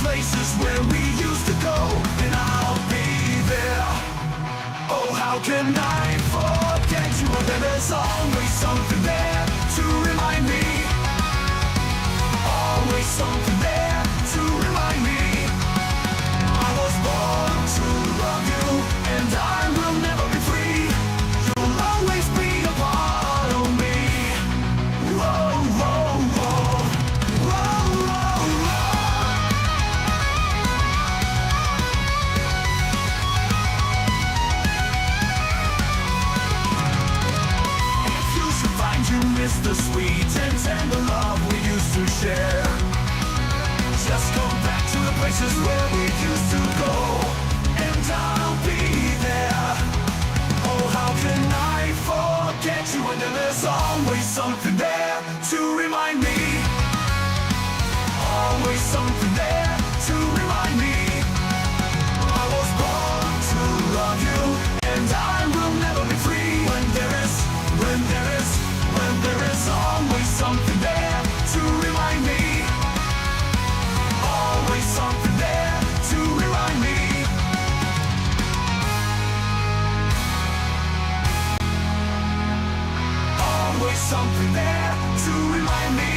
places where we used to go, and I'll be there. Oh, how can I forget you? And there's always something there to remind me. Always something there to remind me. I was born to love you, and I will never be free. You'll always be a part of me. Whoa, whoa, whoa. Whoa, whoa, whoa. If you should find you miss the sweet and tender love we used to share, just go back to the places where we used to go, and I'll be there. Oh, how can I forget you? And then there's always something there to remind me. Always something there to remind me. I was born to love you, and I will never be free. When there is always something there to remind me. Always something there to remind me. Always something there to remind me.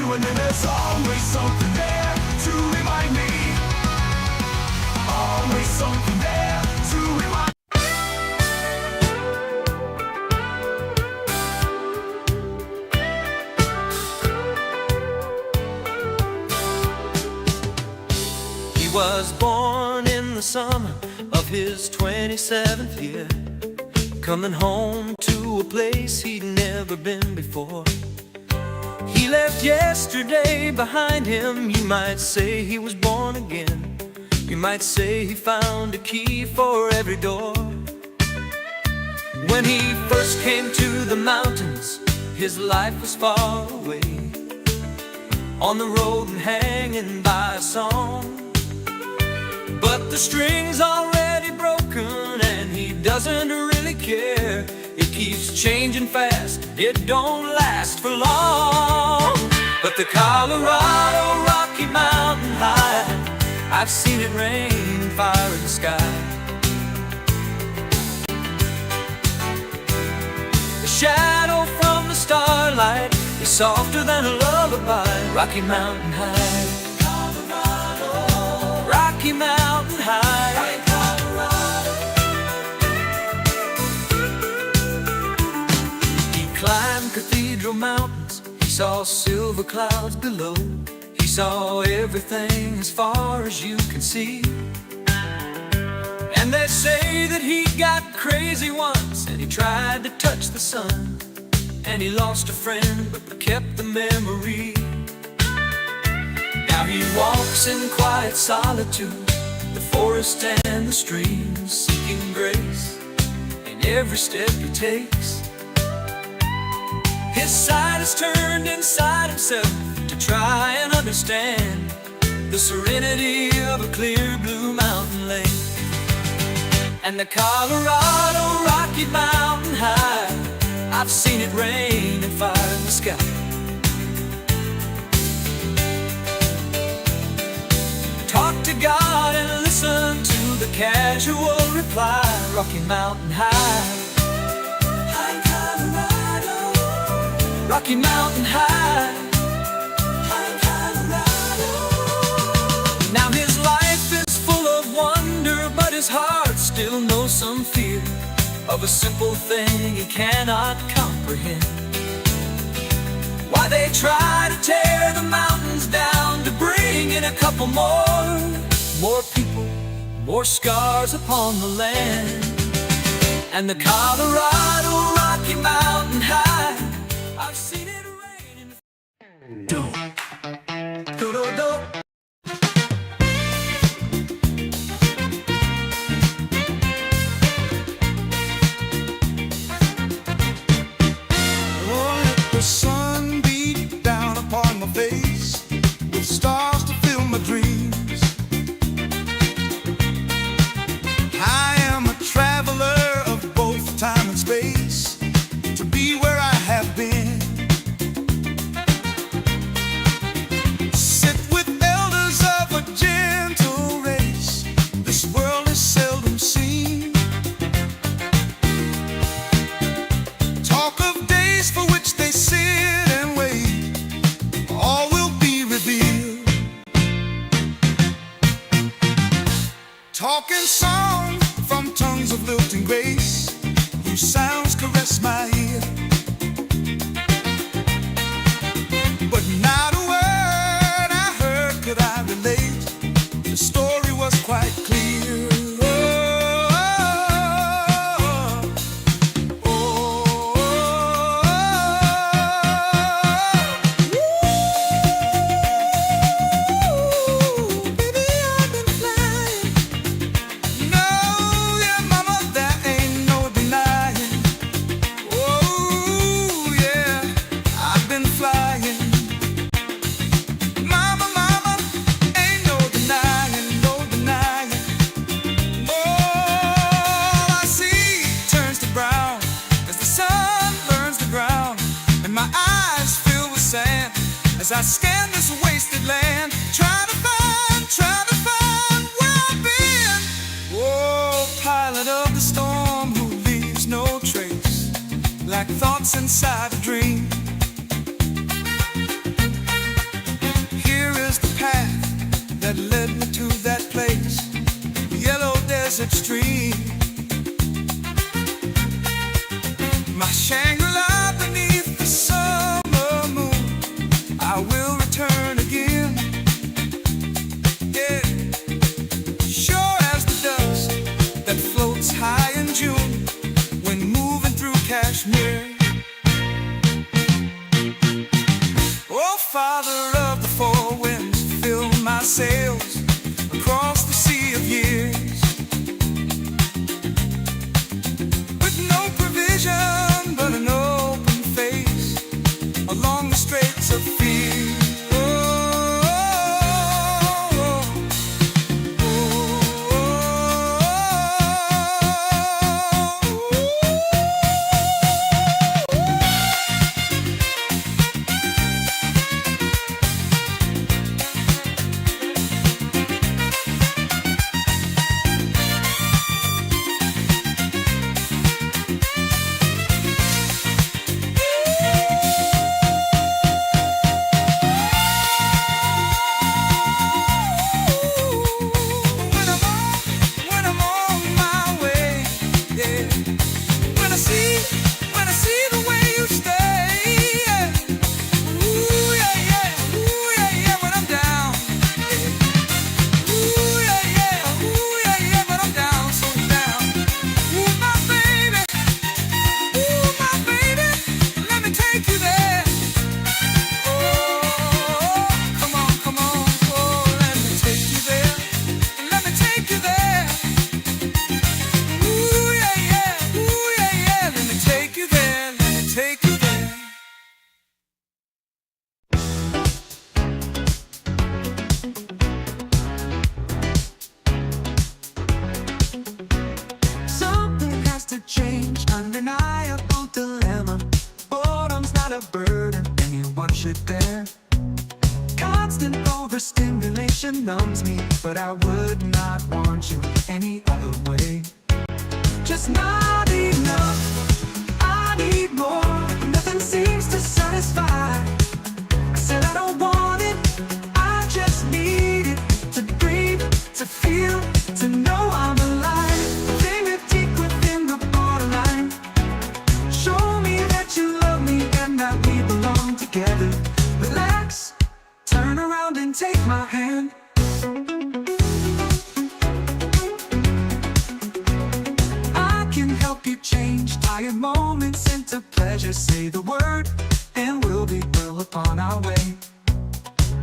And then there's always something there to remind me. Always something there to remind me. He was born in the summer of his 27th year, coming home to a place he'd never been before. He left yesterday behind him. You might say he was born again. You might say he found a key for every door. When he first came to the mountains, his life was far away, on the road and hanging by a song. But the string's already broken and he doesn't really care. It keeps changing fast, it don't last for long. But the Colorado Rocky Mountain High, I've seen it rain and fire in the sky. The shadow from the starlight is softer than a lullaby. Rocky Mountain High, Colorado. Rocky Mountain High, climbed Cathedral Mountains, he saw silver clouds below. He saw everything as far as you can see. And they say that he got crazy once, and he tried to touch the sun, and he lost a friend but kept the memory. Now he walks in quiet solitude, the forest and the streams, seeking grace in every step he takes. His side is turned inside himself to try and understand the serenity of a clear blue mountain lake. And the Colorado Rocky Mountain High, I've seen it rain and fire in the sky. Talk to God and listen to the casual reply. Rocky Mountain High, high Colorado. Rocky Mountain High, high Colorado. Now his life is full of wonder, but his heart still knows some fear of a simple thing he cannot comprehend. Why they try to tear the mountains down to bring in a couple more people, more scars upon the land. And the Colorado Rocky Mountain High, I've seen it rain in the do. The sun beat down upon my face with stars to fill my dreams. I am a traveler of both time and space, to be where I have been. Sit with elders of a gentle race, this world is seldom seen. Talk of days for which they sit and wait, all will be revealed. Talking song from tongues of lilting grace, whose sounds caress my ear. But not a word I heard could I relate, the story was quite clear. As I scan this wasted land, trying to find where I've been. Oh, pilot of the storm who leaves no trace, like thoughts inside a dream. Here is the path that led me to that place, the yellow desert stream. My Shangri-La beneath the summer moon, I will return again, yeah. Sure as the dust that floats high in June when moving through Kashmir. Oh, Father of the four winds, fill my sails across the sea of years. With no provision but an open face along the straits of fear. Change, undeniable dilemma. Temptation numbs me, but I would not want you any other way. Just not enough, I need more. Nothing seems to satisfy. I said I don't want it, I just need it. To breathe, to feel, to know I'm alive. Finger deep within the borderline. Show me that you love me and that we belong together. Relax, turn around and take my hand. I can help you change tired moments into pleasure. Say the word and we'll be well upon our way.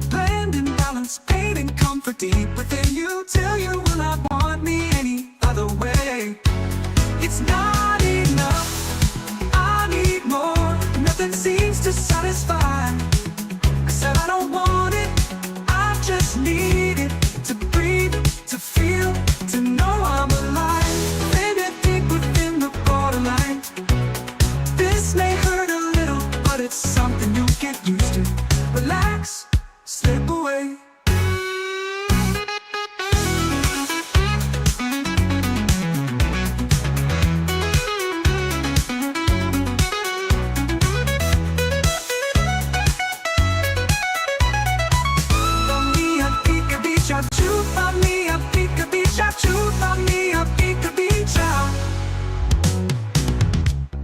Blend and balance, pain and comfort deep within you, till you will not want me any other way. It's not enough, I need more. Nothing seems to satisfy. I said I don't want it, I just need it. To breathe, to feel, to know I'm alive. Maybe deep within the borderline. This may hurt a little, but it's something you'll get used to. Relax, slip away.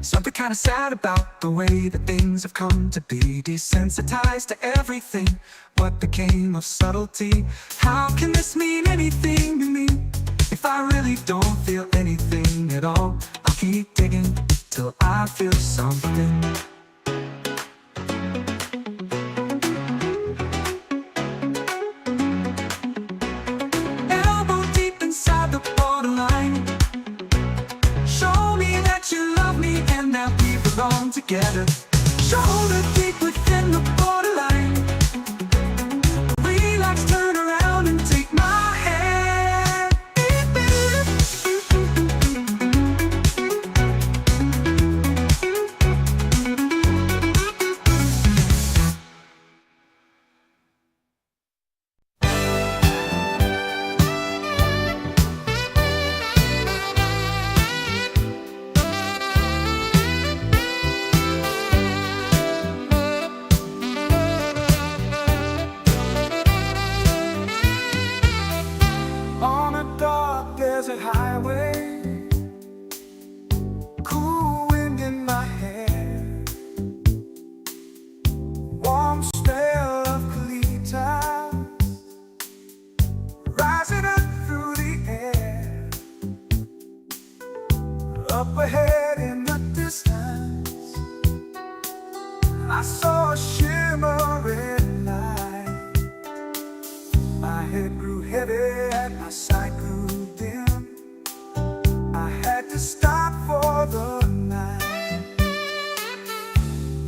Something kinda sad about the way that things have come to be. Desensitized to everything, what became of subtlety? How can this mean anything to me? If I really don't feel anything at all, I'll keep digging till I feel something. Elbow deep inside the borderline. Show me that you love me and that we belong together. Shoulder deep within the borderline. Relax, turn around and take my hand. On a dark desert highway, cool wind in my hair, warm smell of colitas rising up through the air. Up ahead in the distance, I saw a shimmering light. My head grew heavy and my sight grew dim. I had to stop for the night.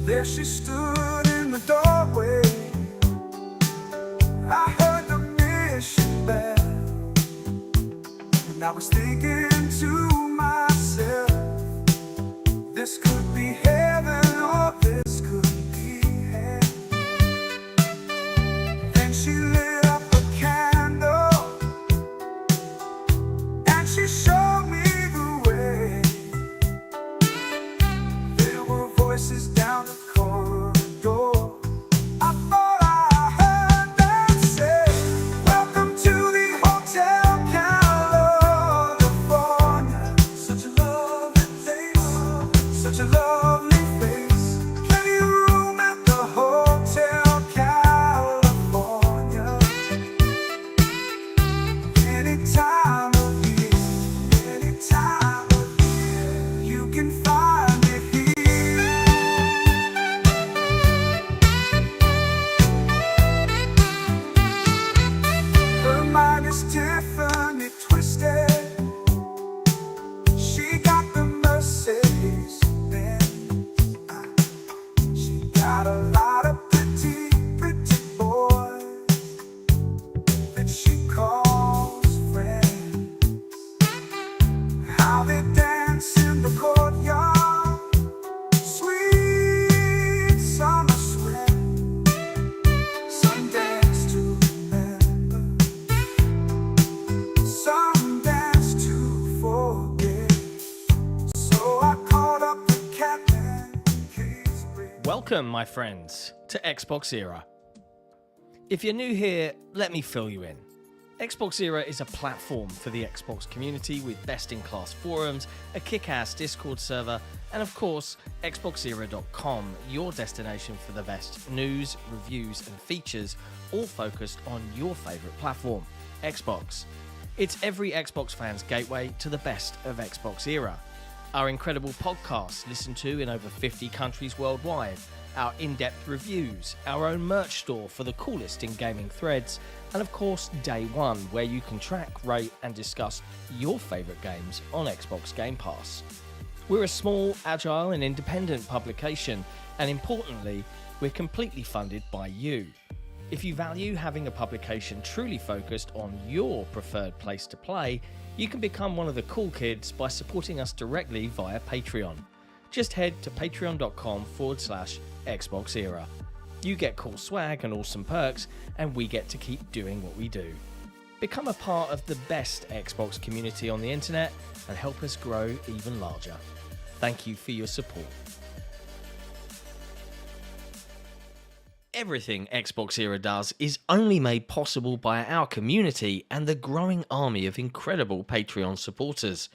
There she stood in the doorway. I heard the mission bell, and I was thinking to myself, this could be heaven or this could be hell. Then she lit up a candle and she showed me the way. There were voices down the corridor. I thought I heard them say, welcome to the Hotel California. Such a lovely place, such a lovely face. Plenty of room at the Hotel California. Any time of year, any time of year, you can find me here. Her mind is Tiffany twisted. She got the Mercedes Benz. Welcome, my friends, to XboxEra. If you're new here, let me fill you in. XboxEra is a platform for the Xbox community with best-in-class forums, a kick-ass Discord server, and of course, XboxEra.com, your destination for the best news, reviews, and features, all focused on your favourite platform, Xbox. It's every Xbox fan's gateway to the best of XboxEra. Our incredible podcasts listened to in over 50 countries worldwide, our in-depth reviews, our own merch store for the coolest in gaming threads, and of course Day One, where you can track, rate and discuss your favourite games on Xbox Game Pass. We're a small, agile and independent publication, and importantly, we're completely funded by you. If you value having a publication truly focused on your preferred place to play, you can become one of the cool kids by supporting us directly via Patreon. Just head to patreon.com/XboxEra. You get cool swag and awesome perks, and we get to keep doing what we do. Become a part of the best Xbox community on the internet and help us grow even larger. Thank you for your support. Everything XboxEra does is only made possible by our community and the growing army of incredible Patreon supporters.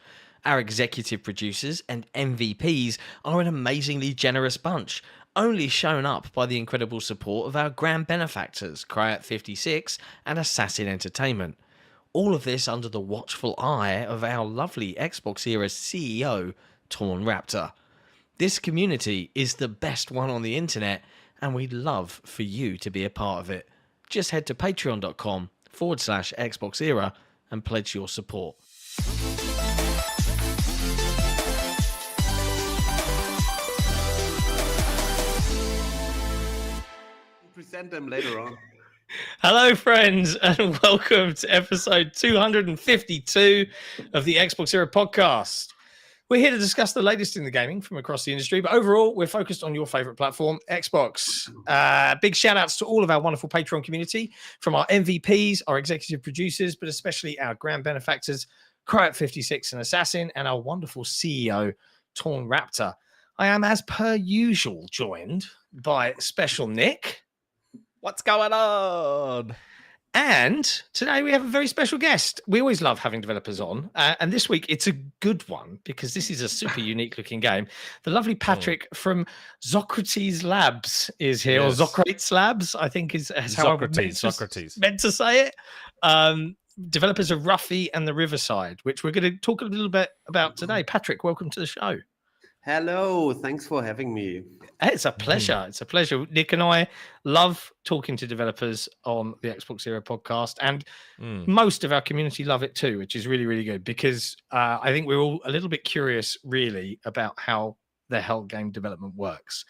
Our executive producers and MVPs are an amazingly generous bunch, only shown up by the incredible support of our grand benefactors, Cryat56 and Assassin Entertainment. All of this under the watchful eye of our lovely XboxEra CEO, TornRaptor. This community is the best one on the internet, and we'd love for you to be a part of it. Just head to patreon.com/XboxEra and pledge your support. Present them later on. Hello, friends, and welcome to episode 252 of the XboxEra podcast. We're here to discuss the latest in the gaming from across the industry, but overall, we're focused on your favorite platform, Xbox. Big shout outs to all of our wonderful Patreon community, from our MVPs, our executive producers, but especially our grand benefactors, Cryat56 and Assassin, and our wonderful CEO, TornRaptor. I am, as per usual, joined by special Nick. What's going on? And today we have a very special guest. We always love having developers on. And this week it's a good one because this is a super unique looking game. The lovely Patrick from Zocrates Labs is here, or Zocrates Labs, I think is how I meant to say it. Developers of Ruffy and the Riverside, which we're going to talk a little bit about today. Patrick, welcome to the show. Hello, thanks for having me. It's a pleasure. It's a pleasure. Nick and I love talking to developers on the XboxEra podcast, and most of our community love it too, which is really, really good because I think we're all a little bit curious, really, about how the hell game development works.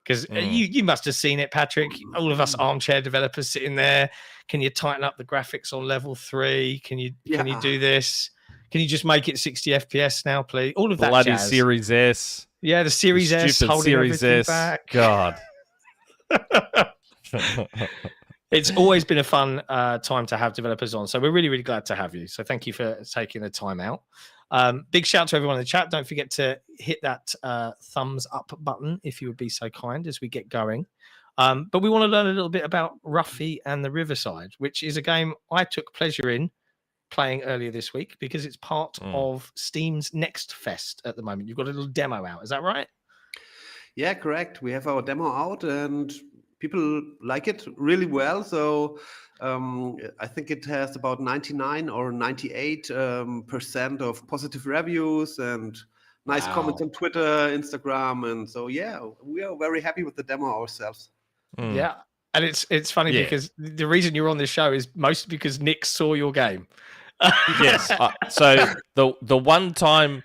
Because you must have seen it, Patrick. All of us armchair developers sitting there. Can you tighten up the graphics on level 3? Can you do this? Can you just make it 60 FPS now, please? All of that bloody jazz. Series S. Yeah, the Series S holding Series everything S. back. God. It's always been a fun time to have developers on. So we're really, really glad to have you. So thank you for taking the time out. Big shout to everyone in the chat. Don't forget to hit that thumbs up button if you would be so kind as we get going. But we want to learn a little bit about Ruffy and the Riverside, which is a game I took pleasure in playing earlier this week because it's part of Steam's Next Fest at the moment. You've got a little demo out. Is that right? Yeah, correct. We have our demo out and people like it really well. So I think it has about 99 or 98% of positive reviews and nice comments on Twitter, Instagram. And so, yeah, we are very happy with the demo ourselves. Yeah. And it's funny because the reason you're on this show is mostly because Nick saw your game. Yes. So the one time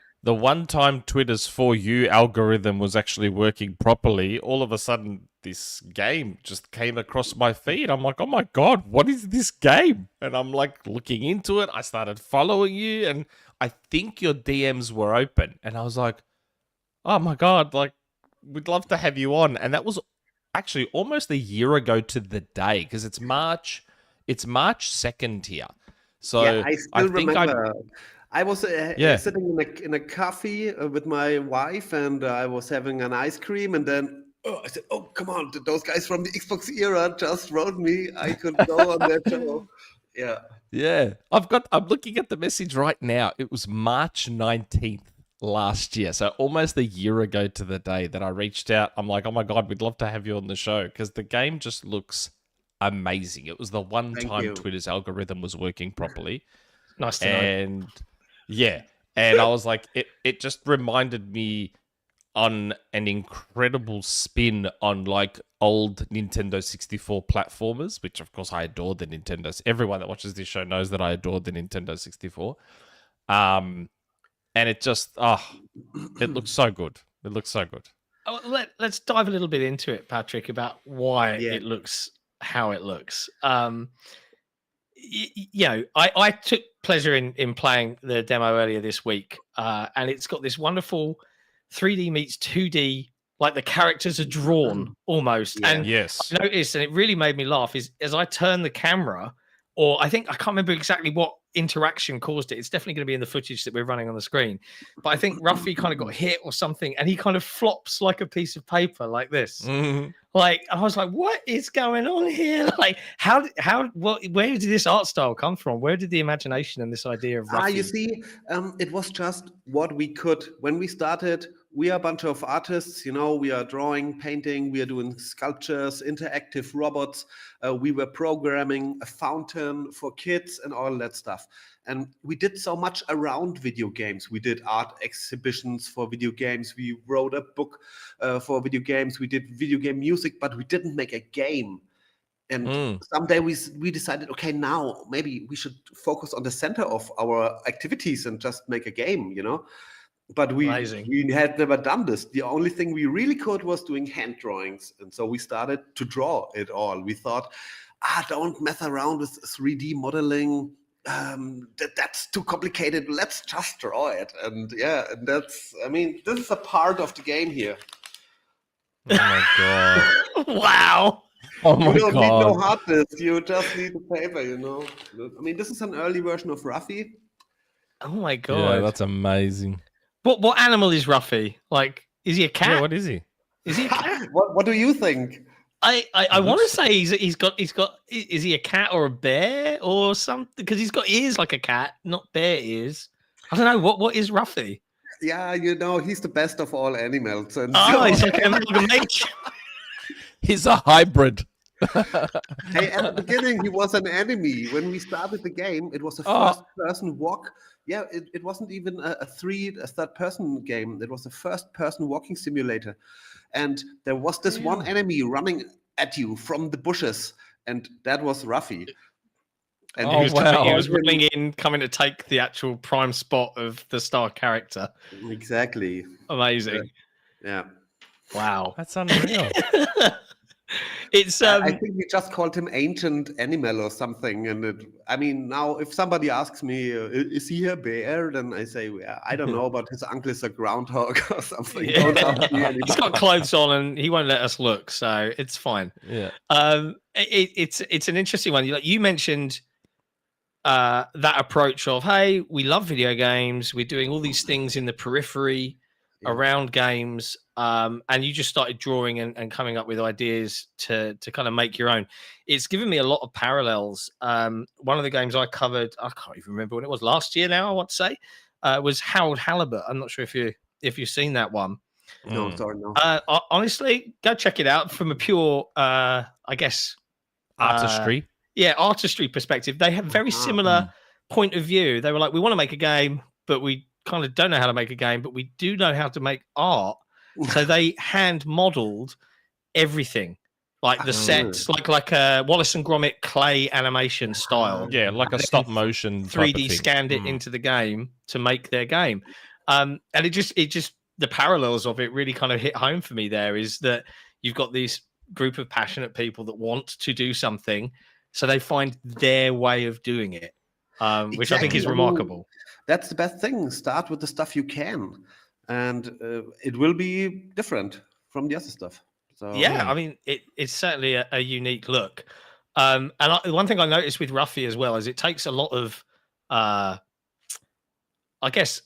Twitter's For You algorithm was actually working properly, all of a sudden this game just came across my feed. I'm like, oh my God, what is this game? And I'm like looking into it. I started following you and I think your DMs were open. And I was like, oh my God, like we'd love to have you on. And that was actually almost a year ago to the day because it's March 2nd here. So yeah, I still remember. I was sitting in a coffee with my wife, and I was having an ice cream, and then oh, I said, oh, come on, those guys from the Xbox era just wrote me. I could go on their show. Yeah. Yeah. I'm looking at the message right now. It was March 19th last year. So almost a year ago to the day that I reached out. I'm like, oh my God, we'd love to have you on the show because the game just looks amazing. It was the one Thank time you. Twitter's algorithm was working properly. Nice to know. And yeah. And I was like, it just reminded me on an incredible spin on like old Nintendo 64 platformers, which of course I adore the Nintendo. Everyone that watches this show knows that I adore the Nintendo 64. And it just, it looks so good. It looks so good. Oh, let's dive a little bit into it, Patrick, about why Yeah. it looks how it looks. I took pleasure in playing the demo earlier this week, and it's got this wonderful 3D meets 2D, like the characters are drawn almost. Yeah. And Yes. I noticed, and it really made me laugh, is as I turn the camera, or I can't remember exactly what interaction caused it. It's definitely going to be in the footage that we're running on the screen. But I think Ruffy kind of got hit or something, and he kind of flops like a piece of paper like this. Mhm. Like, I was like, what is going on here? Like, where did this art style come from? Where did the imagination and this idea of Ruffy? You see, it was just what we could. When we started, we are a bunch of artists, we are drawing, painting, we are doing sculptures, interactive robots. We were programming a fountain for kids and all that stuff. And we did so much around video games. We did art exhibitions for video games. We wrote a book for video games. We did video game music, but we didn't make a game. And someday we decided, okay, now maybe we should focus on the center of our activities and just make a game, But we had never done this. The only thing we really could was doing hand drawings. And so we started to draw it all. We thought, don't mess around with 3D modeling. That's too complicated. Let's just draw it. And this is a part of the game here. Oh my God. Wow. Oh my You don't need God. no hard disk. You just need the paper, this is an early version of Ruffy. Oh my God. Yeah, that's amazing. What animal is Ruffy? Like, is he a cat? Yeah, what is he? Is he a cat? What do you think? I want to say he's got. Is he a cat or a bear or something? Because he's got ears like a cat, not bear ears. I don't know what is Ruffy. Yeah, he's the best of all animals. And He's like an amalgamation. He's a hybrid. Hey, at the beginning, he was an enemy. When we started the game, it was a first-person walk. Yeah, it wasn't even a third-person game. It was a first-person walking simulator. And there was this one enemy running at you from the bushes, and that was Ruffy. And He was running in, coming to take the actual prime spot of the star character. Exactly. Amazing. Yeah. Wow. That's unreal. It's I think we just called him Ancient Animal or something. And now if somebody asks me, is he a bear? Then I say, I don't know, but his uncle is a groundhog or something. Yeah. Don't ask me anymore. He's got clothes on and he won't let us look, so it's fine. Yeah. It's an interesting one. You mentioned that approach of, hey, we love video games. We're doing all these things in the periphery around games. And you just started drawing and coming up with ideas to kind of make your own. It's given me a lot of parallels. One of the games I covered, I can't even remember when it was, last year now, I want to say, was Harold Halibut. I'm not sure if you've seen that one. No, sorry, no. Honestly, go check it out from a pure, I guess, Artistry. artistry perspective. They have very similar point of view. They were like, we want to make a game, but we kind of don't know how to make a game, but we do know how to make art. So they hand modeled everything, like the sets, like a Wallace and Gromit clay animation style. Yeah, like a stop motion 3D scanned it into the game to make their game. And it just the parallels of it really kind of hit home for me. There is that you've got this group of passionate people that want to do something, so they find their way of doing it, which I think is remarkable. That's the best thing. Start with the stuff you can. And it will be different from the other stuff. So it's certainly a unique look. And one thing I noticed with Ruffy as well is it takes a lot of, I guess,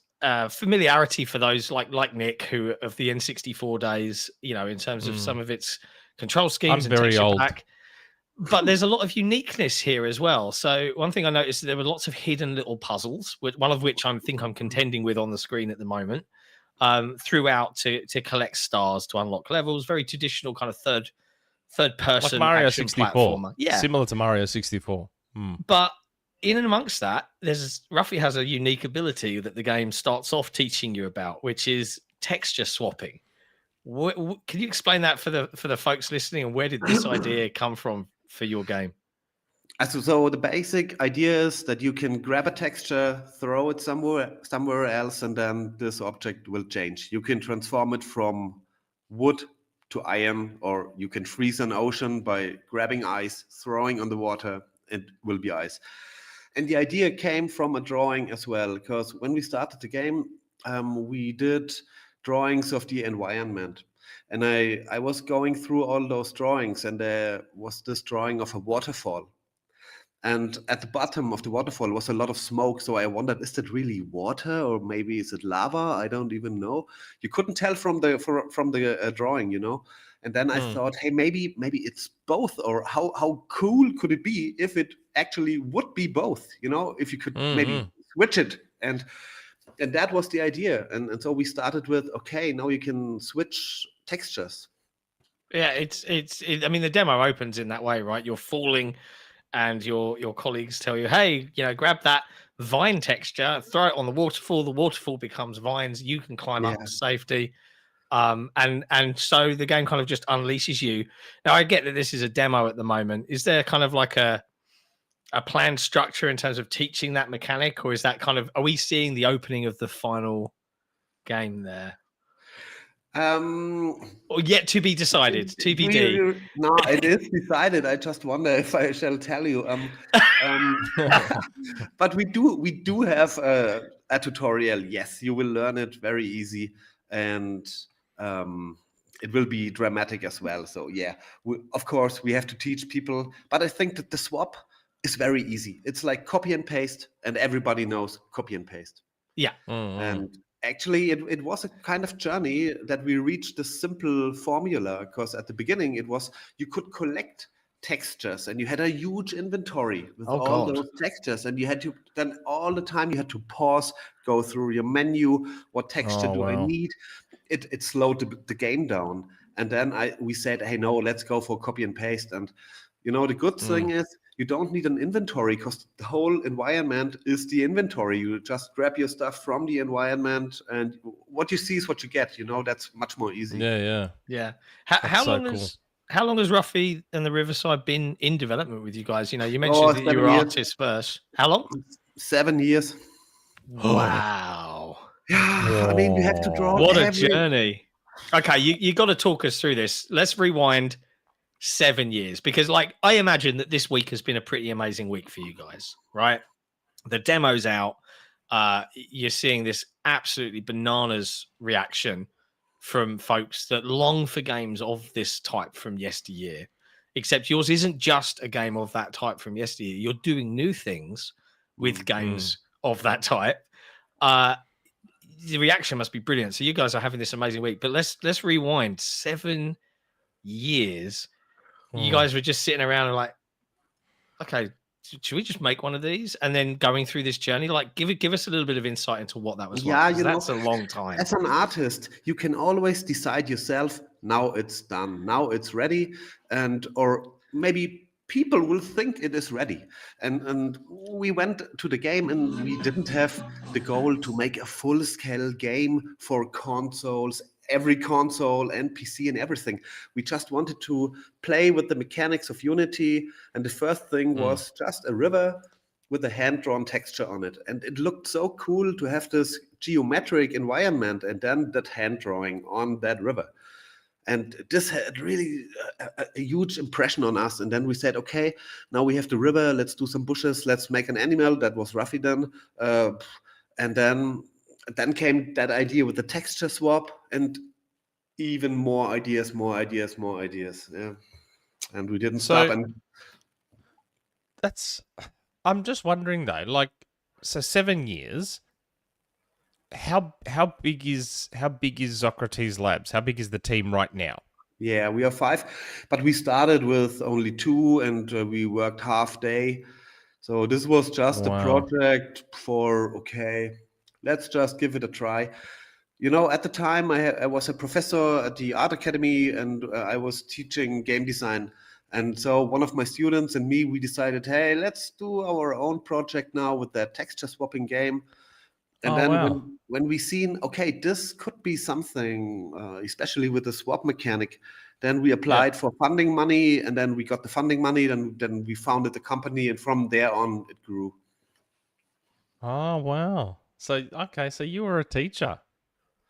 familiarity for those like Nick, who of the N64 days, in terms of some of its control schemes I'm and very texture old. pack. But there's a lot of uniqueness here as well. So one thing I noticed, there were lots of hidden little puzzles, one of which I'm contending with on the screen at the moment, throughout to collect stars to unlock levels. Very traditional kind of third person Like Mario action 64. platformer. Yeah, Similar to Mario 64. but in and amongst that, Ruffy has a unique ability that the game starts off teaching you about, which is texture swapping. Can you explain that for the folks listening, and where did this idea come from for your game? So the basic idea is that you can grab a texture, throw it somewhere else, and then this object will change. You can transform it from wood to iron, or you can freeze an ocean by grabbing ice, throwing on the water, it will be ice. And the idea came from a drawing as well, because when we started the game, we did drawings of the environment. And I was going through all those drawings, and there was this drawing of a waterfall. And at the bottom of the waterfall was a lot of smoke. So I wondered, is that really water, or maybe is it lava? I don't even know. You couldn't tell from the drawing, And then I thought, hey, maybe it's both. Or how cool could it be if it actually would be both? If you could maybe switch it. And that was the idea. And so we started with, okay, now you can switch textures. Yeah, I mean, the demo opens in that way, right? You're falling, and your colleagues tell you, hey, grab that vine texture, throw it on the waterfall becomes vines, you can climb up to safety. And so the game kind of just unleashes you. Now, I get that this is a demo at the moment. Is there kind of like a planned structure in terms of teaching that mechanic, or is that are we seeing the opening of the final game there? Or yet to be decided, TBD. No, it is decided. I just wonder if I shall tell you. But we do have a tutorial. Yes, you will learn it very easy, and it will be dramatic as well. So yeah, of course we have to teach people. But I think that the swap is very easy. It's like copy and paste, and everybody knows copy and paste. Yeah, and actually, it was a kind of journey that we reached this simple formula, because at the beginning it was you could collect textures, and you had a huge inventory with those textures, and you had to then all the time you had to pause, go through your menu, what texture do I need? It slowed the game down, and then we said, hey, no, let's go for copy and paste. And the good thing is, you don't need an inventory, because the whole environment is the inventory. You just grab your stuff from the environment, and what you see is what you get. That's much more easy. Yeah. How long has Ruffy and the Riverside been in development with you guys? You mentioned that you were artists first. How long? 7 years. Wow. Yeah, I mean, you have to draw. What a journey. Okay, you got to talk us through this. Let's rewind 7 years, because I imagine that this week has been a pretty amazing week for you guys, right? The demo's out. You're seeing this absolutely bananas reaction from folks that long for games of this type from yesteryear, except yours isn't just a game of that type from yesteryear. You're doing new things with games of that type. The reaction must be brilliant. So you guys are having this amazing week, but let's rewind 7 years. You guys were just sitting around and okay, should we just make one of these? And then going through this journey, give us a little bit of insight into what that was like. That's a long time. As an artist, you can always decide yourself, now it's done, now it's ready, or maybe people will think it is ready. And we went to the game, and we didn't have the goal to make a full-scale game for consoles, every console and PC and everything. We just wanted to play with the mechanics of Unity, and the first thing was just a river with a hand-drawn texture on it. And it looked so cool to have this geometric environment and then that hand drawing on that river. And this had really a huge impression on us. And then we said, okay, now we have the river, let's do some bushes, let's make an animal. That was Ruffy then. And then came that idea with the texture swap, and even more ideas. Yeah. And we didn't stop. And I'm just wondering though, so 7 years, how big is Zocrates Labs? How big is the team right now? Yeah, we are 5, but we started with only 2, and we worked half day. So this was just a Wow. project for, okay, let's just give it a try. You know, at the time I was a professor at the art academy, and I was teaching game design. And so one of my students and me, we decided, hey, let's do our own project now with that texture swapping game. And Oh then wow. when we seen, okay, this could be something, especially with the swap mechanic, then we Yeah. applied for funding money, and then we got the funding money. Then we founded the company, and from there on, it grew. Oh wow. So okay, so you were a teacher.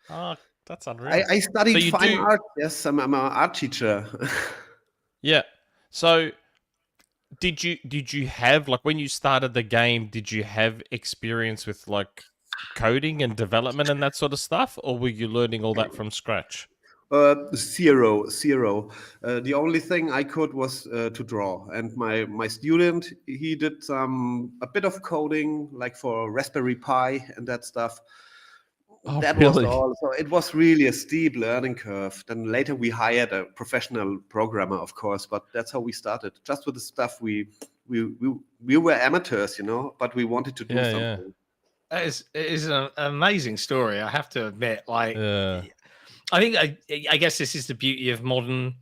Oh, that's unreal. I So studied you fine do, art. Yes, I'm an art teacher. yeah. So did you have, like, when you started the game, did you have experience with like coding and development and that sort of stuff, or were you learning all that from scratch? Zero. The only thing I could was to draw, and my student, he did a bit of coding, like for Raspberry Pi and that stuff. Oh, That was really? all. So it was really a steep learning curve. Then later we hired a professional programmer, of course, but that's how we started. Just with the stuff we were amateurs, you know, but we wanted to do Yeah, yeah. something. It is an amazing story, I have to admit. Like, Yeah. I think I guess this is the beauty of modern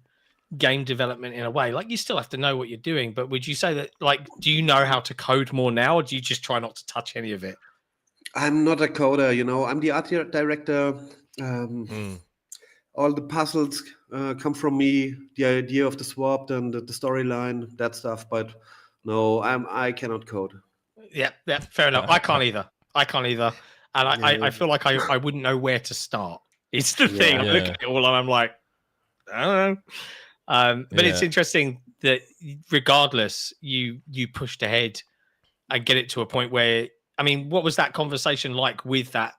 game development in a way. Like, you still have to know what you're doing, but would you say that, like, do you know how to code more now, or do you just try not to touch any of it? I'm not a coder, you know. I'm the art director. Um, Mm. all the puzzles come from me. The idea of the swap and the storyline, that stuff. But no, I cannot code. Yeah, fair enough. I can't either. And I Yeah, feel like I wouldn't know where to start. It's the thing. yeah. I look Yeah. at it all and I'm like, I don't know. But it's Yeah. interesting that regardless, you pushed ahead and get it to a point where, I mean, what was that conversation like with that,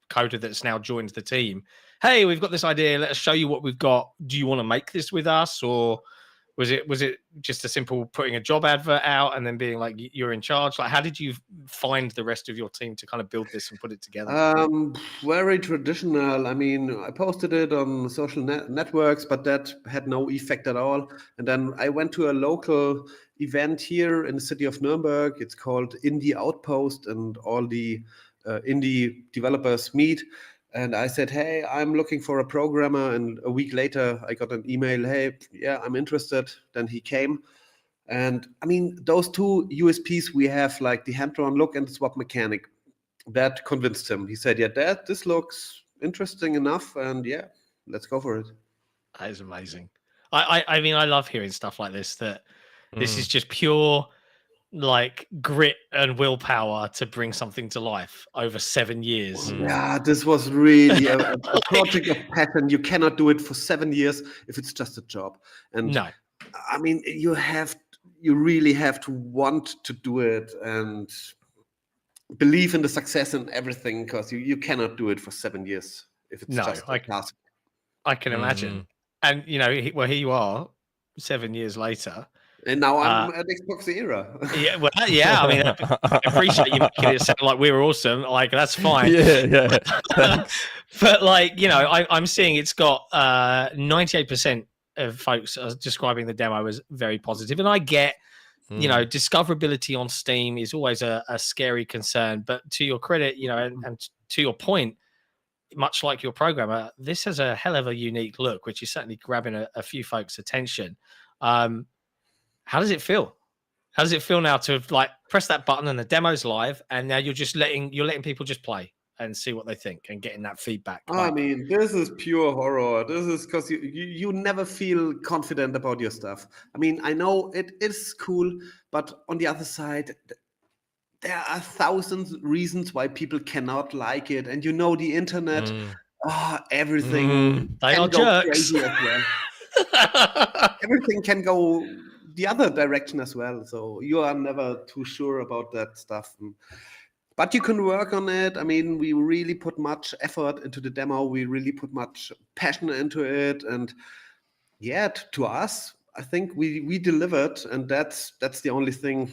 coder that's now joined the team? Hey, we've got this idea. Let us show you what we've got. Do you want to make this with us? Or was it just a simple putting a job advert out and then being like, you're in charge? Like, how did you find the rest of your team to kind of build this and put it together? Very traditional. I mean, I posted it on social networks, but that had no effect at all. And then I went to a local event here in the city of Nuremberg. It's called Indie Outpost, and all the indie developers meet. And I said, hey, I'm looking for a programmer. And a week later, I got an email, hey, yeah, I'm interested. Then he came. And I mean, those two USPs we have, like the hand-drawn look and the swap mechanic, that convinced him. He said, yeah, this looks interesting enough. And yeah, let's go for it. That is amazing. I mean, I love hearing stuff like this, that this is Mm. just pure like grit and willpower to bring something to life over 7 years. Mm. Yeah, this was really a project of passion. You cannot do it for 7 years if it's just a job. And No, I mean, you really have to want to do it and believe in the success and everything, because you cannot do it for 7 years if it's no, just a task. I can imagine. Mhm. And well, here you are 7 years later. And now Uh, I'm at XboxEra. Yeah, well, yeah. I mean, I appreciate you making it sound like we were awesome. Like, that's fine. Yeah. Thanks. But like, I'm seeing it's got 98% of folks are describing the demo as very positive, and I get, Mm. discoverability on Steam is always a scary concern. But to your credit, and to your point, much like your programmer, this has a hell of a unique look, which is certainly grabbing a few folks' attention. How does it feel? How does it feel now to like press that button and the demo's live, and now you're letting people just play and see what they think and getting that feedback? I mean, this is pure horror. This is because you never feel confident about your stuff. I mean, I know it is cool, but on the other side, there are thousands reasons why people cannot like it. And the internet, Mm. everything They can are go jerks. crazy as well. Everything can go the other direction as well. So you are never too sure about that stuff. But you can work on it. I mean, we really put much effort into the demo. We really put much passion into it. And yeah, to us, I think we delivered. And that's the only thing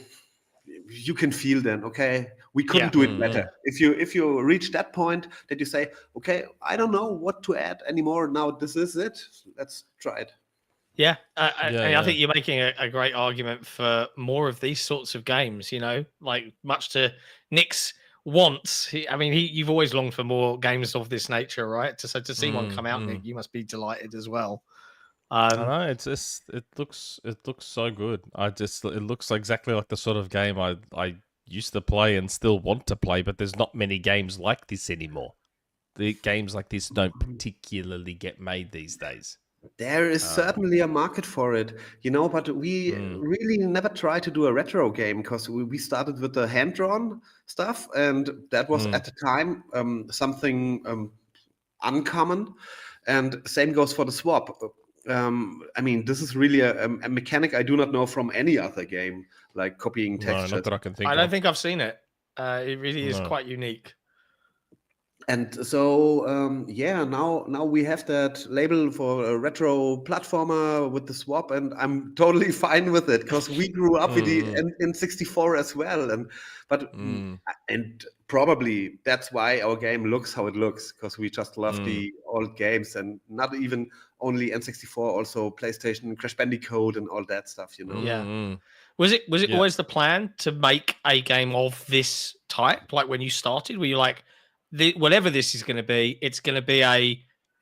you can feel then, okay, we couldn't do it better. If you reach that point that you say, okay, I don't know what to add anymore. Now this is it. Let's try it. Yeah, I think you're making a great argument for more of these sorts of games. Like much to Nick's wants. You've always longed for more games of this nature, right? So to see one come out, Nick, you must be delighted as well. I know it looks so good. It looks exactly like the sort of game I used to play and still want to play, but there's not many games like this anymore. The games like this don't particularly get made these days. There is certainly a market for it, but we really never try to do a retro game because we started with the hand-drawn stuff, and that was at the time something uncommon. And same goes for the swap. This is really a mechanic I do not know from any other game, like copying textures. No, not that I can think of. I don't think I've seen it. It really is quite unique. And so, now we have that label for a retro platformer with the swap, and I'm totally fine with it because we grew up with the N64 as well, and probably that's why our game looks how it looks, because we just love the old games, and not even only N64, also PlayStation, Crash Bandicoot, and all that stuff. Yeah. Was it always the plan to make a game of this type? Like when you started, were you like, whatever this is going to be, it's going to be a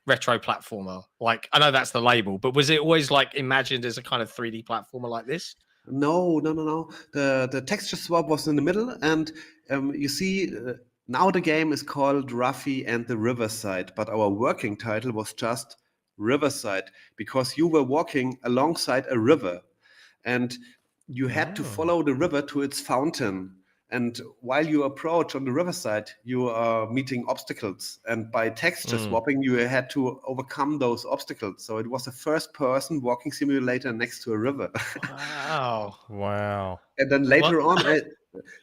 retro platformer? Like, I know that's the label, but was it always like imagined as a kind of 3D platformer like this? No. The texture swap was in the middle, and you see, now the game is called Ruffy and the Riverside, but our working title was just Riverside, because you were walking alongside a river, and you had to follow the river to its fountain. And while you approach on the riverside, you are meeting obstacles. And by texture swapping, you had to overcome those obstacles. So it was a first-person walking simulator next to a river. Wow. And then later on,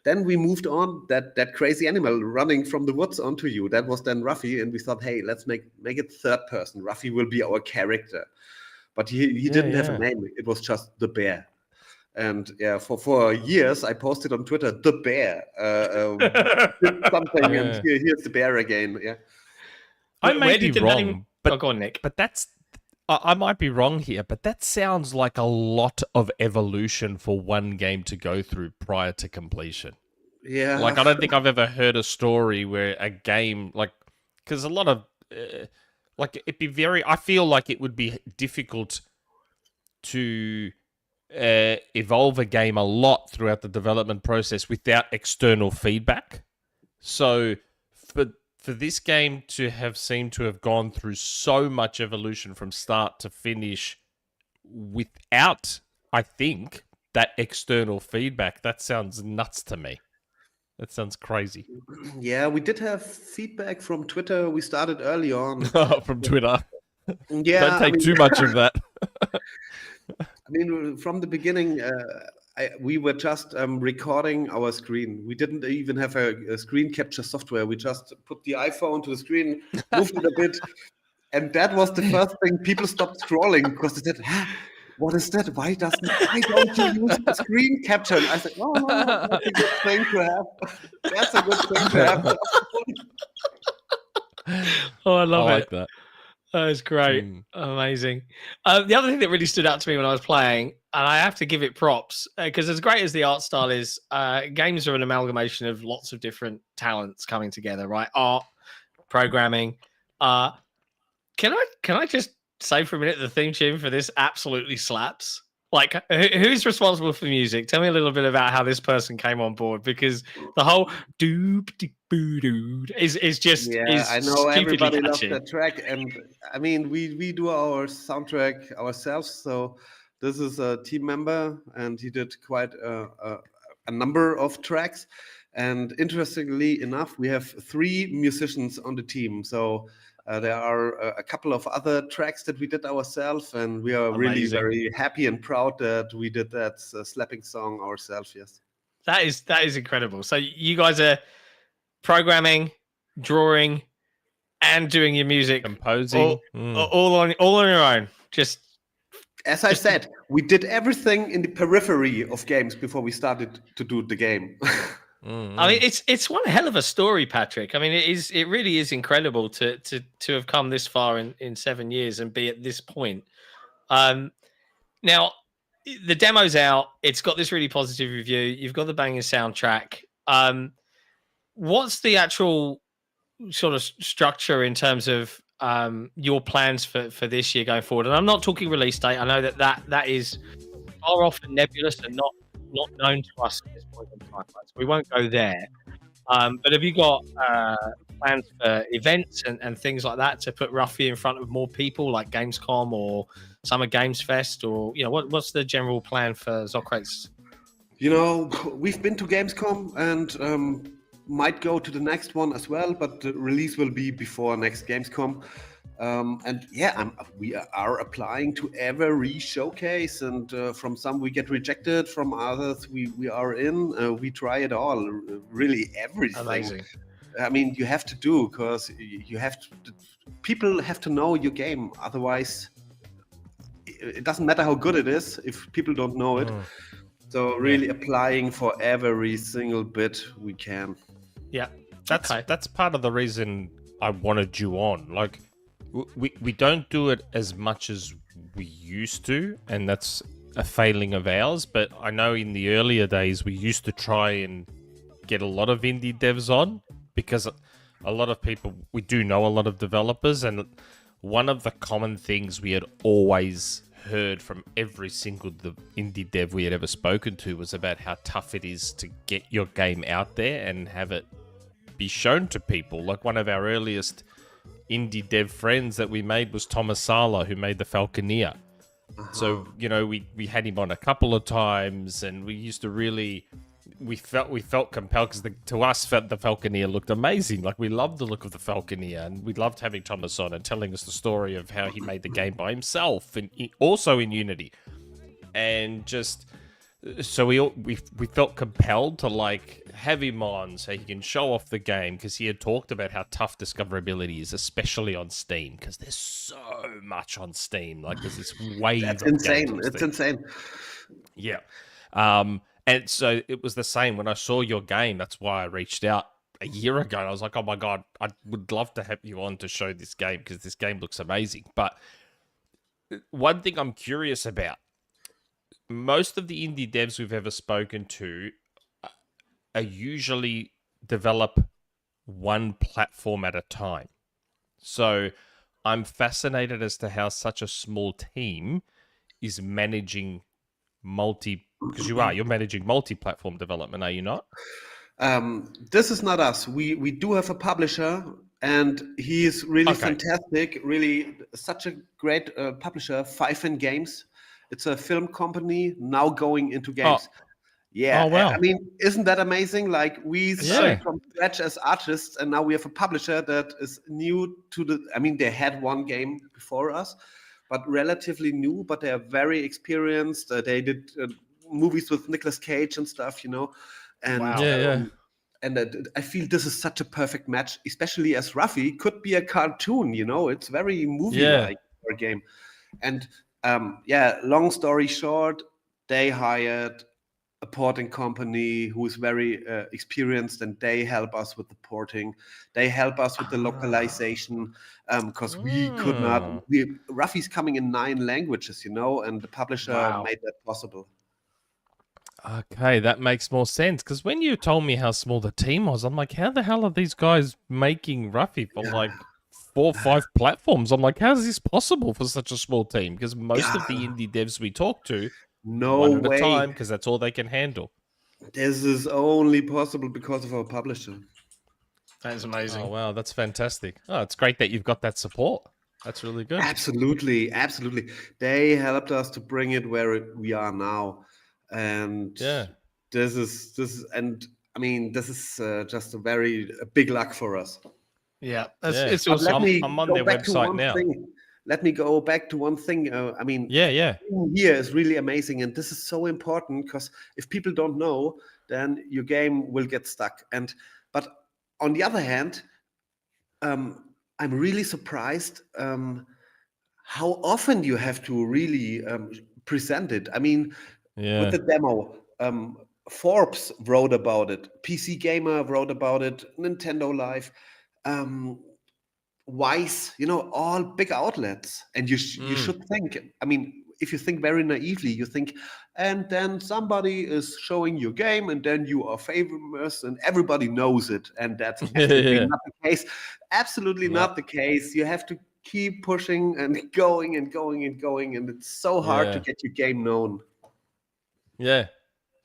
then we moved on, that crazy animal running from the woods onto you. That was then Ruffy. And we thought, hey, let's make it third person. Ruffy will be our character. But he didn't have a name. It was just the bear. And for years I posted on Twitter, the bear did something, and here's the bear again. Yeah, I may be wrong, but go on, Nick. But I might be wrong here, but that sounds like a lot of evolution for one game to go through prior to completion. Yeah, like I don't think I've ever heard a story where a game because a lot of it'd be I feel like it would be difficult to evolve a game a lot throughout the development process without external feedback. So for this game to have seemed to have gone through so much evolution from start to finish without, I think, that external feedback, that sounds nuts to me. That sounds crazy. Yeah, we did have feedback from Twitter. We started early on. From Twitter. Yeah, don't take too much of that. From the beginning, we were just recording our screen. We didn't even have a screen capture software. We just put the iPhone to the screen, moved it a bit, and that was the first thing. People stopped scrolling because they said, what is that? Why don't you use the screen capture? And I said, no, that's a good thing to have. That's a good thing to have. Oh, I love like that. That was great. Amazing. The other thing that really stood out to me when I was playing, and I have to give it props, because as great as the art style is, games are an amalgamation of lots of different talents coming together, right? Art, programming. Can I just say for a minute the theme tune for this absolutely slaps? Like, who's responsible for music? Tell me a little bit about how this person came on board, because the whole doop-de-boo-doo is just I know everybody loves catchy. that track, and we do our soundtrack ourselves. So this is a team member, and he did quite a number of tracks. And interestingly enough, we have 3 musicians on the team. So there are a couple of other tracks that we did ourselves, and we are really very happy and proud that we did that slapping song ourselves. Yes, that is incredible. So you guys are programming, drawing, and doing your music, composing, all on your own. Just As I said, we did everything in the periphery of games before we started to do the game. I mean, it's one hell of a story, Patrick. I mean, it really is incredible to have come this far in 7 years and be at this point. Now, the demo's out. It's got this really positive review. You've got the banging soundtrack. What's the actual sort of structure in terms of your plans for this year going forward? And I'm not talking release date. I know that is far off and nebulous and not known to us at this point in time. So we won't go there. But have you got plans for events and things like that to put Ruffy in front of more people, like Gamescom or Summer Games Fest, or what's the general plan for Zocrates? We've been to Gamescom and might go to the next one as well, but the release will be before next Gamescom. We are applying to every showcase, and from some we get rejected, from others we are in. We try it all, really everything. Amazing. I mean, you have to do, because people have to know your game. Otherwise, it doesn't matter how good it is if people don't know it. So really applying for every single bit we can. Yeah, that's part of the reason I wanted you on. Like, we don't do it as much as we used to, and that's a failing of ours. But I know in the earlier days we used to try and get a lot of indie devs on, because a lot of people, we do know a lot of developers, and one of the common things we had always heard from every single indie dev we had ever spoken to was about how tough it is to get your game out there and have it be shown to people. Like, one of our earliest indie dev friends that we made was Thomas Sala, who made the Falconeer. So, we had him on a couple of times, and we used to really... We felt compelled, because to us, the Falconeer looked amazing. Like, we loved the look of the Falconeer, and we loved having Thomas on and telling us the story of how he made the game by himself, and also in Unity. And just... So we felt compelled to have him on so he can show off the game, because he had talked about how tough discoverability is, especially on Steam, because there's so much on Steam. Like, there's this wave. That's insane. It's insane. Yeah. And so it was the same when I saw your game. That's why I reached out a year ago. And I was like, oh my God, I would love to have you on to show this game, because this game looks amazing. But one thing I'm curious about, most of the indie devs we've ever spoken to are usually develop one platform at a time. So I'm fascinated as to how such a small team is managing because you're managing multi-platform development, are you not? This is not us. We do have a publisher, and he is really fantastic. Really, such a great publisher. Hyphen Games. It's a film company now going into games. Yeah. Oh, wow. I mean, isn't that amazing? Like, we started from scratch as artists, and now we have a publisher that is new to they had one game before us, but relatively new, but they are very experienced. They did movies with Nicolas Cage and stuff, And wow. And I feel this is such a perfect match, especially as Ruffy could be a cartoon, It's very movie-like for a game. And long story short, they hired a porting company who is very experienced, and they help us with the porting. They help us with the localization, because we could not. Ruffy's coming in 9 languages, and the publisher made that possible. Okay, that makes more sense, because when you told me how small the team was, I'm like, how the hell are these guys making Ruffy for 4 or 5 platforms? I'm like, how is this possible for such a small team? Because most of the indie devs we talk to, one at a time, because that's all they can handle. This is only possible because of our publisher. That is amazing. Oh, wow, that's fantastic. Oh, it's great that you've got that support. That's really good. Absolutely. They helped us to bring it where we are now. And this is just a very big luck for us. Yeah, it's awesome. I'm on their website now. Let me go back to one thing. Here is really amazing, and this is so important, because if people don't know, then your game will get stuck. But on the other hand, I'm really surprised how often you have to really present it. I mean, with the demo, Forbes wrote about it, PC Gamer wrote about it, Nintendo Live, Wise, all big outlets. And you should think, I mean, if you think very naively, you think, and then somebody is showing your game, and then you are famous, and everybody knows it. And that's absolutely not the case. Absolutely not the case. You have to keep pushing and going and going and going, and it's so hard to get your game known. Yeah,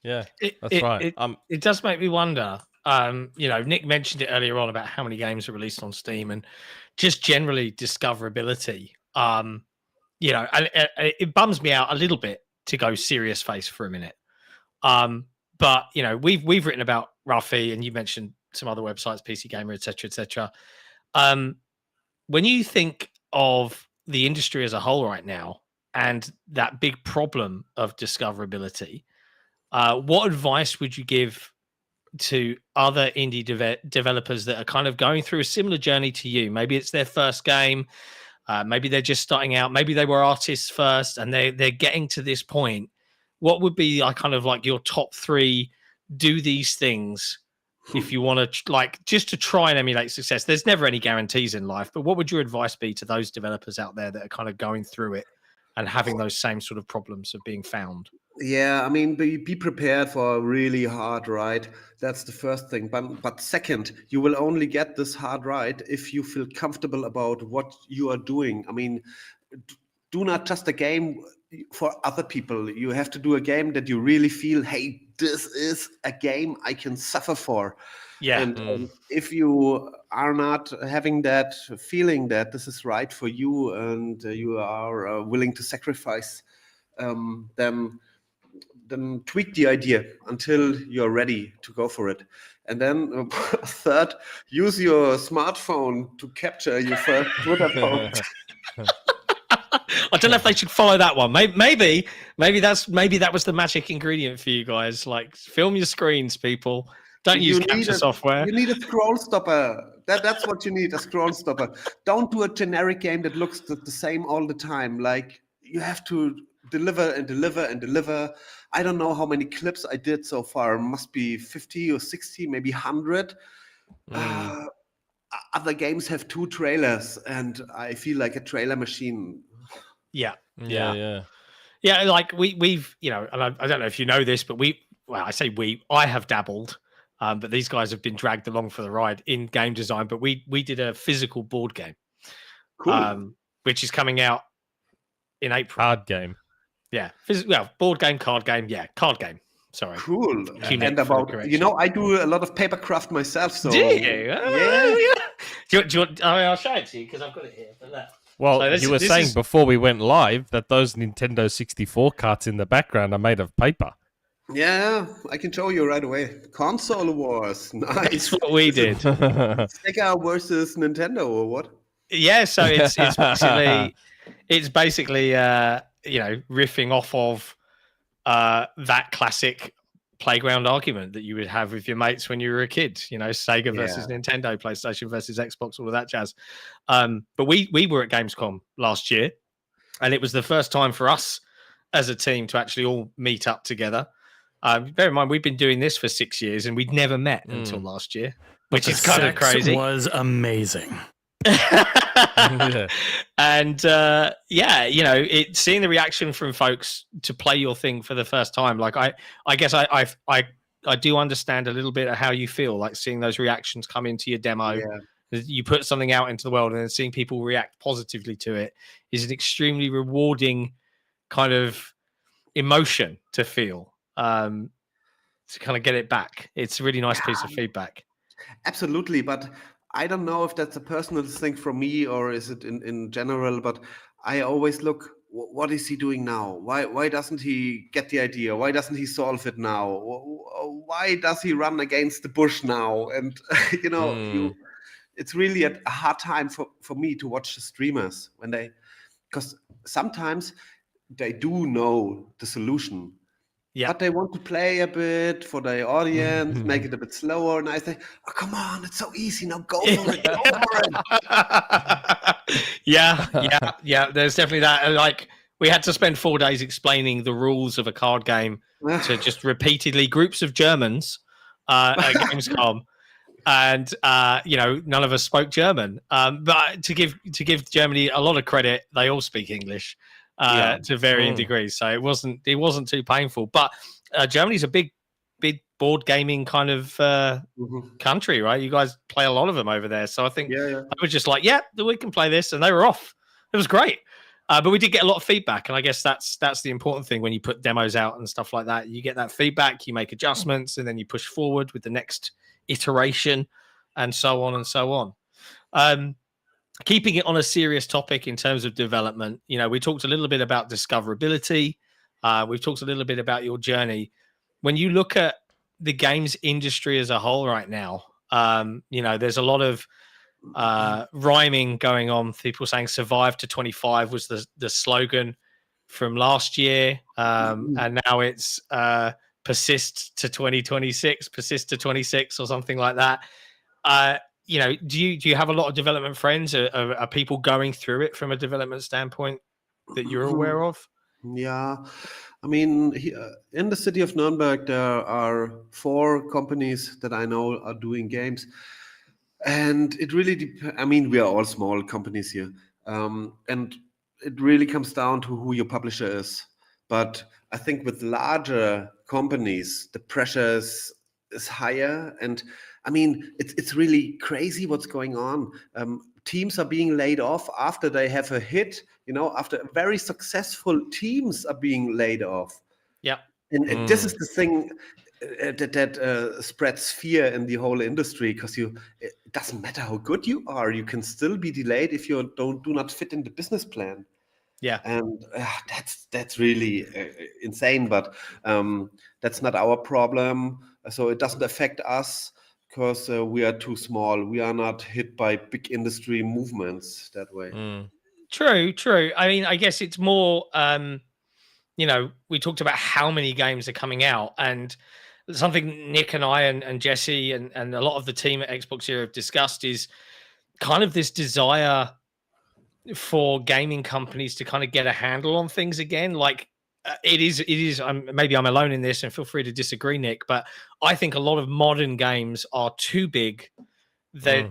that's right. It does make me wonder. Nick mentioned it earlier on about how many games are released on Steam and just generally discoverability. And it bums me out a little bit to go serious face for a minute. But we've written about Ruffy, and you mentioned some other websites, PC Gamer, etc. When you think of the industry as a whole right now and that big problem of discoverability, what advice would you give to other indie developers that are kind of going through a similar journey to you? Maybe it's their first game, maybe they're just starting out, maybe they were artists first and they're getting to this point. What would be kind of like your top 3 do these things if you want to just to try and emulate success? There's never any guarantees in life, but what would your advice be to those developers out there that are kind of going through it and having those same sort of problems of being found? Yeah, I mean, be prepared for a really hard ride. That's the first thing. But second, you will only get this hard ride if you feel comfortable about what you are doing. I mean, do not just a game for other people. You have to do a game that you really feel, hey, this is a game I can suffer for. Yeah. And if you are not having that feeling that this is right for you and you are willing to sacrifice, then tweak the idea until you're ready to go for it. And then third, use your smartphone to capture your first Twitter post. I don't know if they should follow that one. Maybe that was the magic ingredient for you guys. Like, film your screens, people. Don't use capture software. You need a scroll stopper. That's what you need, a scroll stopper. Don't do a generic game that looks the same all the time. Like, you have to deliver and deliver and deliver. I don't know how many clips I did so far. It must be 50 or 60, maybe 100. Other games have 2 trailers, and I feel like a trailer machine. Yeah. Like we've, and I don't know if you know this, but I have dabbled, but these guys have been dragged along for the ride in game design. But we did a physical board game, cool, which is coming out in April. Card game. Yeah. Board game, card game. Yeah. Card game. Sorry. Cool. And about, I do a lot of papercraft myself. So do you? Yeah. Do you want, I'll show it to you because I've got it here. Well, so you were saying before we went live that those Nintendo 64 carts in the background are made of paper. Yeah, I can show you right away. Console Wars. Nice. It's what we did. Sega versus Nintendo or what? Yeah, so it's basically riffing off of that classic playground argument that you would have with your mates when you were a kid, Sega versus Nintendo, PlayStation versus Xbox, all of that jazz. But we were at Gamescom last year, and it was the first time for us as a team to actually all meet up together. Bear in mind, we've been doing this for 6 years, and we'd never met until last year, which is kind of crazy. It was amazing. And seeing the reaction from folks to play your thing for the first time, like I guess I do understand a little bit of how you feel, like seeing those reactions come into your demo. You put something out into the world and then seeing people react positively to it is an extremely rewarding kind of emotion to feel, to kind of get it back. It's a really nice piece of feedback. Absolutely, but I don't know if that's a personal thing from me or is it in general, but I always look, what is he doing now? Why doesn't he get the idea? Why doesn't he solve it now? Why does he run against the bush now? And, it's really a hard time for me to watch the streamers because sometimes they do know the solution. Yeah. But they want to play a bit for the audience, make it a bit slower. And I say, oh, come on, it's so easy. Now go for it. Go for it. Yeah. There's definitely that. And, like, we had to spend 4 days explaining the rules of a card game to just repeatedly groups of Germans at Gamescom, and none of us spoke German. But to give Germany a lot of credit, they all speak English to varying degrees, so it wasn't too painful. But Germany's a big board gaming kind of country, right? You guys play a lot of them over there, so I think I was just like, yeah, we can play this, and they were off. It was great. But we did get a lot of feedback, and I guess that's the important thing when you put demos out and stuff like that. You get that feedback, you make adjustments, and then you push forward with the next iteration, and so on and so on. Keeping it on a serious topic in terms of development, we talked a little bit about discoverability. We've talked a little bit about your journey. When you look at the games industry as a whole right now, there's a lot of rhyming going on. People saying "survive to 25" was the slogan from last year, and now it's persist to 2026, persist to 26, or something like that. Do you have a lot of development friends? Are people going through it from a development standpoint that you're aware of? Yeah, I mean, in the city of Nuremberg, there are 4 companies that I know are doing games. And it really depends. I mean, we are all small companies here. And it really comes down to who your publisher is. But I think with larger companies, the pressure is higher. And I mean, it's really crazy what's going on. Teams are being laid off after they have a hit, after very successful teams are being laid off. Yeah. And this is the thing that spreads fear in the whole industry, because it doesn't matter how good you are, you can still be delayed if you do not fit in the business plan. Yeah. And that's really insane, but that's not our problem. So it doesn't affect us because we are too small. We are not hit by big industry movements that way. True. I mean, I guess it's more, we talked about how many games are coming out, and something Nick and I and Jesse and a lot of the team at XboxEra have discussed is kind of this desire for gaming companies to kind of get a handle on things again. Like it is. Maybe I'm alone in this, and feel free to disagree, Nick. But I think a lot of modern games are too big. They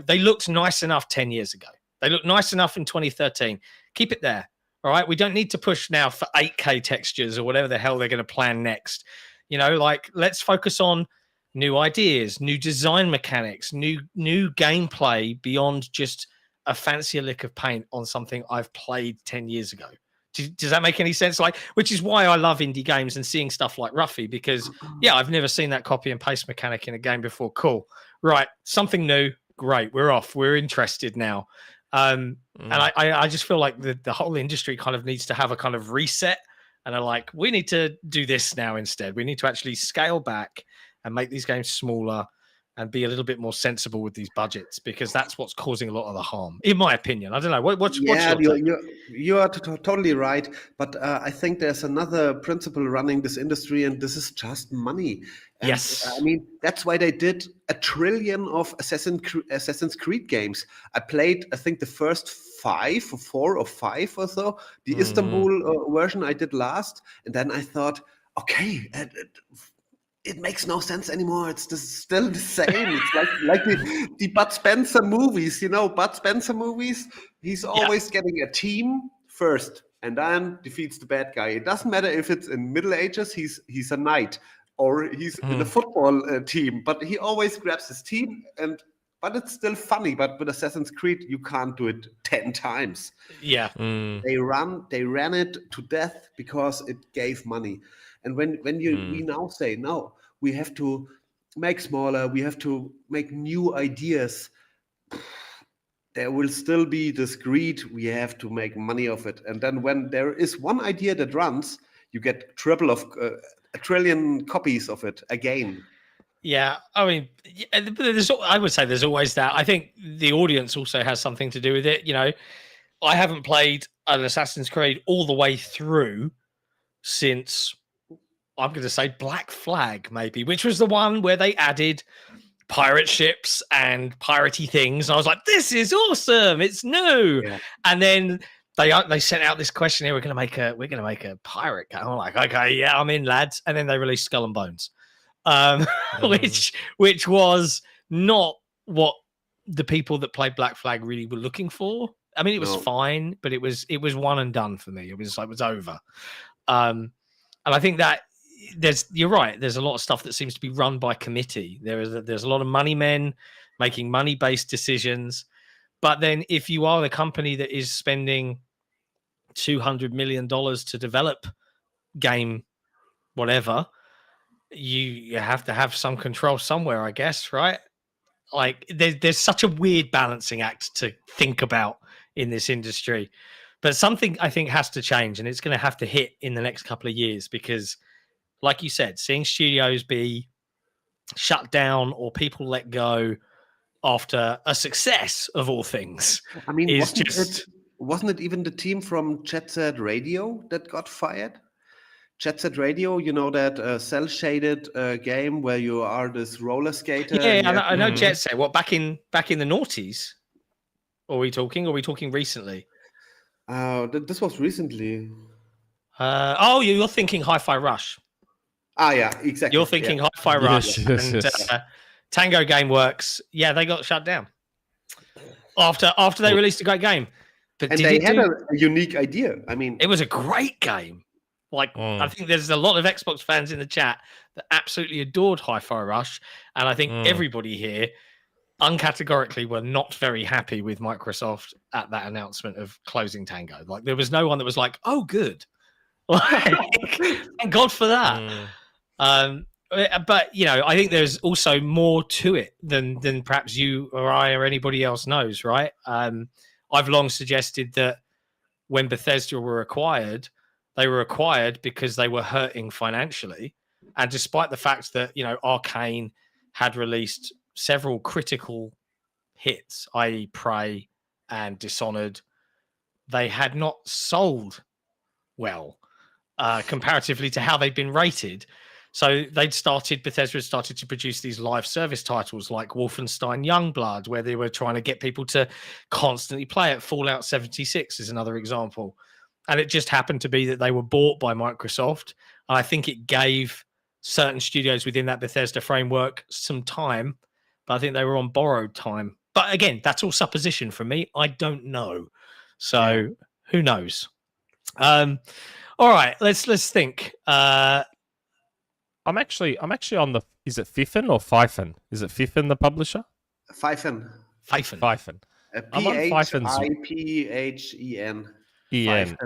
looked nice enough 10 years ago. They looked nice enough in 2013. Keep it there. All right. We don't need to push now for 8K textures or whatever the hell they're going to plan next. Let's focus on new ideas, new design mechanics, new gameplay beyond just a fancier lick of paint on something I've played 10 years ago. Does that make any sense? Which is why I love indie games and seeing stuff like Ruffy, because I've never seen that copy and paste mechanic in a game before. Cool. Right. Something new. Great. We're off. We're interested now. And I just feel like the whole industry kind of needs to have a kind of reset, and are like, we need to do this now instead. We need to actually scale back and make these games smaller and be a little bit more sensible with these budgets, because that's what's causing a lot of the harm, in my opinion. I don't know. What's your take? You are totally right. But I think there's another principle running this industry, and this is just money. And, yes. I mean, that's why they did 1 trillion of Assassin's Creed games. I played, I think, the first 4 or 5 or so. The Istanbul version I did last. And then I thought, okay, it makes no sense anymore. It's still the same. It's like the Bud Spencer movies, Bud Spencer movies. He's always getting a team first and then defeats the bad guy. It doesn't matter if it's in Middle Ages, he's a knight, or he's in a football team, but he always grabs his team. But it's still funny. But with Assassin's Creed, you can't do it 10 times. Yeah. They ran it to death because it gave money. And when we now say, no, we have to make smaller, we have to make new ideas, there will still be this greed. We have to make money of it. And then when there is one idea that runs, you get triple of 1 trillion copies of it again. Yeah, I mean, I would say there's always that. I think the audience also has something to do with it. I haven't played an Assassin's Creed all the way through since, I'm going to say, Black Flag, maybe, which was the one where they added pirate ships and piratey things. And I was like, this is awesome. It's new. Yeah. And then they sent out this questionnaire. We're gonna make a pirate game. I'm like, okay, yeah, I'm in, lads. And then they released Skull and Bones, which was not what the people that played Black Flag really were looking for. I mean, it was fine, but it was one and done for me. It was over. And I think that you're right. There's a lot of stuff that seems to be run by committee. There's a lot of money men making money-based decisions. But then if you are the company that is spending $200 million to develop game, whatever, you have to have some control somewhere, I guess, right? Like there's such a weird balancing act to think about in this industry. But something I think has to change, and it's going to have to hit in the next couple of years because, like you said, seeing studios be shut down or people let go after a success of all things, I mean, is wasn't it even the team from Jet Set Radio that got fired? Jet Set Radio, you know, that cell-shaded game where you are this roller skater. Yeah, I know Jet Set. What, back in the noughties? Are we talking recently? This was recently. You're thinking Hi-Fi Rush. Yeah, exactly. You're thinking Hi-Fi Rush and Tango Gameworks. Yeah, they got shut down after they released a great game. But and they had a unique idea. I mean, it was a great game. Like, I think there's a lot of Xbox fans in the chat that absolutely adored Hi-Fi Rush, and I think everybody here uncategorically were not very happy with Microsoft at that announcement of closing Tango. Like, there was no one that was like, "Oh, good." Like, thank God for that. But you know, I think there's also more to it than perhaps you or I or anybody else knows, right? I've long suggested that when Bethesda were acquired, they were acquired because they were hurting financially, and despite the fact that, you know, Arcane had released several critical hits, i.e. Prey and Dishonored, they had not sold well comparatively to how they'd been rated. So Bethesda had started to produce these live service titles like Wolfenstein Youngblood, where they were trying to get people to constantly play it. Fallout 76 is another example. And it just happened to be that they were bought by Microsoft. And I think it gave certain studios within that Bethesda framework some time, but I think they were on borrowed time. But again, that's all supposition from me. I don't know. So who knows? All right, let's think. I'm actually on the. Is it Hyphen or Hyphen? Is it Hyphen the publisher? Hyphen. I'm on Hyphen's. Hyphen.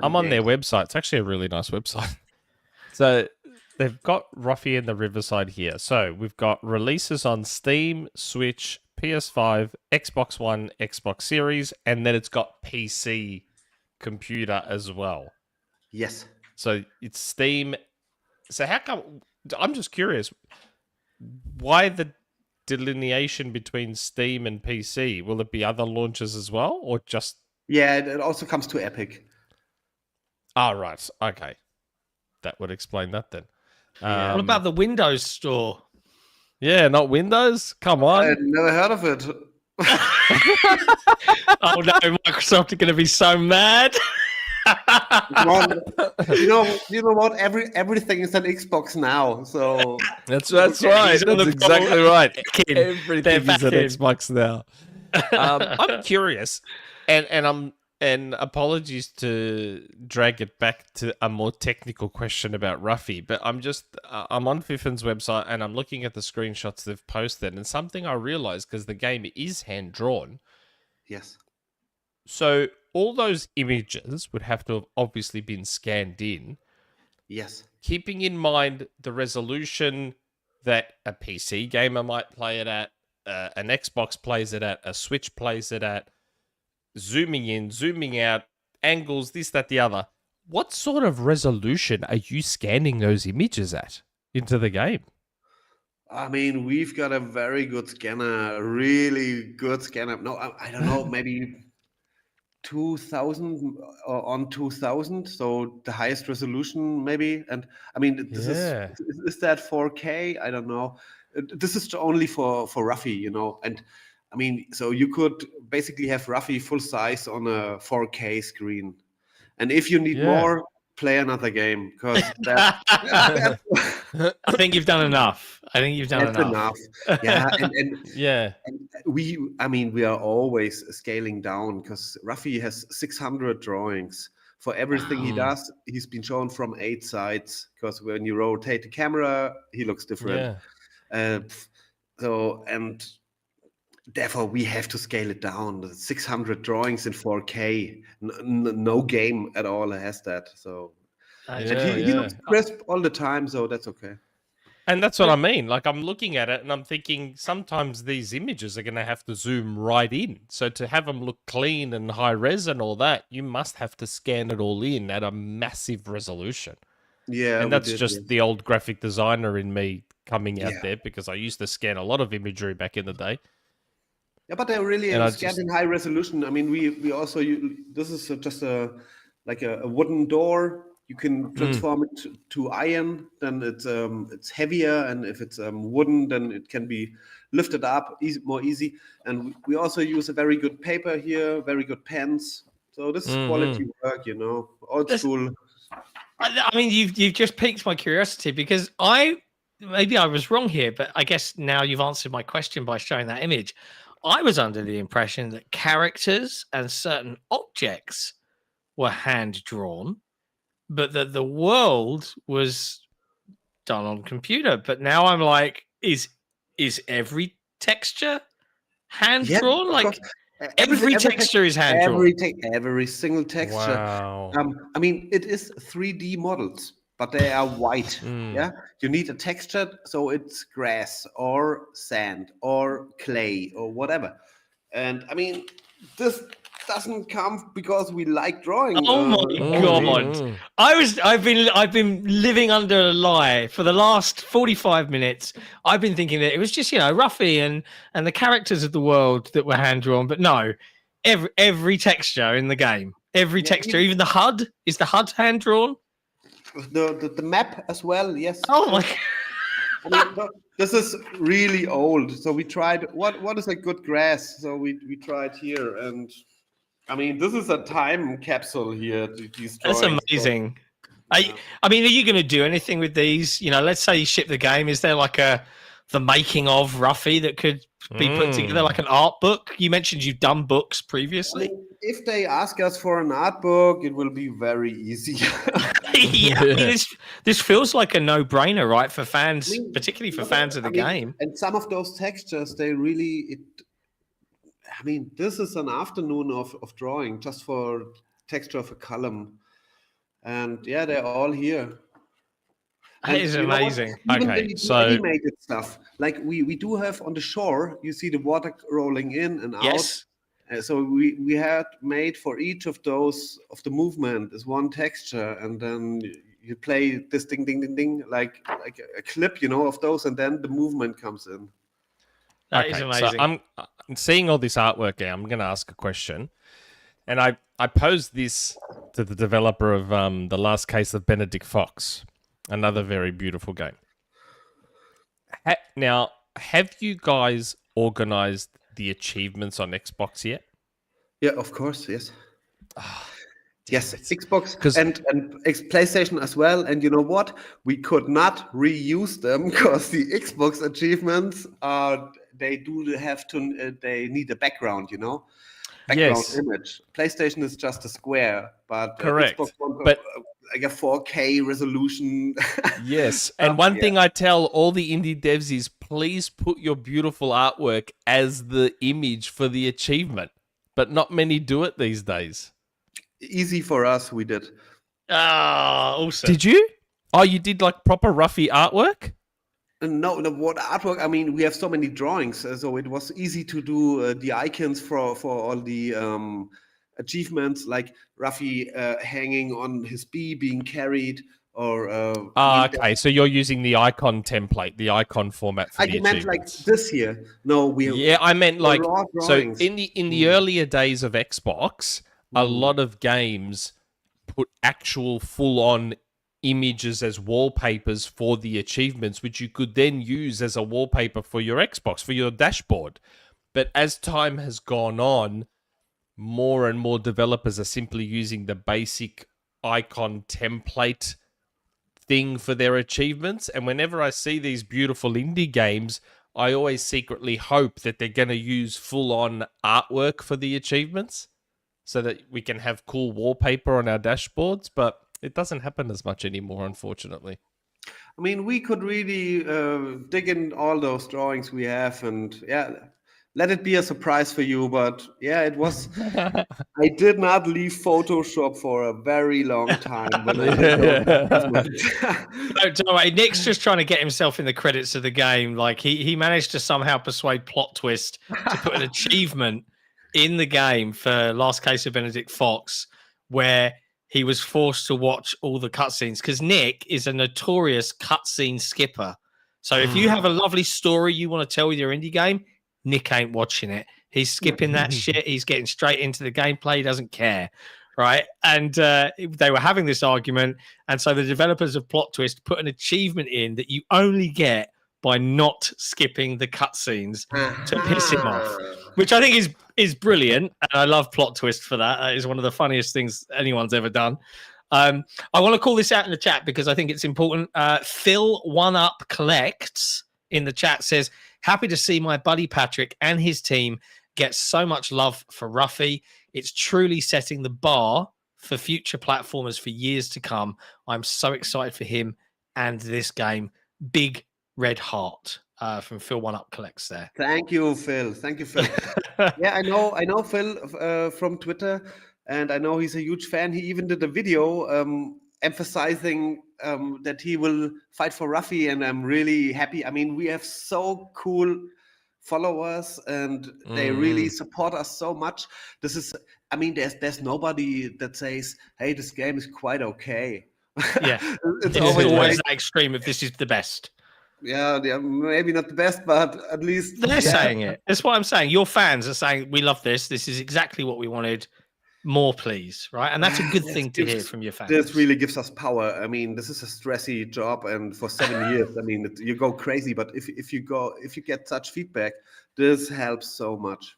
I'm on their website. It's actually a really nice website. So they've got Ruffy and the Riverside here. So we've got releases on Steam, Switch, PS5, Xbox One, Xbox Series, and then it's got PC computer as well. Yes. So it's Steam. So how come? I'm just curious. Why the delineation between Steam and PC? Will it be other launches as well, or just? Yeah, it also comes to Epic. Right. Okay. That would explain that then. What about the Windows Store? Yeah, not Windows? Come on. I never heard of it. Oh no, Microsoft are going to be so mad. You know what? Everything is on Xbox now, so that's right. That's exactly right. Everything is on Xbox now. I'm curious, and apologies to drag it back to a more technical question about Ruffy, but I'm on Hyphen's website and I'm looking at the screenshots they've posted, and something I realized, because the game is hand drawn. Yes. So all those images would have to have obviously been scanned in. Yes. Keeping in mind the resolution that a PC gamer might play it at, an Xbox plays it at, a Switch plays it at, zooming in, zooming out, angles, this, that, the other. What sort of resolution are you scanning those images at into the game? I mean, we've got a very good scanner, a really good scanner. No, I don't know, maybe 2000 on 2000, so the highest resolution maybe. And I mean, is that 4K? I don't know. this is only for Ruffy, you know. And I mean, so you could basically have Ruffy full size on a 4K screen. And if you need more, play another game, because that's I think you've done enough. that's enough. Yeah, and Yeah. and we are always scaling down, because Ruffy has 600 drawings. For everything he does, he's been shown from 8 sides, because when you rotate the camera, he looks different. Yeah. So, and therefore we have to scale it down. 600 drawings in 4K. No game at all has that. So, and he looks crisp all the time, so that's okay. And that's what I mean. Like, I'm looking at it and I'm thinking sometimes these images are going to have to zoom right in. So to have them look clean and high res and all that, you must have to scan it all in at a massive resolution. Yeah, and that's just the old graphic designer in me coming out there, because I used to scan a lot of imagery back in the day. Yeah, but they're really scanned in high resolution. I mean, we also this is just a wooden door. You can transform it to iron, then it's heavier, and if it's wooden, then it can be lifted up more easy. And we also use a very good paper here, very good pens. So this is quality work, you know, old school. I mean, you've just piqued my curiosity, because maybe I was wrong here, but I guess now you've answered my question by showing that image. I was under the impression that characters and certain objects were hand drawn, but that the world was done on computer. But now I'm like, is every texture hand drawn? Like every texture is hand drawn. Every single texture. Wow. I mean, it is 3D models, but they are white. Yeah, you need a texture, so it's grass or sand or clay or whatever. And I mean, this doesn't come because we like drawing. Oh my god! I've been living under a lie for the last 45 minutes. I've been thinking that it was just, you know, Ruffy and the characters of the world that were hand drawn, but no, every texture in the game, every texture, even the HUD, is the HUD hand drawn? The map as well, yes. Oh my god! I mean, this is really old. So we tried what is a good grass. So we tried here, and I mean, this is a time capsule here. That's amazing. I mean, are you going to do anything with these? You know, let's say you ship the game. Is there like the making of Ruffy that could be put together, like an art book? You mentioned you've done books previously. I mean, if they ask us for an art book, it will be very easy. Yeah, I mean, this feels like a no-brainer, right, for fans, particularly for fans of the game. And some of those textures, they really. I mean, this is an afternoon of drawing just for texture of a column. And yeah, they're all here. That is amazing. Okay, so animated stuff. Like we do have on the shore, you see the water rolling in and out. Yes. So we had made for each of those of the movement is one texture, and then you play this ding ding ding ding like a clip, you know, of those, and then the movement comes in. That is amazing. So I'm seeing all this artwork here. I'm going to ask a question, and I posed this to the developer of The Last Case of Benedict Fox, another very beautiful game. Now, have you guys organized the achievements on Xbox yet? Yeah, of course, yes. Yes, Xbox and PlayStation as well. And you know what? We could not reuse them because the Xbox achievements they need a background, you know, background image. PlayStation is just a square, but correct. Xbox but like a 4K resolution. Yes, and one thing I tell all the indie devs is please put your beautiful artwork as the image for the achievement, but not many do it these days. Easy for us, we did. Awesome. Did you? Oh, you did like proper Ruffy artwork? No, what artwork? I mean, we have so many drawings, so it was easy to do the icons for all the achievements, like Ruffy hanging on his bee being carried, or okay. So you're using the icon template, the icon format for the meant like this here. No, I meant like so drawings. in the earlier days of Xbox, a lot of games put actual full on images as wallpapers for the achievements, which you could then use as a wallpaper for your Xbox, for your dashboard. But as time has gone on, more and more developers are simply using the basic icon template thing for their achievements. And whenever I see these beautiful indie games, I always secretly hope that they're going to use full-on artwork for the achievements so that we can have cool wallpaper on our dashboards. But it doesn't happen as much anymore, unfortunately. I mean, we could really dig in all those drawings we have, and let it be a surprise for you. But yeah, it was. I did not leave Photoshop for a very long time. When I did Don't worry, Nick's just trying to get himself in the credits of the game. Like he managed to somehow persuade Plot Twist to put an achievement in the game for Last Case of Benedict Fox, where he was forced to watch all the cutscenes, because Nick is a notorious cutscene skipper. So if you have a lovely story you want to tell with your indie game, Nick ain't watching it. He's skipping that shit. He's getting straight into the gameplay. He doesn't care, right? And they were having this argument, and so the developers of Plot Twist put an achievement in that you only get by not skipping the cutscenes to piss him off, which I think is brilliant, and I love Plot Twist for that. That is one of the funniest things anyone's ever done. I want to call this out in the chat because I think it's important. Phil One Up Collects in the chat says, happy to see my buddy Patrick and his team get so much love for Ruffy. It's truly setting the bar for future platformers for years to come. I'm so excited for him and this game. Big red heart from Phil One Up Collects there. Thank you, Phil. Thank you, Phil. Yeah, I know Phil from Twitter, and I know he's a huge fan. He even did a video emphasizing that he will fight for Ruffy, and I'm really happy. I mean, we have so cool followers, and they really support us so much. This is, I mean, there's nobody that says, hey, this game is quite okay. Yeah, it's always that extreme if this is the best. Yeah, maybe not the best, but at least they're saying it. That's what I'm saying. Your fans are saying, we love this. This is exactly what we wanted. More, please, right? And that's a good thing to hear from your fans. This really gives us power. I mean, this is a stressy job, and for 7 years, I mean, you go crazy. But if you get such feedback, this helps so much.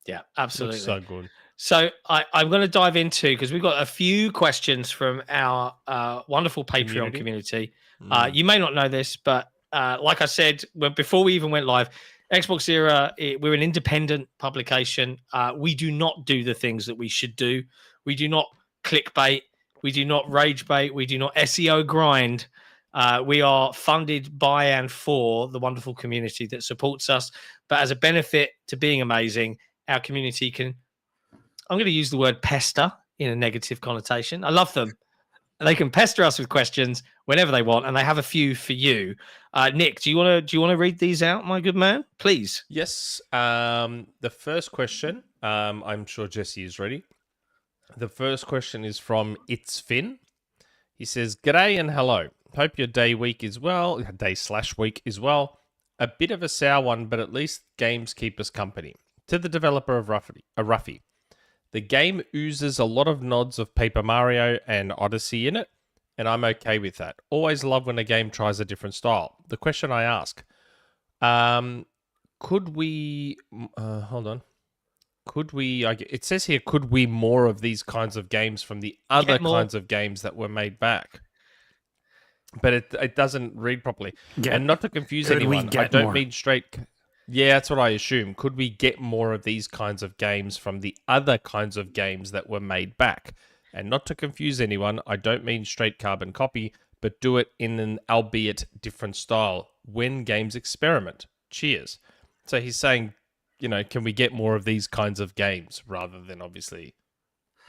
Yeah, absolutely. Looks so good. So I'm going to dive into, because we've got a few questions from our wonderful Patreon community. You may not know this, but like I said, before we even went live, XboxEra, we're an independent publication. We do not do the things that we should do. We do not clickbait. We do not rage bait. We do not SEO grind. We are funded by and for the wonderful community that supports us. But as a benefit to being amazing, our community can, I'm going to use the word pester in a negative connotation. I love them. They can pester us with questions whenever they want, and they have a few for you. Nick, do you want to read these out, my good man? Please. Yes. The first question, I'm sure Jesse is ready. The first question is from ItzFinn. He says, "G'day and hello. Hope your day/week is well. Day/week is well. A bit of a sour one, but at least games keep us company. To the developer of Ruffy. The game oozes a lot of nods of Paper Mario and Odyssey in it, and I'm okay with that. Always love when a game tries a different style. The question I ask, could we... hold on. Could we... it says here, could we more of these kinds of games from the other kinds of games that were made back? But it doesn't read properly. And not to confuse anyone, I don't mean straight... Yeah, that's what I assume. Could we get more of these kinds of games from the other kinds of games that were made back? And not to confuse anyone, I don't mean straight carbon copy, but do it in an albeit different style when games experiment. Cheers. So he's saying, can we get more of these kinds of games rather than obviously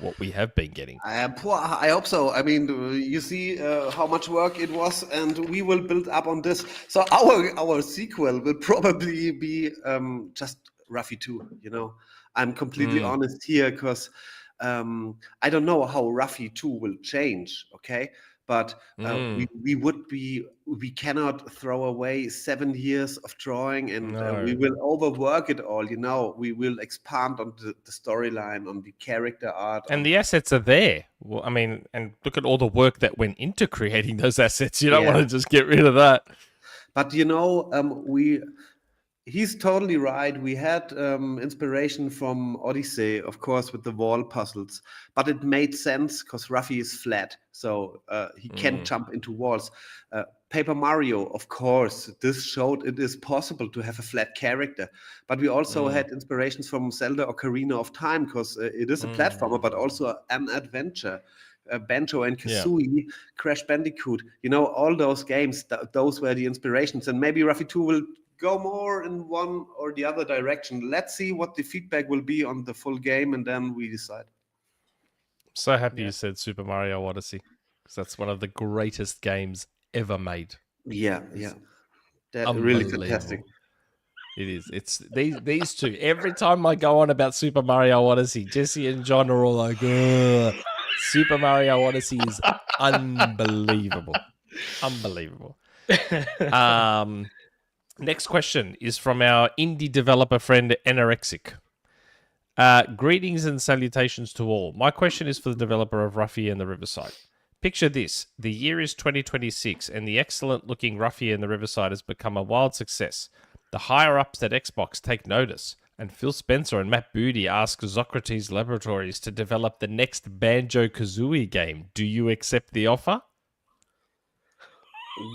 what we have been getting? I hope so. I mean, you see how much work it was, and we will build up on this. So our sequel will probably be just Ruffy 2. I'm completely honest here, because I don't know how Ruffy 2 will change, okay? But we cannot throw away 7 years of drawing, and we will overwork it all. We will expand on the storyline, on the character art, And the assets are there. Well, I mean, and look at all the work that went into creating those assets. You don't want to just get rid of that. But he's totally right. We had inspiration from Odyssey, of course, with the wall puzzles, but it made sense because Ruffy is flat, so he can't jump into walls. Paper Mario, of course, this showed it is possible to have a flat character, but we also had inspirations from Zelda Ocarina of Time, because it is a platformer, but also an adventure. Banjo and Kazooie, Crash Bandicoot, all those games, those were the inspirations, and maybe Ruffy 2 will go more in one or the other direction. Let's see what the feedback will be on the full game, and then we decide. So happy you said Super Mario Odyssey, because that's one of the greatest games ever made. Yeah. That's really fantastic. It is. It's these two. Every time I go on about Super Mario Odyssey, Jesse and John are all like, ugh. Super Mario Odyssey is unbelievable. Unbelievable. Next question is from our indie developer friend, nrXic. Greetings and salutations to all. My question is for the developer of Ruffy and the Riverside. Picture this. The year is 2026, and the excellent-looking Ruffy and the Riverside has become a wild success. The higher-ups at Xbox take notice, and Phil Spencer and Matt Booty ask Zocrates Laboratories to develop the next Banjo-Kazooie game. Do you accept the offer?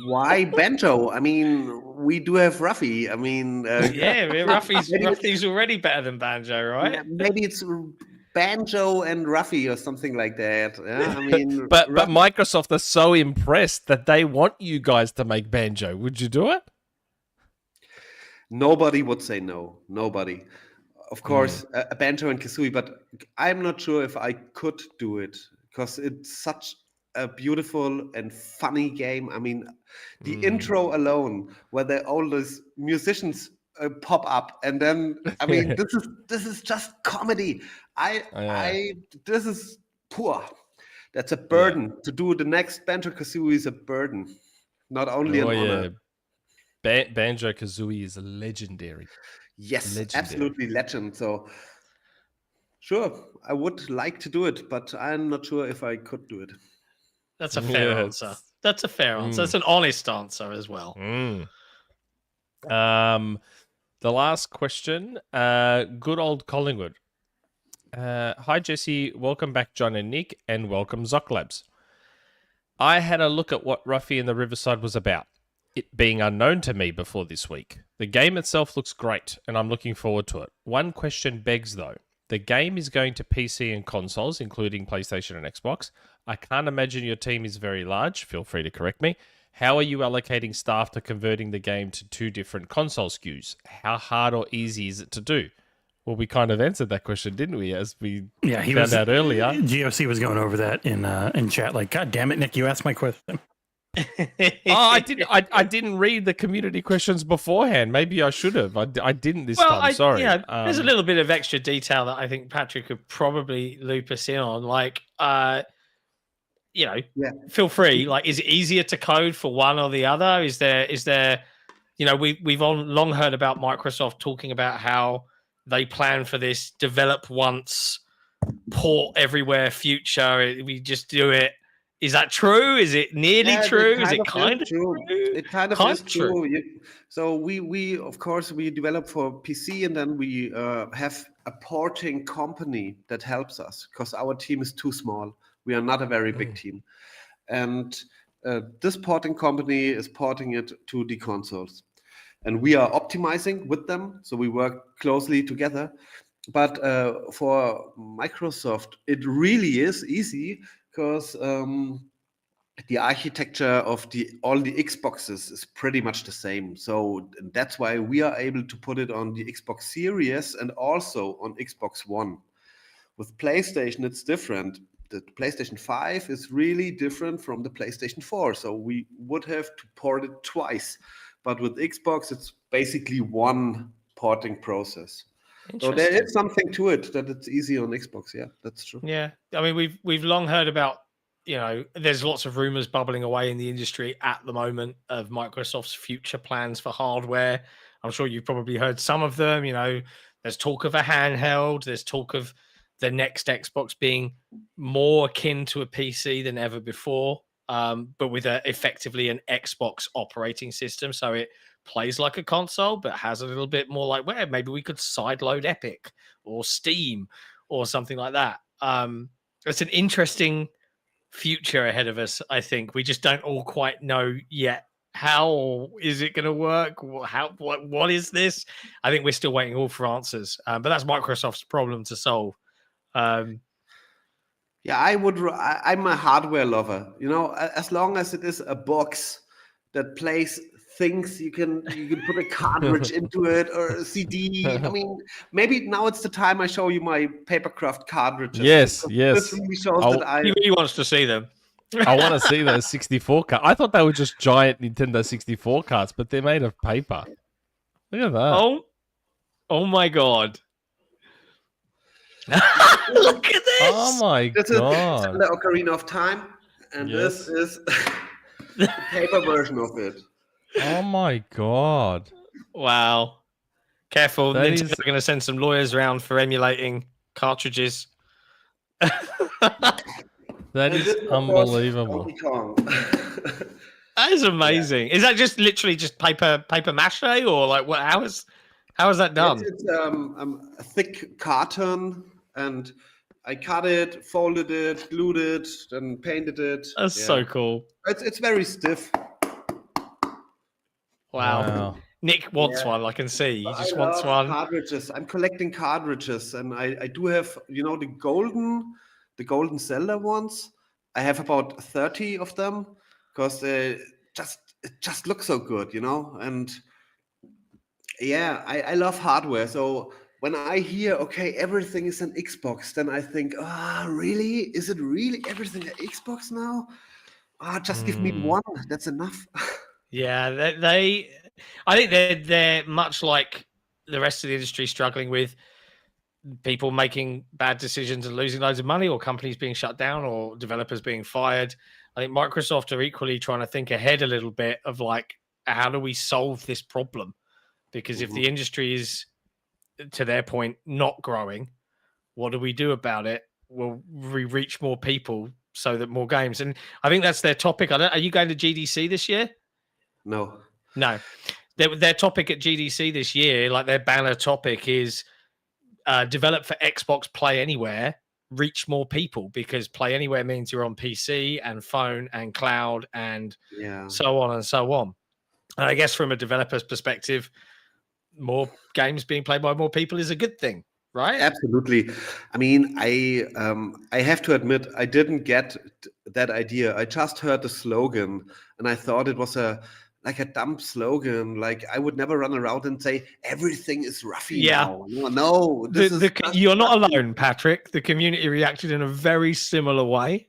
Why Banjo? I mean, we do have Ruffy. I mean, Ruffy's already better than Banjo, right? Maybe it's Banjo and Ruffy or something like that. Yeah, I mean, but Microsoft are so impressed that they want you guys to make Banjo. Would you do it? Nobody would say no. Nobody. Of course, a Banjo and Kazooie, but I'm not sure if I could do it, because it's such a beautiful and funny game. I mean, the intro alone, where all those musicians pop up, and then I mean, this is just comedy. This is poor. That's a burden. To do the next Banjo Kazooie is a burden, not only an honor. Banjo Kazooie is legendary. Yes, absolutely legend. So, sure, I would like to do it, but I'm not sure if I could do it. That's a fair answer. That's a fair answer. That's an honest answer as well. The last question. Good old Collingwood. Hi, Jesse. Welcome back, John and Nick, and welcome, Zocrates Labs. I had a look at what Ruffy and the Riverside was about, it being unknown to me before this week. The game itself looks great, and I'm looking forward to it. One question begs, though. The game is going to PC and consoles, including PlayStation and Xbox. I can't imagine your team is very large. Feel free to correct me. How are you allocating staff to converting the game to 2 different console SKUs? How hard or easy is it to do? Well, we kind of answered that question, didn't we? As we found out earlier. GOC was going over that in chat. Like, God damn it, Nick! You asked my question. I didn't read the community questions beforehand. Maybe I should have. I didn't this time. Sorry. Yeah, there's a little bit of extra detail that I think Patrick could probably loop us in on. Like, feel free. Like, is it easier to code for one or the other? Is there? We've long heard about Microsoft talking about how they plan for this develop once, port everywhere future. We just do it. Is that true? Is it nearly true? Is it kind of true? It kind of is true. So we of course we develop for PC, and then we have a porting company that helps us because our team is too small. We are not a very big team, and this porting company is porting it to the consoles, and we are optimizing with them. So we work closely together. But for Microsoft, it really is easy. Because the architecture of all the Xboxes is pretty much the same. So that's why we are able to put it on the Xbox Series and also on Xbox One. With PlayStation, it's different. The PlayStation 5 is really different from the PlayStation 4. So we would have to port it twice. But with Xbox, it's basically one porting process. So there Interesting. is something to it that it's easy on Xbox. Yeah, that's true. Yeah, I mean, we've long heard about, there's lots of rumors bubbling away in the industry at the moment of Microsoft's future plans for hardware. I'm sure you've probably heard some of them. There's talk of a handheld. There's talk of the next Xbox being more akin to a PC than ever before, but with effectively an Xbox operating system. So it plays like a console, but has a little bit more like where maybe we could sideload Epic or Steam or something like that. It's an interesting future ahead of us. I think we just don't all quite know yet. How is it going to work? What is this? I think we're still waiting all for answers. But that's Microsoft's problem to solve. Yeah, I'm a hardware lover. As long as it is a box that plays things, you can put a cartridge into it or a CD. I mean, maybe now it's the time I show you my Papercraft cartridges. Yes, This yes. really shows that He really wants to see them. I want to see those 64 cards. I thought they were just giant Nintendo 64 cards, but they're made of paper. Look at that. Oh my God. Look at this. Oh my This is god. the Ocarina of Time, and Yes. this is the paper version of it. Oh my god. Wow. Careful. That Nintendo's is- going to send some lawyers around for emulating cartridges. That And is this, of course, unbelievable. Donkey Kong. That is amazing. Is that just literally just paper mache, or like what? How is that done? It's a thick carton, and I cut it, folded it, glued it, and painted it. That's Yeah. so cool. It's very stiff. Wow. Nick wants one. I can see. He But just I wants love one. Cartridges. I'm collecting cartridges, and I do have the golden Zelda ones. I have about 30 of them because it just looks so good, And yeah, I love hardware. So when I hear everything is an Xbox, then I think, really? Is it really everything an Xbox now? Just give me one. That's enough. Yeah, I think they're much like the rest of the industry struggling with people making bad decisions and losing loads of money, or companies being shut down, or developers being fired. I think Microsoft are equally trying to think ahead a little bit of like, how do we solve this problem? Because if the industry is, to their point, not growing, what do we do about it? Will we reach more people so that more games? And I think that's their topic. Are you going to GDC this year? No. No. Their topic at GDC this year, like their banner topic, is develop for Xbox Play Anywhere, reach more people, because Play Anywhere means you're on PC and phone and cloud and so on and so on. And I guess from a developer's perspective, more games being played by more people is a good thing, right? Absolutely. I mean, I have to admit, I didn't get that idea. I just heard the slogan, and I thought it was a dumb slogan. Like, I would never run around and say everything is Ruffy now. No, you're not alone, Patrick. The community reacted in a very similar way.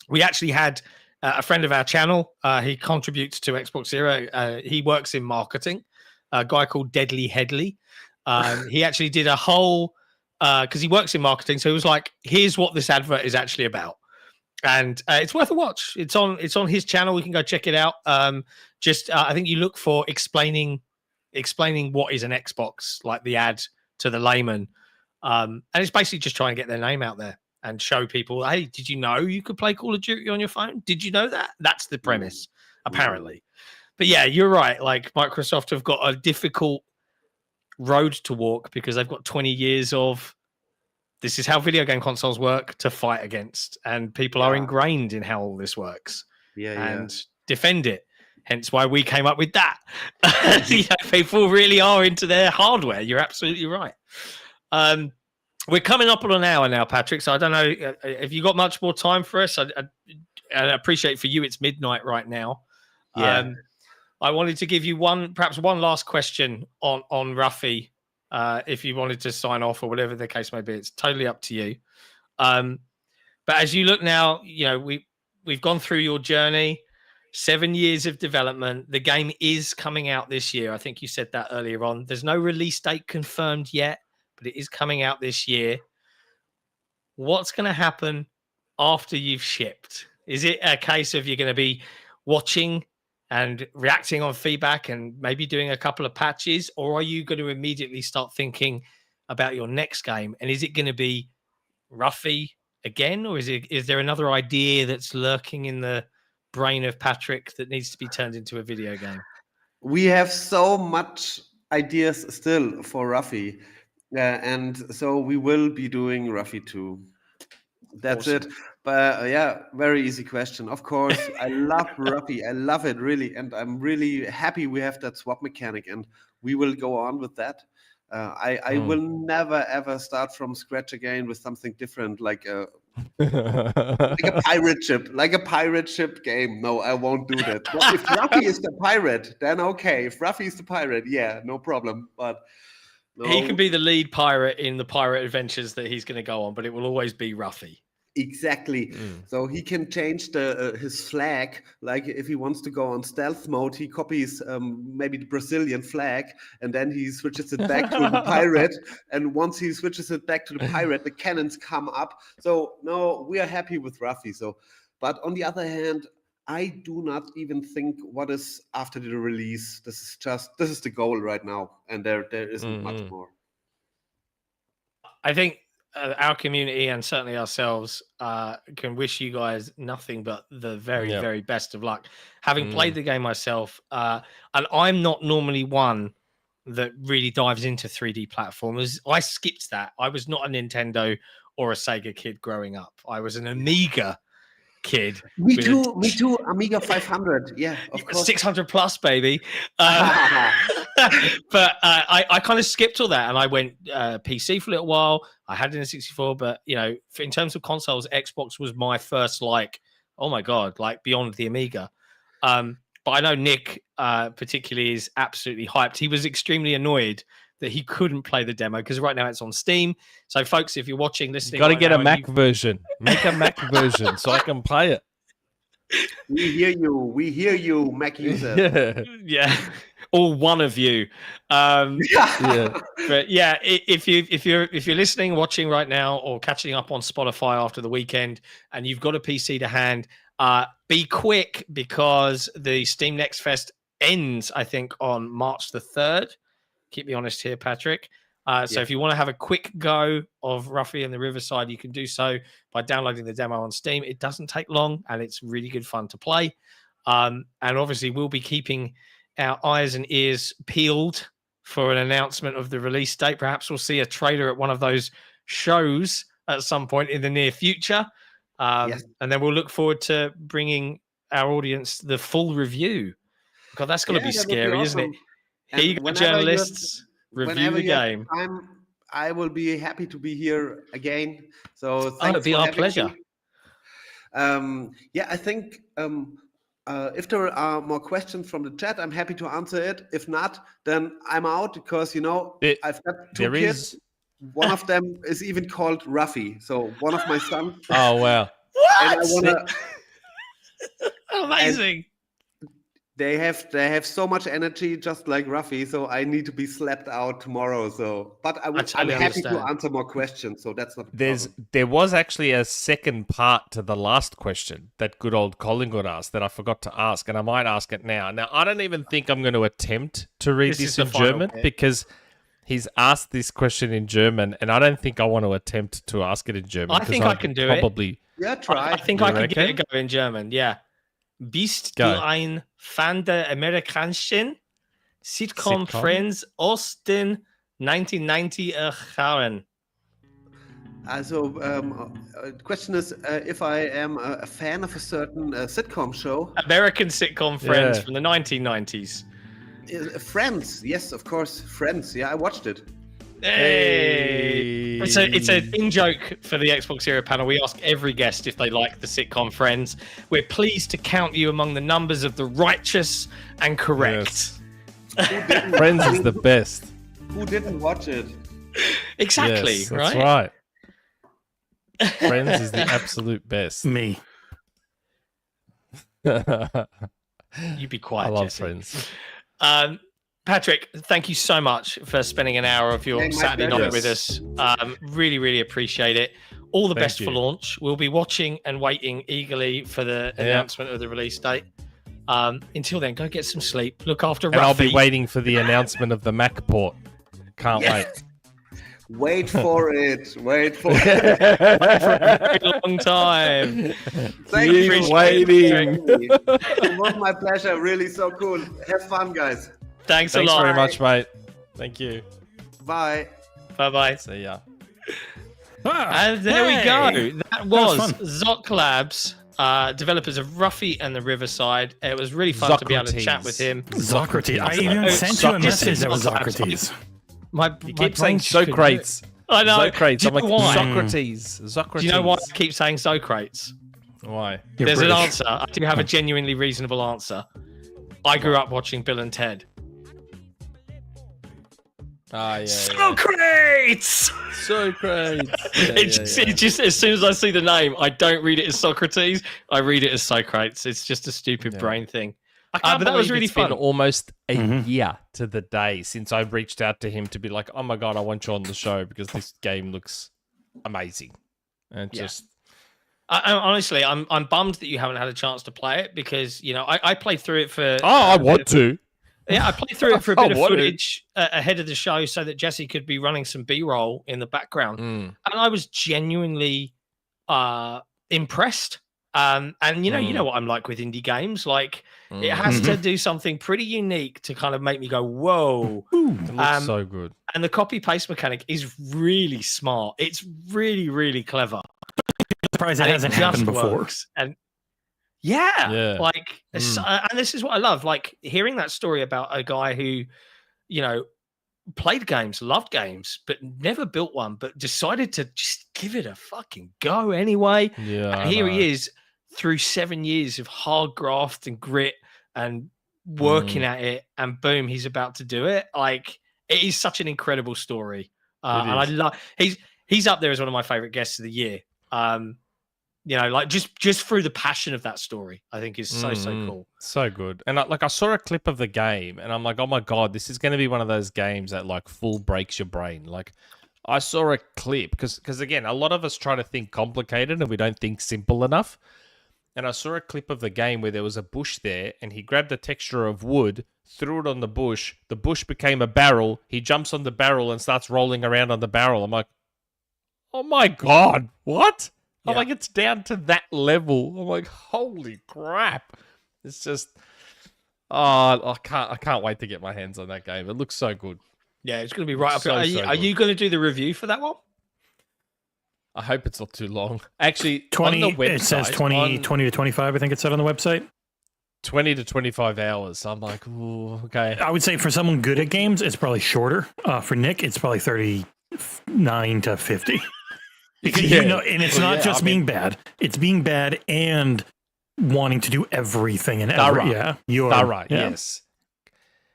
We actually had a friend of our channel. He contributes to XboxEra. He works in marketing. A guy called Deadly Headley. He actually did a whole because he works in marketing. So he was like, "Here's what this advert is actually about." And it's worth a watch. It's on his channel. We can go check it out. I think you look for explaining what is an Xbox, like the ad to the layman. And it's basically just trying to get their name out there and show people, hey, did you know you could play Call of Duty on your phone? Did you know that? That's the premise, apparently. But yeah, you're right. Like, Microsoft have got a difficult road to walk because they've got 20 years of this is how video game consoles work to fight against, and people are ingrained in how all this works and defend it. Hence why we came up with that. People really are into their hardware. You're absolutely right. We're coming up on an hour now, Patrick. So I don't know if you got much more time for us. I appreciate for you it's midnight right now. Yeah. I wanted to give you perhaps one last question on Ruffy. If you wanted to sign off or whatever the case may be, it's totally up to you. But as you look now, we've gone through your journey, 7 years of development. The game is coming out this year. I think you said that earlier on. There's no release date confirmed yet. but it is coming out this year. What's going to happen after you've shipped? Is it a case of you're going to be watching and reacting on feedback and maybe doing a couple of patches, or are you going to immediately start thinking about your next game? And is it going to be Ruffy again, or is there another idea that's lurking in the brain of Patrick that needs to be turned into a video game? We have so much ideas still for Ruffy, and so we will be doing Ruffy 2. That's Awesome. it. But yeah, very easy question. Of course, I love Ruffy. I love it really, and I'm really happy we have that swap mechanic, and we will go on with that. I will never ever start from scratch again with something different, like a pirate ship game. No, I won't do that. But if Ruffy is the pirate, then okay. If Ruffy is the pirate, yeah, no problem. But no, He can be the lead pirate in the pirate adventures that he's going to go on, but it will always be Ruffy. exactly. So he can change his flag. Like if he wants to go on stealth mode, he copies maybe the Brazilian flag, and then he switches it back to the pirate. And once he switches it back to the pirate, the cannons come up. So no, we are happy with Ruffy. So, but on the other hand, I do not even think what is after the release. This is the goal right now, and there isn't much more. I think our community and certainly ourselves can wish you guys nothing but the very, very best of luck. Having played the game myself, and I'm not normally one that really dives into 3D platformers. I skipped that. I was not a Nintendo or a Sega kid growing up. I was an Amiga kid. Me too. Amiga 500. Yeah, of course. 600 plus, baby. But I kind of skipped all that and I went PC for a little while. I had it in 64, but you know, in terms of consoles, Xbox was my first, like, oh my God, like beyond the Amiga. But I know Nick particularly is absolutely hyped. He was extremely annoyed that he couldn't play the demo because right now it's on Steam. So, folks, if you're watching, listening, Got to get a Mac version. Make a Mac version so I can play it. We hear you, Mac user. Yeah, all one of you. Yeah. But yeah, if you're listening, watching right now, or catching up on Spotify after the weekend, and you've got a PC to hand, be quick because the Steam Next Fest ends, I think, on March the 3rd. Keep me honest here, Patrick. So if you want to have a quick go of Ruffy and the Riverside, you can do so by downloading the demo on Steam. It doesn't take long, and it's really good fun to play. And obviously, we'll be keeping our eyes and ears peeled for an announcement of the release date. Perhaps we'll see a trailer at one of those shows at some point in the near future. And then we'll look forward to bringing our audience the full review. God, that's going to be scary, isn't it? Here you go, journalists. Review the game. I will be happy to be here again. So thanks it'll be for our having pleasure. me. I think if there are more questions from the chat, I'm happy to answer it. If not, then I'm out because I've got two kids. One of them is even called Ruffy. So one of my sons. Oh wow! What? Amazing. They have so much energy, just like Ruffy. So I need to be slept out tomorrow. So, but I'm happy to answer more questions. So that's not. There was actually a second part to the last question that good old Collingwood asked that I forgot to ask, and I might ask it now. Now I don't even think I'm going to attempt to read this in German because he's asked this question in German, and I don't think I want to attempt to ask it in German. I think I can do it. Yeah, try. I think I can get it going in German. Yeah. Bist du ein Fan der amerikanischen Sitcom Friends aus den 1990er Jahren? Also, the question is if I am a fan of a certain sitcom show. American sitcom Friends from the 1990s. Friends, yes, of course. Friends, yeah, I watched it. Hey! It's an in-joke for the XboxEra panel. We ask every guest if they like the sitcom Friends. We're pleased to count you among the numbers of the righteous and correct. Yes. Friends is the best. Who didn't watch it? Exactly, yes, that's right. Friends is the absolute best. Me. You be quiet, I love Jesse. Friends. Patrick, thank you so much for spending an hour of your Hey, my Saturday pleasure. night with us. Really, really appreciate it. All the Thank best for you. launch. We'll be watching and waiting eagerly for the announcement of the release date. Until then, go get some sleep. Look after Ruffy. And I'll be waiting for the announcement of the Mac port. Can't wait. Wait for it. Wait for it. for a very long time. Thank Keep you. waiting. It was my pleasure. Really so cool. Have fun, guys. Thanks a Thanks lot. very much, mate. Thank you. Bye. Bye-bye. See ya. And there we go. That was fun. Zocrates Labs, developers of Ruffy and the Riverside. It was really fun to be able to chat with him. Socrates. I even sent you a message that was Socrates. You keep saying Socrates. I know. Socrates. Do I'm you like, know why? Socrates. Socrates. Do you know why I keep saying Socrates? Why? You're There's British. an answer. I do have a genuinely reasonable answer. I grew up watching Bill and Ted. Ah, yeah. Socrates! Socrates. It just as soon as I see the name, I don't read it as Socrates. I read it as Socrates. It's just a stupid brain thing. But that was really it's been fun. almost a year to the day since I reached out to him to be like, oh my God, I want you on the show because this game looks amazing. And just... Honestly, I'm bummed that you haven't had a chance to play it because, you know, I played through it for... I want to. Yeah, I played through it for a bit of I want footage ahead of the show so that Jesse could be running some B-roll in the background. And I was genuinely impressed. And you know what I'm like with indie games. Like, it has to do something pretty unique to kind of make me go, whoa. It looks so good. And the copy-paste mechanic is really smart. It's really, really clever. Surprised it And hasn't just happened before. works. And yeah. Like, and this is what I love. Like, hearing that story about a guy who, you know, played games, loved games, but never built one, but decided to just give it a fucking go anyway. Yeah. And here he is through 7 years of hard graft and grit and working at it, and boom, he's about to do it. Like, it is such an incredible story. And I love he's up there as one of my favorite guests of the year. You know, like just through the passion of that story, I think is so cool. So good. And I saw a clip of the game and I'm like, oh my God, this is going to be one of those games that like full breaks your brain. Like, I saw a clip because again, a lot of us try to think complicated and we don't think simple enough. And I saw a clip of the game where there was a bush there and he grabbed a texture of wood, threw it on the bush became a barrel, he jumps on the barrel and starts rolling around on the barrel. I'm like, oh my God, what? I'm like, it's down to that level. I'm like, holy crap. It's just, I can't wait to get my hands on that game. It looks so good. Yeah, it's going to be right up. So Are good. you going to do the review for that one? I hope it's not too long. Actually, 20, on the website, it says 20 to 25, I think it said on the website. 20 to 25 hours. I'm like, ooh, okay. I would say for someone good at games, it's probably shorter. For Nick, it's probably 39 to 50. Because you know, and it's not just being bad; it's being bad and wanting to do everything and Thorough. Thorough, yes.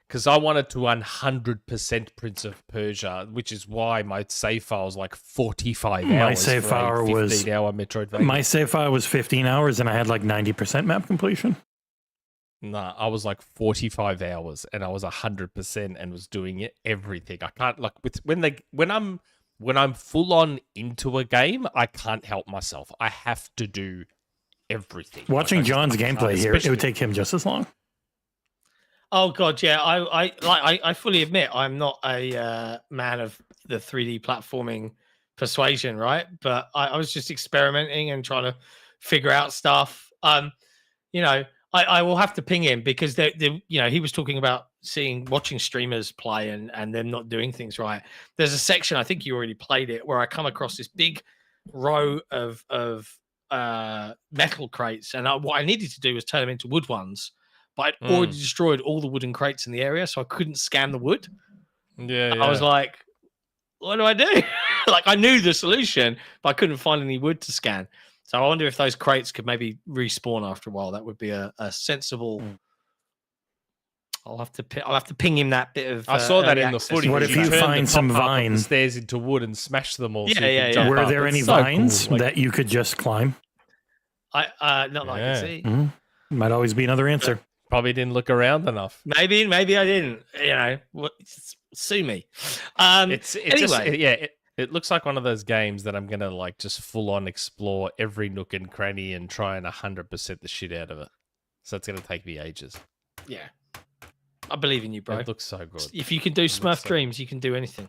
Because I wanted to 100% Prince of Persia, which is why my save file was like 45 hours. My save file was 15-hour Metroidvania. My save file was 15 hours, and I had like 90% map completion. Nah, I was like 45 hours, and I was 100% and was doing everything. I can't like when I'm full on into a game, I can't help myself. I have to do everything. Watching Like, John's gameplay here, it especially- would take him just as long. Oh God, yeah. I fully admit I'm not a man of the 3D platforming persuasion, right? But I was just experimenting and trying to figure out stuff. You know, I will have to ping him because you know, he was talking about watching streamers play and them not doing things right. There's a section, I think you already played it, where I come across this big row of metal crates, and what I needed to do was turn them into wood ones, but I'd already destroyed all the wooden crates in the area, so I couldn't scan the wood. I was like, what do I do? Like, I knew the solution, but I couldn't find any wood to scan. So I wonder if those crates could maybe respawn after a while. That would be a sensible. I'll have to ping him that bit of. I saw that early in the access. footage. What if you turned find the some top half of vine? the stairs into wood and smash them all? Yeah, so you yeah, can yeah. jump Were up. there It's any so cool. vines Like, that you could just climb? Not that I can see. Might always be another answer. Probably didn't look around enough. Maybe I didn't. Sue me. It looks like one of those games that I'm gonna like just full on explore every nook and cranny and try and 100% the shit out of it. So it's gonna take me ages. Yeah, I believe in you, bro. It looks so good. If you can do Smurf Dreams, you can do anything.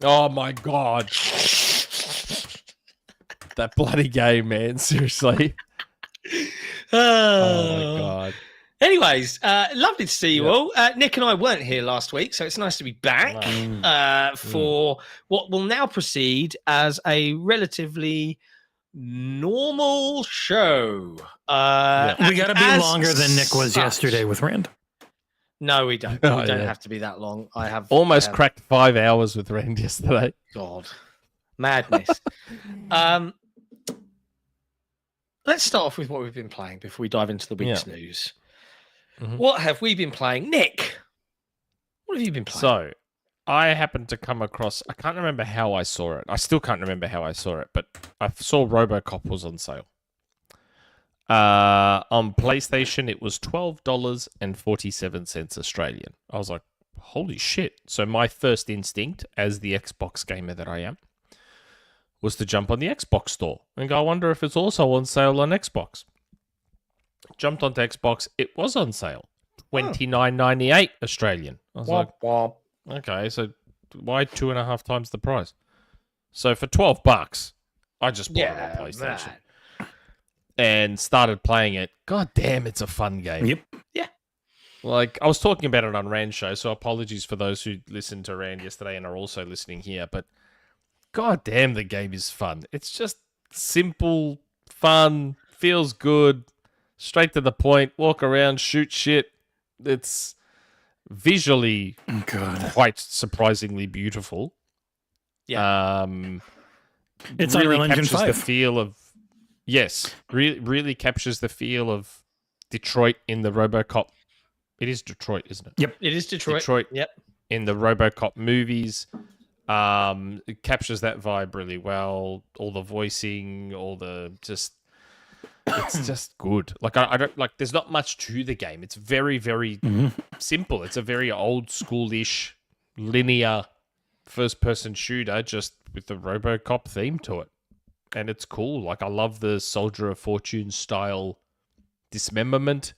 Oh my god, that bloody game, man! Seriously. Oh my god. Anyways, lovely to see you all. Nick and I weren't here last week, so it's nice to be back for what will now proceed as a relatively normal show. We got to be longer than Nick was yesterday with Rand. No, we don't. We don't have to be that long. I have almost cracked 5 hours with Rand yesterday. God, madness. Let's start off with what we've been playing before we dive into the week's news. Mm-hmm. What have we been playing? Nick, what have you been playing? So, I happened to come across... I can't remember how I saw it. I still can't remember how I saw it, but I saw RoboCop was on sale. On PlayStation, it was $12.47 Australian. I was like, holy shit. So my first instinct, as the Xbox gamer that I am, was to jump on the Xbox store and go, I wonder if it's also on sale on Xbox. Jumped onto Xbox, it was on sale. $29.98 Australian. I was like, okay, so why 2.5 times the price? So for $12, I just bought it on PlayStation. And started playing it. God damn, it's a fun game. Yep. Yeah. Like, I was talking about it on Rand's show, so apologies for those who listened to Rand yesterday and are also listening here, but god damn, the game is fun. It's just simple, fun, feels good, straight to the point, walk around, shoot shit. It's visually quite surprisingly beautiful. Yeah. It's really Unreal Engine 5. The feel of... Yes, really captures the feel of Detroit in the RoboCop. It is Detroit, isn't it? Yep, it is Detroit. Yep. In the RoboCop movies. It captures that vibe really well. All the voicing, all the just... It's just good. Like, I don't... Like, there's not much to the game. It's very, very simple. It's a very old school-ish, linear first-person shooter just with the RoboCop theme to it. And it's cool. Like, I love the Soldier of Fortune style dismemberment.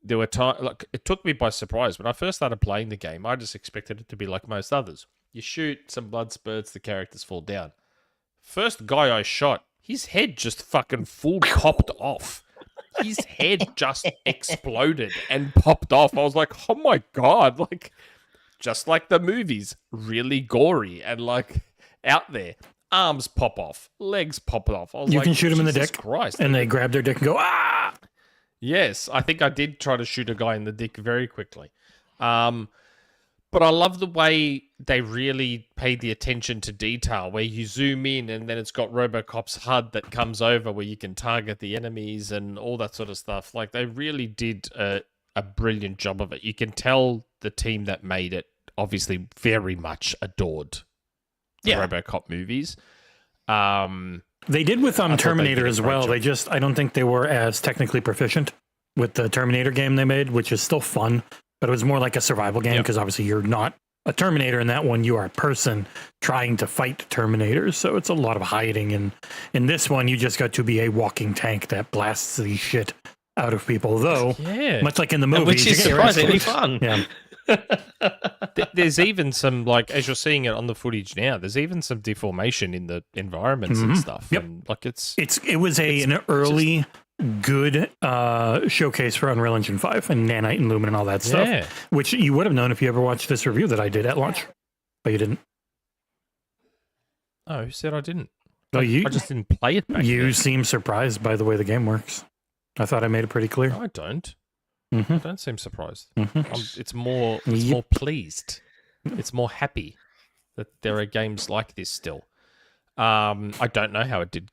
There were times, like, it took me by surprise. When I first started playing the game, I just expected it to be like most others. You shoot, some blood spurts, the characters fall down. First guy I shot, his head just fucking full popped off. His head just exploded and popped off. I was like, oh my god. Like, just like the movies. Really gory and, like, out there. Arms pop off, legs pop off. You can shoot them in the dick, and they grab their dick and go, ah! Yes, I think I did try to shoot a guy in the dick very quickly. But I love the way they really paid the attention to detail, where you zoom in and then it's got RoboCop's HUD that comes over where you can target the enemies and all that sort of stuff. Like, they really did a brilliant job of it. You can tell the team that made it obviously very much adored the RoboCop movies. They did with Terminator as well. I don't think they were as technically proficient with the Terminator game they made, which is still fun, but it was more like a survival game because obviously you're not a Terminator in that one. You are a person trying to fight Terminators, so it's a lot of hiding. And in this one, you just got to be a walking tank that blasts the shit out of people, though, much like in the movies. Which is surprisingly fun. Yeah. There's even some, like, as you're seeing it on the footage now, there's even some deformation in the environments and stuff. Yep. And, like, it was an early good showcase for Unreal Engine 5 and Nanite and Lumen and all that stuff, which you would have known if you ever watched this review that I did at launch, but you didn't. Oh, who said I didn't? No, I just didn't play it back You then. seem surprised by the way the game works. I thought I made it pretty clear. No, I don't. Mm-hmm. I don't seem surprised. It's more pleased. It's more happy that there are games like this still. I don't know how it did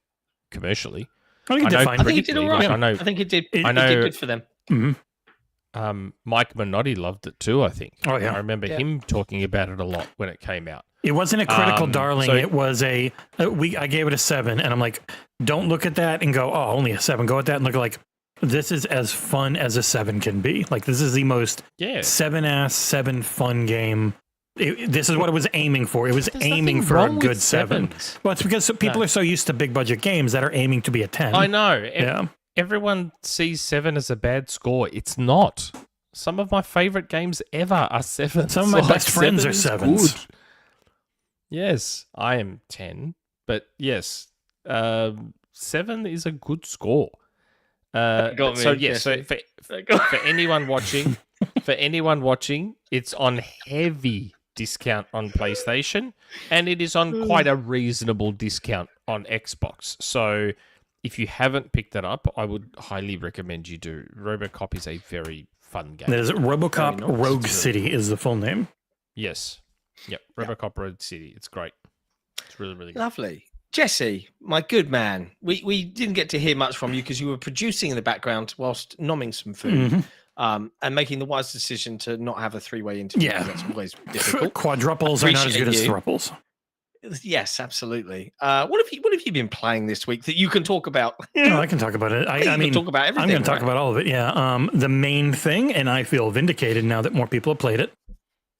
commercially. I think it did all right. I think it did. It did good for them. Mike Minotti loved it too, I think. Oh, yeah. I remember him talking about it a lot when it came out. It wasn't a critical darling. It was I gave it a 7, and I'm like, don't look at that and go, oh, only a 7. Go at that and look like, This is as fun as a 7 can be. Like, this is the most 7 fun game. This is what it was aiming for. It was aiming for a good 7. Well, it's because people are so used to big budget games that are aiming to be a 10. I know. Yeah. Everyone sees 7 as a bad score. It's not. Some of my favorite games ever are 7s. Some of my best friends are 7s. Good. Yes, I am 10, but yes, 7 is a good score. So for anyone watching, it's on heavy discount on PlayStation, and it is on quite a reasonable discount on Xbox. So if you haven't picked that up, I would highly recommend you do. RoboCop is a very fun game. There's RoboCop Rogue City is the full name. Yes. Yep. RoboCop Rogue City. It's great. It's really, really good. Lovely. Jesse, my good man, we didn't get to hear much from you because you were producing in the background whilst nomming some food and making the wise decision to not have a 3-way interview. Yeah. That's always difficult. Quadruples are not as good as thruples. Yes, absolutely. What have you been playing this week that you can talk about? I can talk about it. I mean, talk about everything. I'm going to talk about all of it. Yeah. The main thing, and I feel vindicated now that more people have played it.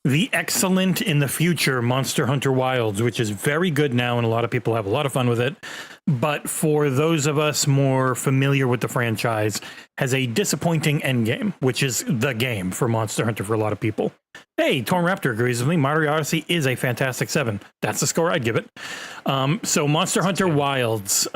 The excellent in the future Monster Hunter Wilds, which is very good now, and a lot of people have a lot of fun with it. But for those of us more familiar with the franchise, has a disappointing endgame, which is the game for Monster Hunter for a lot of people. Hey, TornRaptor agrees with me. Mario Odyssey is a fantastic 7. That's the score I'd give it. So Monster Hunter Wilds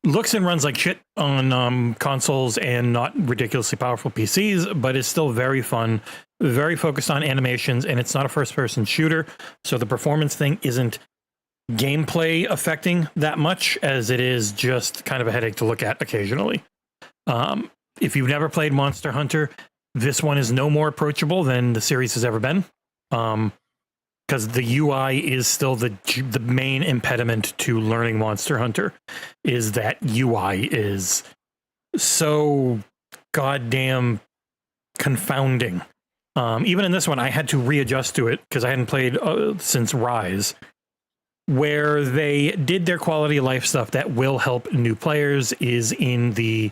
looks and runs like shit on consoles and not ridiculously powerful PCs, but is still very fun. Very focused on animations, and it's not a first-person shooter, so the performance thing isn't gameplay affecting that much as it is just kind of a headache to look at occasionally. If you've never played Monster Hunter, this one is no more approachable than the series has ever been, because the UI is still the main impediment to learning Monster Hunter, is that UI is so goddamn confounding. Even in this one, I had to readjust to it because I hadn't played since Rise, where they did their quality of life stuff that will help new players is in the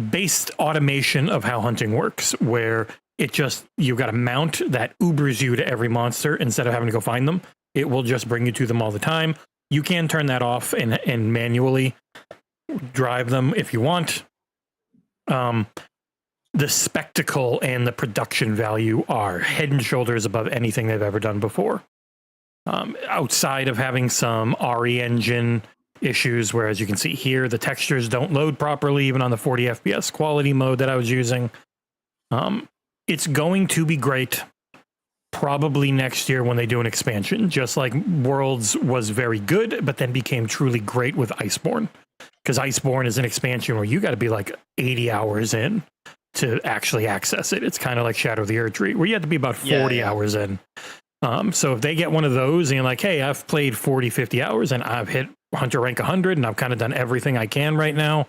based automation of how hunting works, where it just, you've got a mount that Ubers you to every monster instead of having to go find them. It will just bring you to them all the time. You can turn that off and manually drive them if you want. The spectacle and the production value are head and shoulders above anything they've ever done before. Outside of having some RE engine issues, where, as you can see here, the textures don't load properly, even on the 40 FPS quality mode that I was using. It's going to be great probably next year when they do an expansion, just like Worlds was very good, but then became truly great with Iceborne. Because Iceborne is an expansion where you got to be like 80 hours in to actually access it. It's kind of like Shadow of the Erdtree, where you have to be about 40 hours in. So if they get one of those and you're like, hey, I've played 40, 50 hours and I've hit Hunter rank 100 and I've kind of done everything I can right now,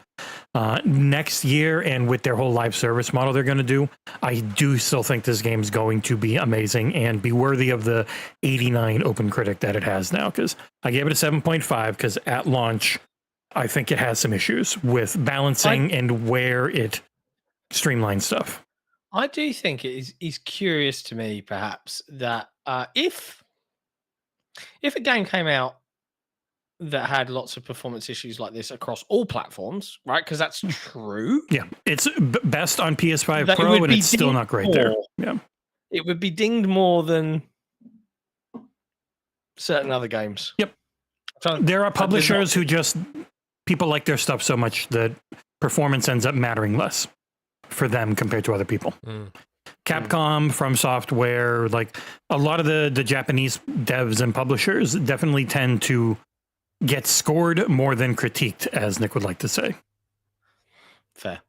next year, and with their whole live service model they're going to do, I do still think this game's going to be amazing and be worthy of the 89 open critic that it has now, because I gave it a 7.5 because at launch I think it has some issues with balancing and where it streamlines stuff. I do think it is curious to me, perhaps, that if a game came out that had lots of performance issues like this across all platforms, right? Because that's true. Yeah, it's best on PS5 Pro, and it's still not great there. Yeah, it would be dinged more than certain other games. Yep. There are publishers who just, people like their stuff so much that performance ends up mattering less for them compared to other people. Capcom, From Software, like a lot of the Japanese devs and publishers definitely tend to get scored more than critiqued, as Nick would like to say. Fair.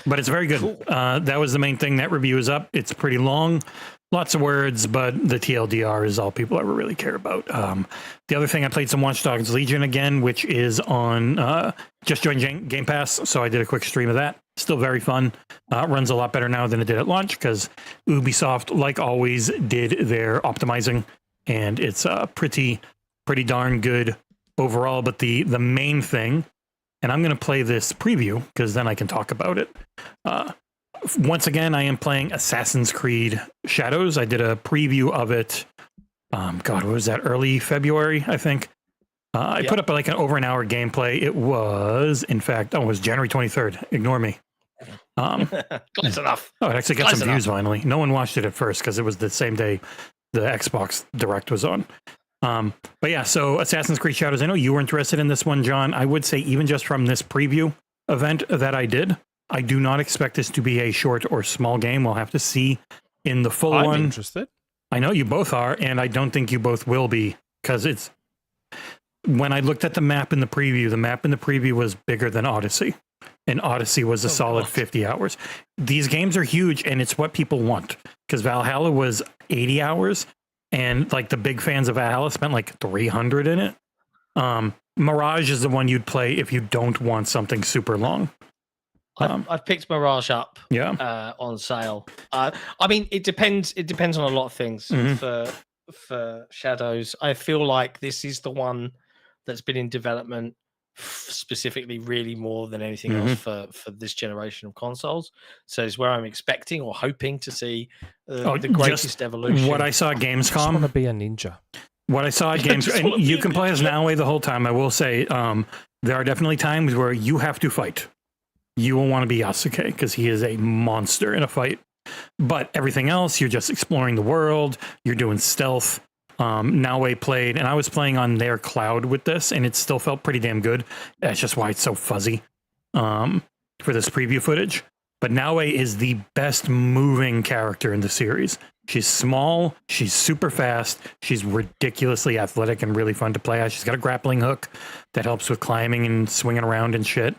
But it's very good. Cool. That was the main thing. That review is up. It's pretty long, lots of words, but the TLDR is all people ever really care about. The other thing, I played some Watch Dogs Legion again, which is on just joined Game Pass, so I did a quick stream of that. Still very fun. Runs a lot better now than it did at launch because Ubisoft, like always, did their optimizing, and it's pretty darn good overall. But the main thing, and I'm going to play this preview because then I can talk about it. Once again, I am playing Assassin's Creed Shadows. I did a preview of it. God, what was that? Early February, I think. I put up like an over an hour gameplay. It was, in fact, it was January 23rd. Ignore me. Close enough. Oh, it actually got some views finally. No one watched it at first because it was the same day the Xbox Direct was on. But yeah, so Assassin's Creed Shadows. I know you were interested in this one, John. I would say even just from this preview event that I did, I do not expect this to be a short or small game. We'll have to see in the full one. I'm interested. I know you both are, and I don't think you both will be because it's. When I looked at the map in the preview was bigger than Odyssey, and Odyssey was a solid 50 hours. These games are huge, and it's what people want because Valhalla was 80 hours, and like the big fans of Valhalla spent like 300 in it. Mirage is the one you'd play if you don't want something super long. I've picked Mirage up on sale. I mean, it depends. It depends on a lot of things. For Shadows, I feel like this is the one that's been in development specifically really more than anything else for this generation of consoles. So it's where I'm expecting or hoping to see the greatest evolution. What I saw at Gamescom. I want to be a ninja. What I saw at Gamescom, and you can play as Naue the whole time. I will say there are definitely times where you have to fight. You will want to be Yasuke because he is a monster in a fight. But everything else, you're just exploring the world. You're doing stealth. Naue played, and I was playing on their cloud with this, and it still felt pretty damn good. That's just why it's so fuzzy for this preview footage. But Naue is the best moving character in the series. She's small, she's super fast, she's ridiculously athletic and really fun to play as. She's got a grappling hook that helps with climbing and swinging around and shit.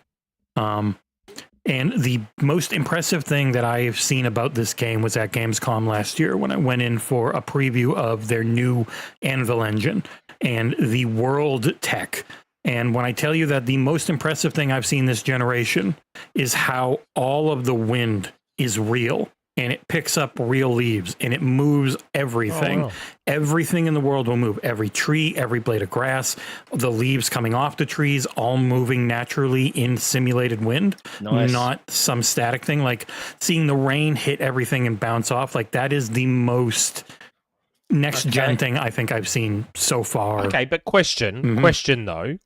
And the most impressive thing that I've seen about this game was at Gamescom last year when I went in for a preview of their new Anvil engine and the world tech. And when I tell you that the most impressive thing I've seen this generation is how all of the wind is real. And it picks up real leaves and it moves everything. Oh, wow. Everything in the world will move. Every tree, every blade of grass, the leaves coming off the trees, all moving naturally in simulated wind. Nice. Not some static thing. Like seeing the rain hit everything and bounce off. Like that is the most next gen thing I think I've seen so far. Okay, but question though.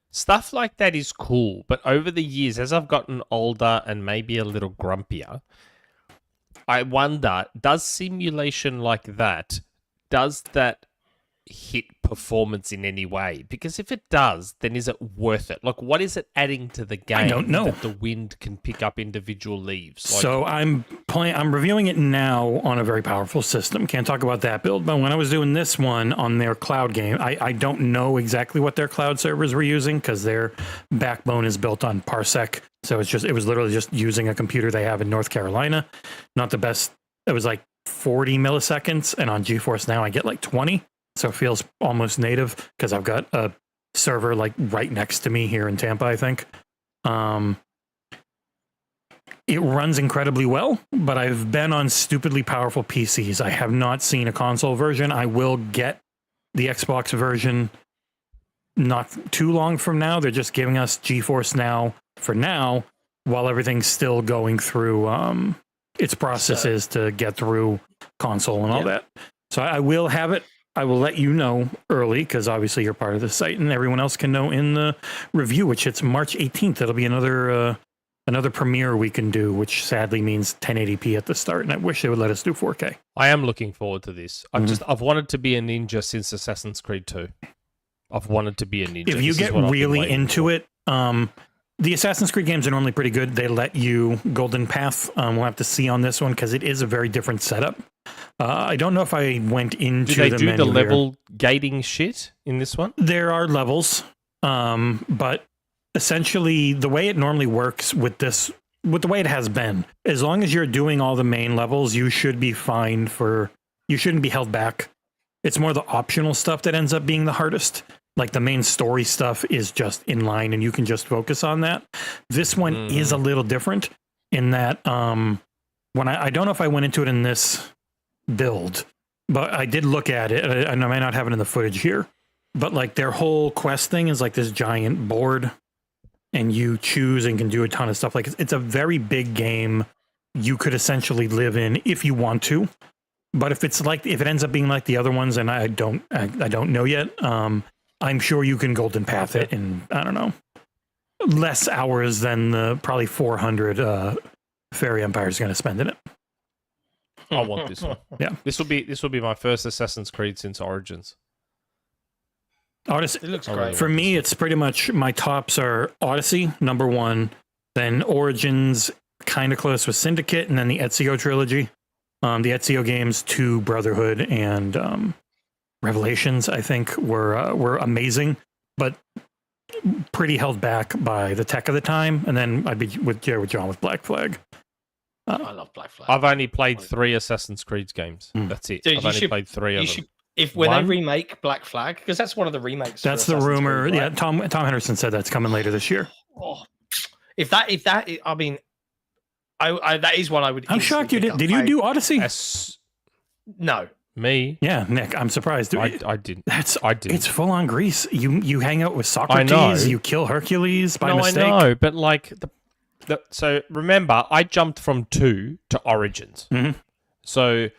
Stuff like that is cool, but over the years, as I've gotten older and maybe a little grumpier, I wonder, does simulation like that, does that hit performance in any way? Because if it does, then is it worth it? Like, what is it adding to the game? I don't know. That the wind can pick up individual leaves? Like, so I'm reviewing it now on a very powerful system. Can't talk about that build, but when I was doing this one on their cloud game, I don't know exactly what their cloud servers were using because their backbone is built on Parsec. So it was literally just using a computer they have in North Carolina. Not the best. It was like 40 milliseconds, and on GeForce Now I get like 20. So it feels almost native because I've got a server like right next to me here in Tampa, I think. It runs incredibly well, but I've been on stupidly powerful PCs. I have not seen a console version. I will get the Xbox version not too long from now. They're just giving us GeForce Now for now while everything's still going through its processes to get through console and all that. So I will have it. I will let you know early because obviously you're part of the site and everyone else can know in the review, which hits March 18th. That'll be another premiere we can do, which sadly means 1080p at the start. And I wish they would let us do 4K. I am looking forward to this. I've wanted to be a ninja since Assassin's Creed 2. I've wanted to be a ninja. If you get really into it, the Assassin's Creed games are normally pretty good. They let you Golden Path. We'll have to see on this one because it is a very different setup. I don't know if I went into the menu. Do they do the level gating shit in this one? There are levels, but essentially the way it normally works with this, with the way it has been, as long as you're doing all the main levels, you should be fine you shouldn't be held back. It's more the optional stuff that ends up being the hardest. Like the main story stuff is just in line and you can just focus on that. This one is a little different in that when I don't know if I went into it in this build, but I did look at it, and I might not have it in the footage here, but like their whole quest thing is like this giant board and you choose and can do a ton of stuff. Like it's a very big game you could essentially live in if you want to. But if it ends up being like the other ones, and I don't know yet, I'm sure you can golden path it in, I don't know, less hours than the probably 400 Fairy Empire is going to spend in it. I want this one. Yeah, this will be my first Assassin's Creed since Origins. Odyssey. It looks great. For me, it's pretty much my tops are Odyssey, number 1, then Origins, kind of close with Syndicate, and then the Ezio trilogy. The Ezio games, 2, Brotherhood, and Revelations, I think, were amazing, but pretty held back by the tech of the time. And then I'd be with John with Black Flag. I love Black Flag. I've only played 3 Assassin's Creed games. That's it. Dude, I've only played 3 of them. If when they remake Black Flag, because that's one of the remakes. That's for the Assassin's rumor. Creed, right? Yeah, Tom Henderson said that's coming later this year. Oh, if that, I mean, I that is one I would. I'm shocked you pick did. up. Did you do Odyssey? No. Me? Yeah, Nick. I'm surprised. I didn't. I didn't. It's full on Greece. You hang out with Socrates. You kill Hercules by mistake. I know, but like so remember, I jumped from 2 to Origins. Mm-hmm. So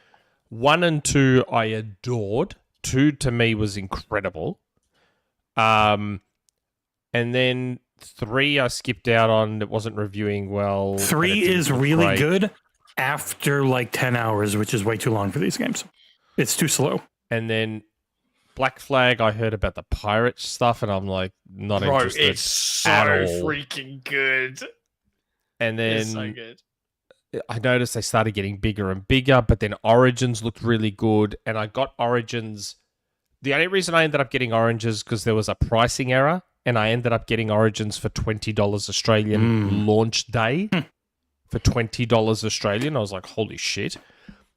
1 and 2 I adored. 2 to me was incredible. And then 3 I skipped out on. It wasn't reviewing well. 3 is really good after like 10 hours, which is way too long for these games. It's too slow. And then Black Flag, I heard about the pirate stuff, and I'm like, not interested. It's so at all. freaking good. And then It's so good. I noticed they started getting bigger and bigger, but then Origins looked really good, and I got Origins. The only reason I ended up getting Origins because there was a pricing error, and I ended up getting Origins for $20 Australian launch day. For $20 Australian. I was like, holy shit.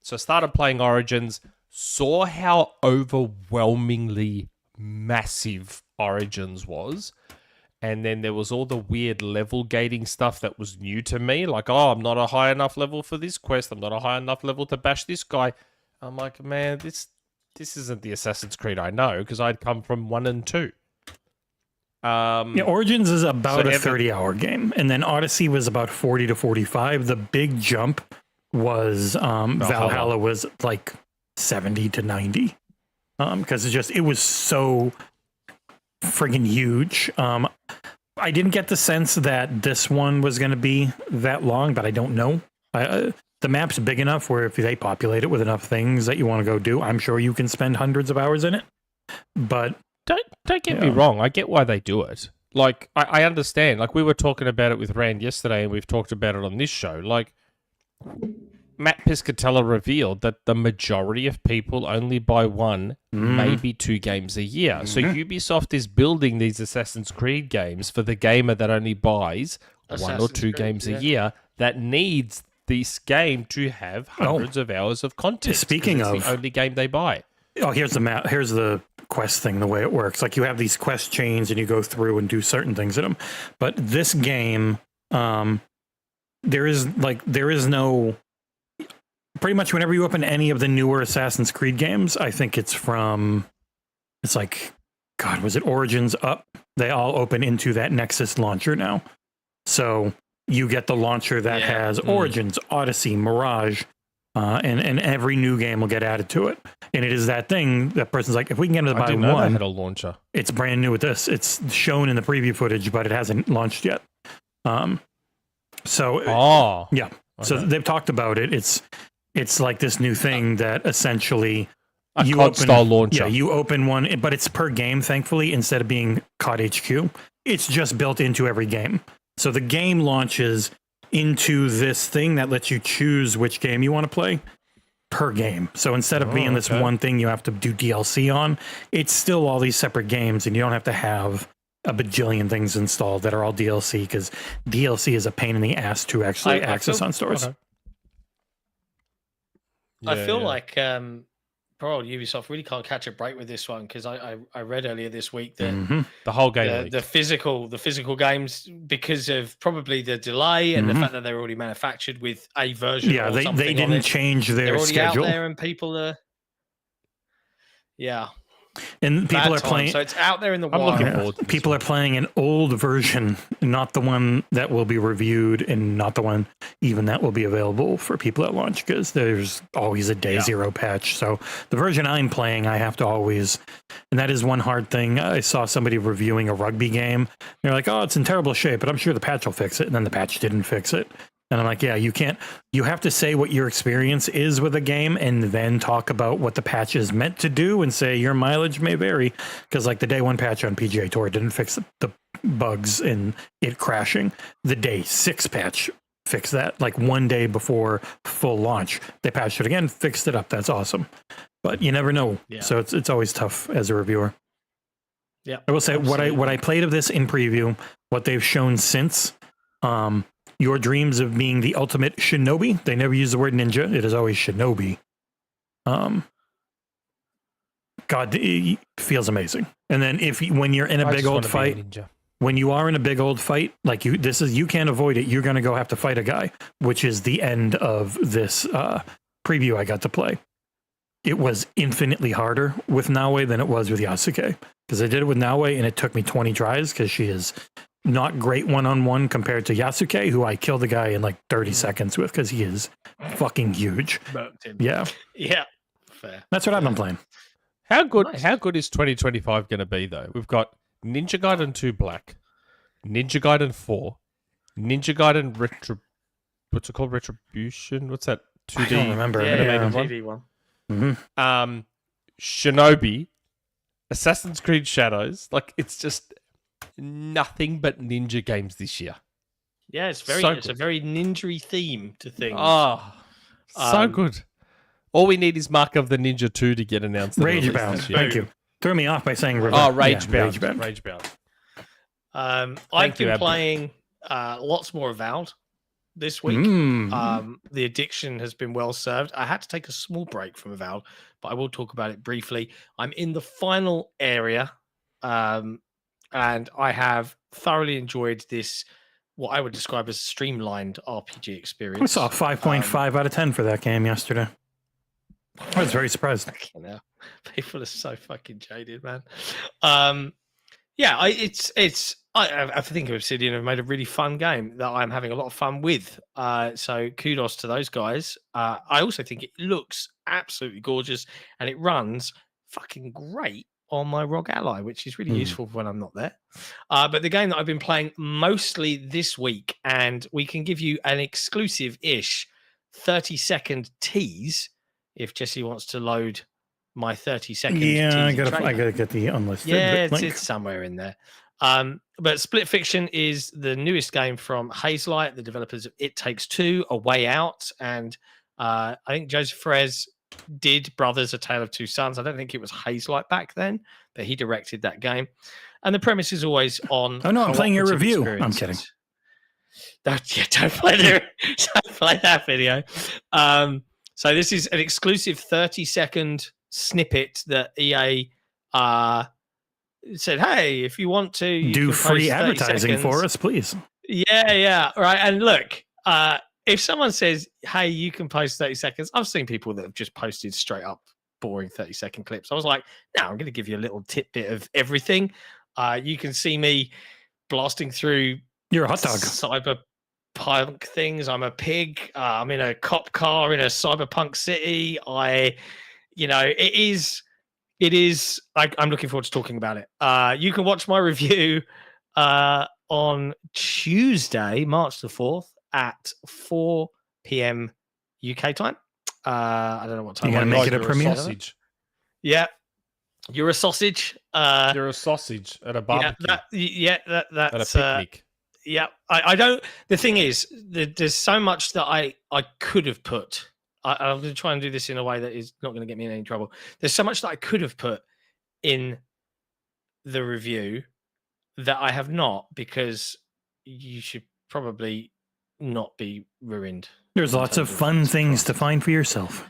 So I started playing Origins, saw how overwhelmingly massive Origins was. And then there was all the weird level gating stuff that was new to me. Like, oh, I'm not a high enough level for this quest. I'm not a high enough level to bash this guy. I'm like, man, this isn't the Assassin's Creed I know, because I'd come from 1 and 2. Yeah, Origins is about a 30-hour game, and then Odyssey was about 40 to 45. The big jump was Valhalla was like 70 to 90, because it was so friggin' huge. I didn't get the sense that this one was going to be that long, but I don't know. The map's big enough where if they populate it with enough things that you want to go do, I'm sure you can spend hundreds of hours in it. But don't get me wrong. I get why they do it. Like, I understand. Like, we were talking about it with Rand yesterday, and we've talked about it on this show. Like, Matt Piscatella revealed that the majority of people only buy 1, maybe 2 games a year. So Ubisoft is building these Assassin's Creed games for the gamer that only buys 1 or 2 games a year that needs this game to have hundreds of hours of content. Speaking of, it's the only game they buy. Oh, here's the map. Here's the quest thing, the way it works. Like, you have these quest chains and you go through and do certain things in them. But this game, there is no, pretty much whenever you open any of the newer Assassin's Creed games, I think it's like, God, was it Origins up? They all open into that Nexus launcher now. So you get the launcher that has Origins, Odyssey, Mirage, and every new game will get added to it. And it is that thing that person's like, if we can get into the buy one, had a launcher. It's brand new with this. It's shown in the preview footage, but it hasn't launched yet. So they've talked about it. It's like this new thing that essentially COD style launcher. Yeah, you open one, but it's per game. Thankfully, instead of being COD HQ, it's just built into every game. So the game launches into this thing that lets you choose which game you want to play per game. So instead of being this one thing you have to do DLC on, it's still all these separate games, and you don't have to have a bajillion things installed that are all DLC, because DLC is a pain in the ass to actually access on stores. Okay. I feel like Ubisoft really can't catch a break with this one, because I read earlier this week that the whole game, the physical games, because of probably the delay and the fact that they're already manufactured with a version. Yeah, they didn't change their they're already schedule. out there, and people are. Yeah. And people Bad are time. playing. So it's out there in the I'm wild. looking forward to this People one. are playing an old version, not the one that will be reviewed, and not the one even that will be available for people at launch, because there's always a day zero patch. So the version I'm playing, I have to always, and that is one hard thing. I saw somebody reviewing a rugby game. They're like, "Oh, it's in terrible shape, but I'm sure the patch will fix it." And then the patch didn't fix it. And I'm like, yeah, you can't, you have to say what your experience is with a game and then talk about what the patch is meant to do and say your mileage may vary. Because like the day one patch on PGA Tour didn't fix the bugs in it crashing. The day 6 patch fixed that, like one day before full launch. They patched it again, fixed it up. That's awesome. But you never know. Yeah. So it's always tough as a reviewer. Yeah. I will say what I played of this in preview, what they've shown since, your dreams of being the ultimate shinobi. They never use the word ninja. It is always shinobi. God, it feels amazing. And then when you're in a big old fight, when you are in a big old fight, like you can't avoid it. You're going to go have to fight a guy, which is the end of this preview I got to play. It was infinitely harder with Naue than it was with Yasuke, because I did it with Naue and it took me 20 tries because she is not great one-on-one compared to Yasuke, who I killed the guy in like 30 seconds with because he is fucking huge. Yeah. Yeah. Fair. That's what I've been playing. How good? Nice. How good is 2025 going to be though? We've got Ninja Gaiden 2 Black, Ninja Gaiden 4, Ninja Gaiden what's it called? Retribution? What's that? 2D. I don't remember. Yeah, animated one. Mm-hmm. Shinobi, Assassin's Creed Shadows. Like it's just nothing but ninja games this year. Yeah, it's a very ninja theme to things. Oh, so good. All we need is Mark of the Ninja 2 to get announced. Ragebound. Thank you. Threw me off by saying Ragebound. Ragebound. I've been Abdi. playing lots more Avowed this week. The addiction has been well served. I had to take a small break from Avowed, but I will talk about it briefly. I'm in the final area, and I have thoroughly enjoyed this, what I would describe as streamlined RPG experience. I saw a 5.5 out of 10 for that game yesterday. I was very surprised. You know, people are so fucking jaded, man. Yeah, I think Obsidian have made a really fun game that I'm having a lot of fun with. So kudos to those guys. I also think it looks absolutely gorgeous and it runs fucking great on my ROG Ally, which is really useful when I'm not there. But the game that I've been playing mostly this week, and we can give you an exclusive-ish 30-second tease if Jesse wants to load my 30-second Yeah, I teaser gotta trailer. get the unlisted. Yeah, link. it's somewhere in there. But Split Fiction is the newest game from Hazelight, the developers of It Takes Two, A Way Out, and I think Joseph Ferez did Brothers: A Tale of Two Sons. I don't think it was Hazelight back then, but he directed that game. And the premise is always on. Oh no, I'm playing your cooperative review. I'm kidding. experiences. Don't play that video. So this is an exclusive 30-second snippet that EA said, "Hey, if you want to you Do can free post 30 advertising for seconds." us, please. Yeah, right. And look, if someone says, "Hey, you can post 30 seconds," I've seen people that have just posted straight up boring 30-second clips. I was like, "No, I'm going to give you a little tidbit of everything." You can see me blasting through You're a hot dog. cyberpunk things. I'm a pig. I'm in a cop car in a cyberpunk city. It is. I'm looking forward to talking about it. You can watch my review on Tuesday, March the 4th at 4 p.m. UK time. I don't know what time. You gonna make it a You're premiere? sausage. Yeah, you're a sausage. You're a sausage at a barbecue. That's at a picnic. yeah. I don't. The thing is, there's so much that I could have put. I'm going to try and do this in a way that is not going to get me in any trouble. There's so much that I could have put in the review that I have not, because you should probably not be ruined. There's lots of fun things to find for yourself.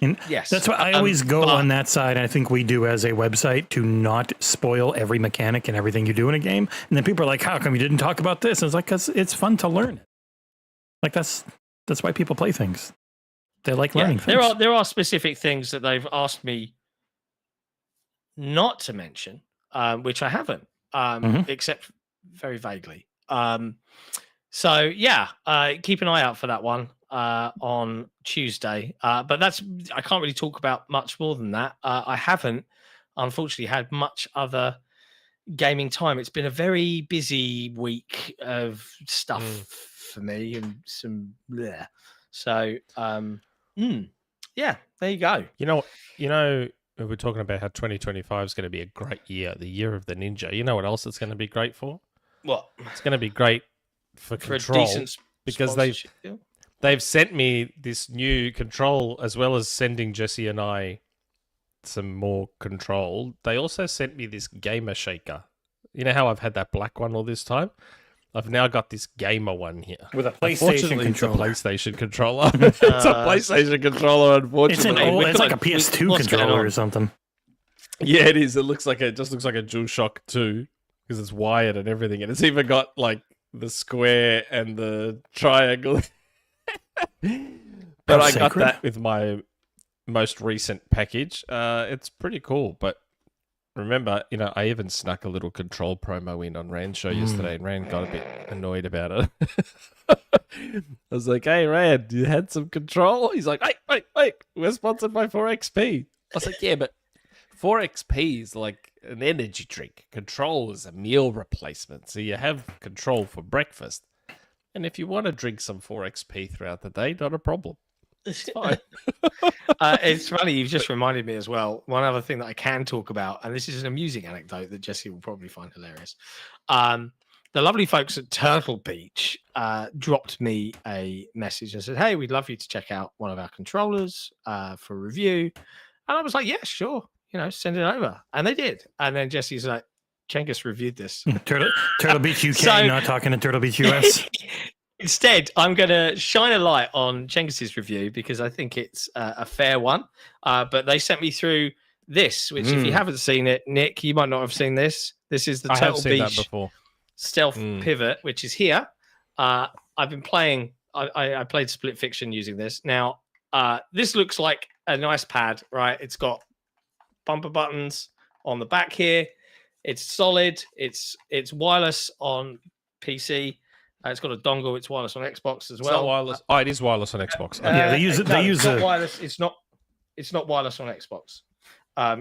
And Yes. that's why I always go on that side. I think we do as a website to not spoil every mechanic and everything you do in a game. And then people are like, "How come you didn't talk about this?" And it's like, because it's fun to learn. Like that's why people play things. They like learning things. There are specific things that they've asked me not to mention, which I haven't, except very vaguely. So yeah, keep an eye out for that one on Tuesday. But I can't really talk about much more than that. I haven't, unfortunately, had much other gaming time. It's been a very busy week of stuff for me and some bleh. So yeah, there you go. You know, we're talking about how 2025 is going to be a great year, the year of the ninja. You know what else it's going to be great for? What? It's going to be great for control, a decent because they've sent me this new control, as well as sending Jesse and I some more control. They also sent me this gamer shaker. You know how I've had that black one all this time? I've now got this gamer one here with a PlayStation controller. It's a PlayStation controller. It's a PlayStation controller, unfortunately. It's like a PS2 controller or something. Yeah, it is. It just looks like a DualShock 2 because it's wired and everything, and it's even got like the square and the triangle. But I got that with my most recent package. It's pretty cool, but remember, I even snuck a little control promo in on Rand's show yesterday, and Rand got a bit annoyed about it. I was like, "Hey, Rand, you had some control?" He's like, "Wait, we're sponsored by 4XP." I was like, "Yeah, but 4XP is like an energy drink. Control is a meal replacement, so you have control for breakfast. And if you want to drink some 4XP throughout the day, not a problem. It's fine." It's funny, you've just reminded me as well. One other thing that I can talk about, and this is an amusing anecdote that Jesse will probably find hilarious. The lovely folks at Turtle Beach dropped me a message and said, "Hey, we'd love you to check out one of our controllers for review." And I was like, "Yeah, sure. Send it over." And they did. And then Jesse's like, "Cengiz reviewed this." Turtle Beach UK, not talking to Turtle Beach US. Instead, I'm going to shine a light on Cengiz's review because I think it's a fair one. But they sent me through this, which if you haven't seen it, Nick, you might not have seen this. This is the Turtle Beach Stealth Pivot, which is here. I've been playing. I played Split Fiction using this. Now, this looks like a nice pad, right? It's got bumper buttons on the back here. It's solid. It's wireless on PC. It's got a dongle. It's wireless on Xbox as well. It's not wireless. It is wireless on Xbox. Yeah, they use it. They use it. Wireless. It's not wireless on Xbox.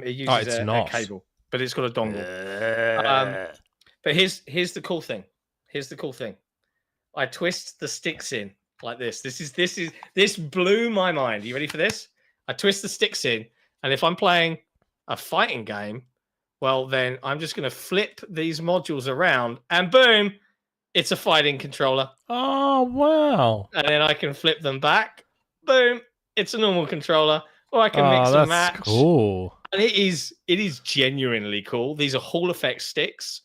It uses a cable, but it's got a dongle. But here's the cool thing. I twist the sticks in like this. This blew my mind. Are you ready for this? I twist the sticks in, and if I'm playing a fighting game, well, then I'm just going to flip these modules around, and boom, it's a fighting controller. Oh, wow. And then I can flip them back. Boom, it's a normal controller. Or I can mix and match. That's cool. And it is genuinely cool. These are Hall Effect sticks.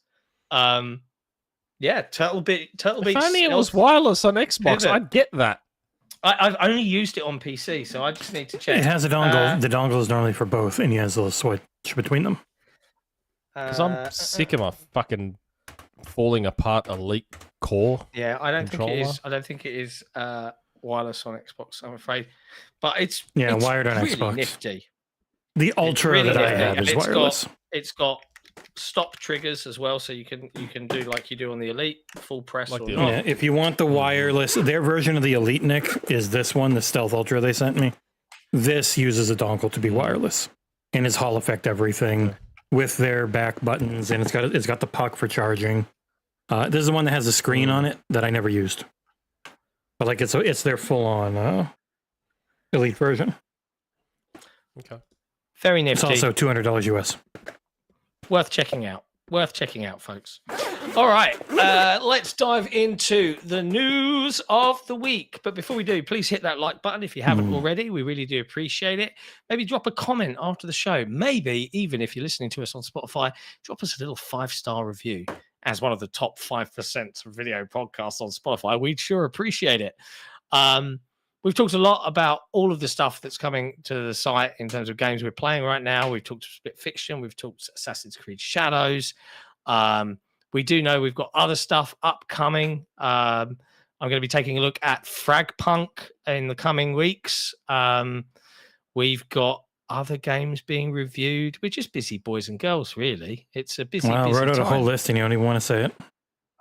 Yeah, Turtle Beach. If only it was wireless on Xbox, I'd get that. I've only used it on PC, so I just need to check. It has a dongle. The dongle is normally for both, and he has a little switch between them. Because I'm sick of my fucking falling apart Elite Core. Yeah, I don't controller. think it is wireless on Xbox, I'm afraid. But it's wired on really Xbox. Nifty. The Ultra really that I have is wireless. It's got stop triggers as well, so you can do like you do on the Elite, full press or not. Yeah, if you want the wireless, their version of the Elite, Nick, is this one, the Stealth Ultra they sent me. This uses a dongle to be wireless, and it's Hall Effect everything with their back buttons, and it's got the puck for charging. This is the one that has a screen on it that I never used, but like it's their full on Elite version. Okay, very nifty. It's also $200 US. Worth checking out, folks. All right, let's dive into the news of the week. But before we do, please hit that like button if you haven't already. We really do appreciate it. Maybe drop a comment after the show. Maybe even if you're listening to us on Spotify, drop us a little 5-star review. As one of the top 5% of video podcasts on Spotify, we'd sure appreciate it. We've talked a lot about all of the stuff that's coming to the site in terms of games we're playing right now. We've talked Split Fiction. We've talked Assassin's Creed Shadows. We do know we've got other stuff upcoming. I'm going to be taking a look at Fragpunk in the coming weeks. We've got other games being reviewed. We're just busy boys and girls, really. It's a busy, Wow, I busy wrote out time. a whole list and you don't even want to say it.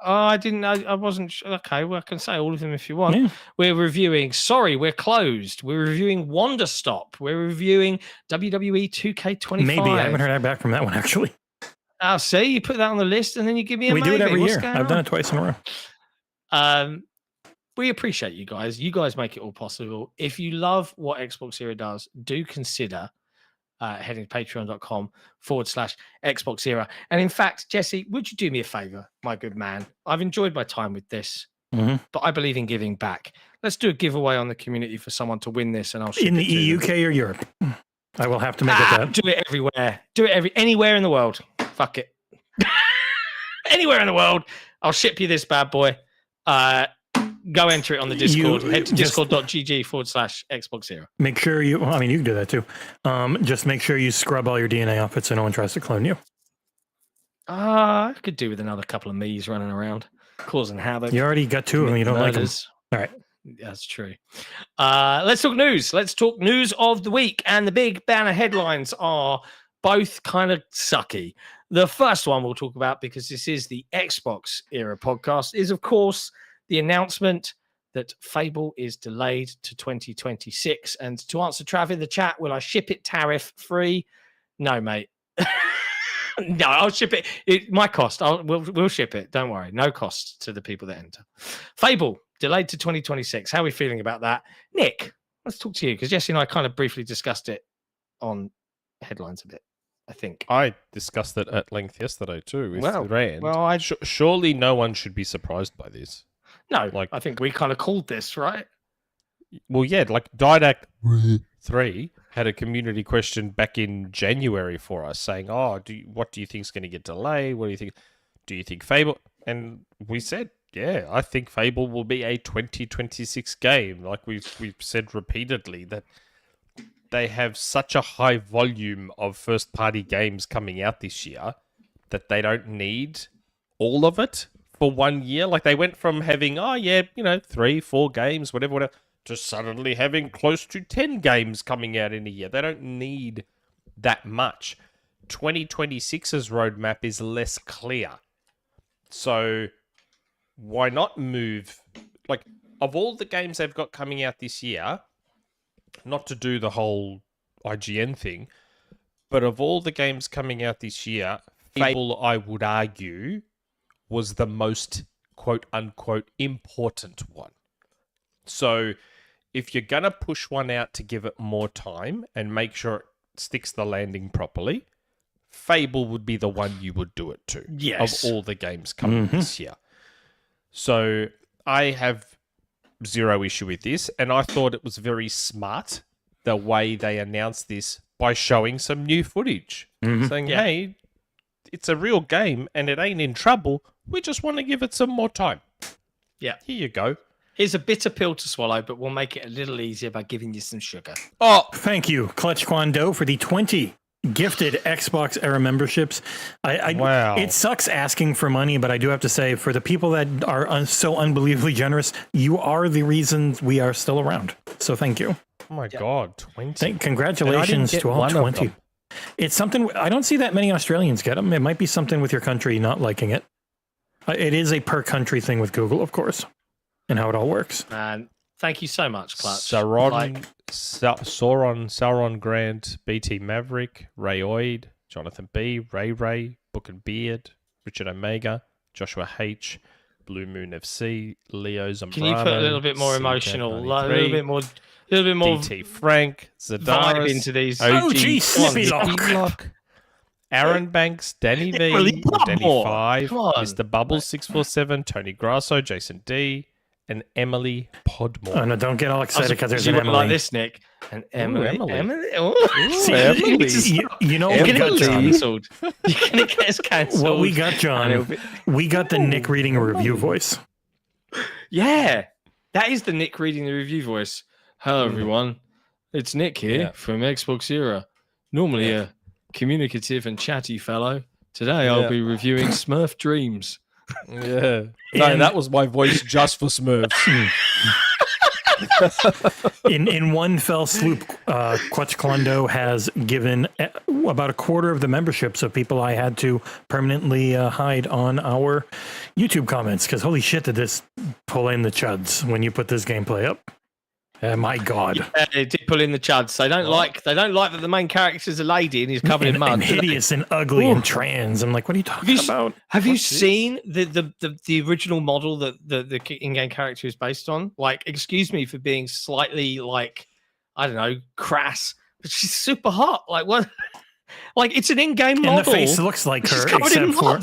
Oh, I didn't know. I wasn't sure. Okay, well, I can say all of them if you want. Yeah. We're reviewing. Sorry, we're closed. We're reviewing Wonder Stop. We're reviewing WWE 2K25. Maybe. I haven't heard back from that one, actually. Oh, see, you put that on the list and then you give me a We do it maybe. every What's year. going I've done on? it twice in a row. We appreciate you guys. You guys make it all possible. If you love what XboxEra does, do consider heading to patreon.com/XboxEra. And in fact, Jesse, would you do me a favor, my good man? I've enjoyed my time with this, but I believe in giving back. Let's do a giveaway on the community for someone to win this, and I'll ship In it the to them. UK or Europe? I will have to make it that. Do it everywhere. Do it anywhere in the world. Fuck it. Anywhere in the world. I'll ship you this bad boy. Go enter it on the Discord. Head to discord.gg/XboxEra. Make sure you, well, I mean, you can do that too. Just make sure you scrub all your DNA off it so no one tries to clone you. I could do with another couple of me's running around, causing havoc. You already got two of them. You don't like them. Murders. All right. That's true. Let's talk news. Let's talk news of the week. And the big banner headlines are both kind of sucky. The first one we'll talk about, because this is the Xbox Era podcast, is, of course, the announcement that Fable is delayed to 2026. And to answer Trav in the chat, will I ship it tariff free? No, mate. No, I'll ship it. My cost. We'll ship it. Don't worry. No cost to the people that enter. Fable delayed to 2026. How are we feeling about that? Nick, let's talk to you, because Jesse and I kind of briefly discussed it on headlines a bit, I think. I discussed it at length yesterday too with Rand. Well, surely no one should be surprised by this. No, Like- I think we kind of called this, right? Well, yeah, like Didac 3 had a community question back in January for us saying, what do you think is going to get delayed? What do you think? Do you think Fable? And we said, yeah, I think Fable will be a 2026 game. Like we've said repeatedly that they have such a high volume of first-party games coming out this year that they don't need all of it for 1 year. Like they went from having, 3-4 games, whatever, to suddenly having close to 10 games coming out in a year. They don't need that much. 2026's roadmap is less clear. So why not move? Like, of all the games they've got coming out this year, not to do the whole IGN thing, but of all the games coming out this year, Fable, I would argue, was the most quote-unquote important one. So if you're going to push one out to give it more time and make sure it sticks the landing properly, Fable would be the one you would do it to. Yes. Of all the games coming this year. So I have zero issue with this, and I thought it was very smart the way they announced this by showing some new footage. Saying, hey, it's a real game and it ain't in trouble. We just want to give it some more time. Yeah. Here you go. Here's a bitter pill to swallow, but we'll make it a little easier by giving you some sugar. Oh, Thank you, Clutch Kwando, for the 20 gifted Xbox Era memberships. Wow. It sucks asking for money, but I do have to say, for the people that are so unbelievably generous, you are the reasons we are still around. So thank you. oh my God, 20. Congratulations get to all one of 20. them. It's something, I don't see that many Australians get them. It might be something with your country not liking it. It is a per country thing with Google, of course, and how it all works. And thank you so much, Clutch. Sauron Grant, BT Maverick, Ray Oid, Jonathan B, Ray, Book and Beard, Richard Omega, Joshua H, Blue Moon FC, Leo Zambrano. Can you put a little bit more emotional, like, a little bit more DT Frank, vibe Zadaris, into these? Oh, gee, Snippy Lock. Aaron Banks, Danny V, Emily Danny Bubble. 5, Come on. Mr. Bubble 647, Tony Grasso, Jason D, and Emily Podmore. Oh, no, don't get all excited because there's you an went Emily. like this, Nick. And Emily. Emily. Oh. See, Emily. you know what we got, John? Cancelled. You're going to get us cancelled. What we got, John, we got the Nick reading a review voice. Yeah, that is the Nick reading the review voice. Hello, everyone. It's Nick here from Xbox Era. Normally a communicative and chatty fellow. Today I'll be reviewing Smurf Dreams. Yeah. No, that was my voice just for Smurfs. In one fell swoop, Quetzalcoatl has given about a quarter of the memberships of people I had to permanently hide on our YouTube comments, because holy shit, did this pull in the chuds when you put this gameplay up. My God! It did pull in the chuds. They don't like that the main character's a lady and he's covered in mud. And hideous and ugly and trans. I'm like, what are you talking about? Have you seen the original model that the in-game character is based on? Like, excuse me for being slightly like, I don't know, crass, but she's super hot. Like what? Like it's an in-game model. And the face looks like her, except for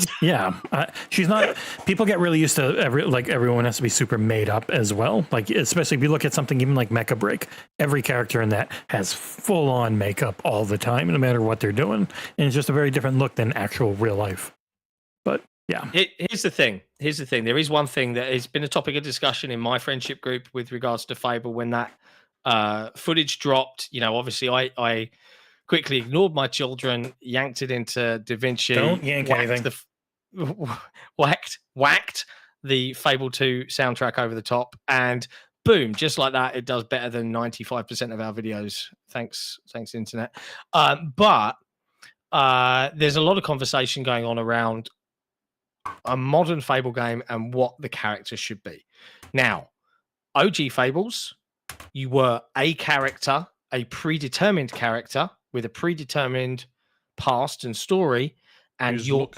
she's not. People get really used to everyone has to be super made up as well. Like especially if you look at something even like Mecha Break, every character in that has full-on makeup all the time, no matter what they're doing, and it's just a very different look than actual real life. But yeah, here's the thing. There is one thing that has been a topic of discussion in my friendship group with regards to Fable when that footage dropped. You know, obviously I quickly ignored my children, yanked it into DaVinci. Don't yank anything. Whacked the Fable 2 soundtrack over the top, and boom, just like that, it does better than 95% of our videos. Thanks, internet. But there's a lot of conversation going on around a modern Fable game and what the character should be. Now, OG Fables, you were a character, a predetermined character, with a predetermined past and story, and your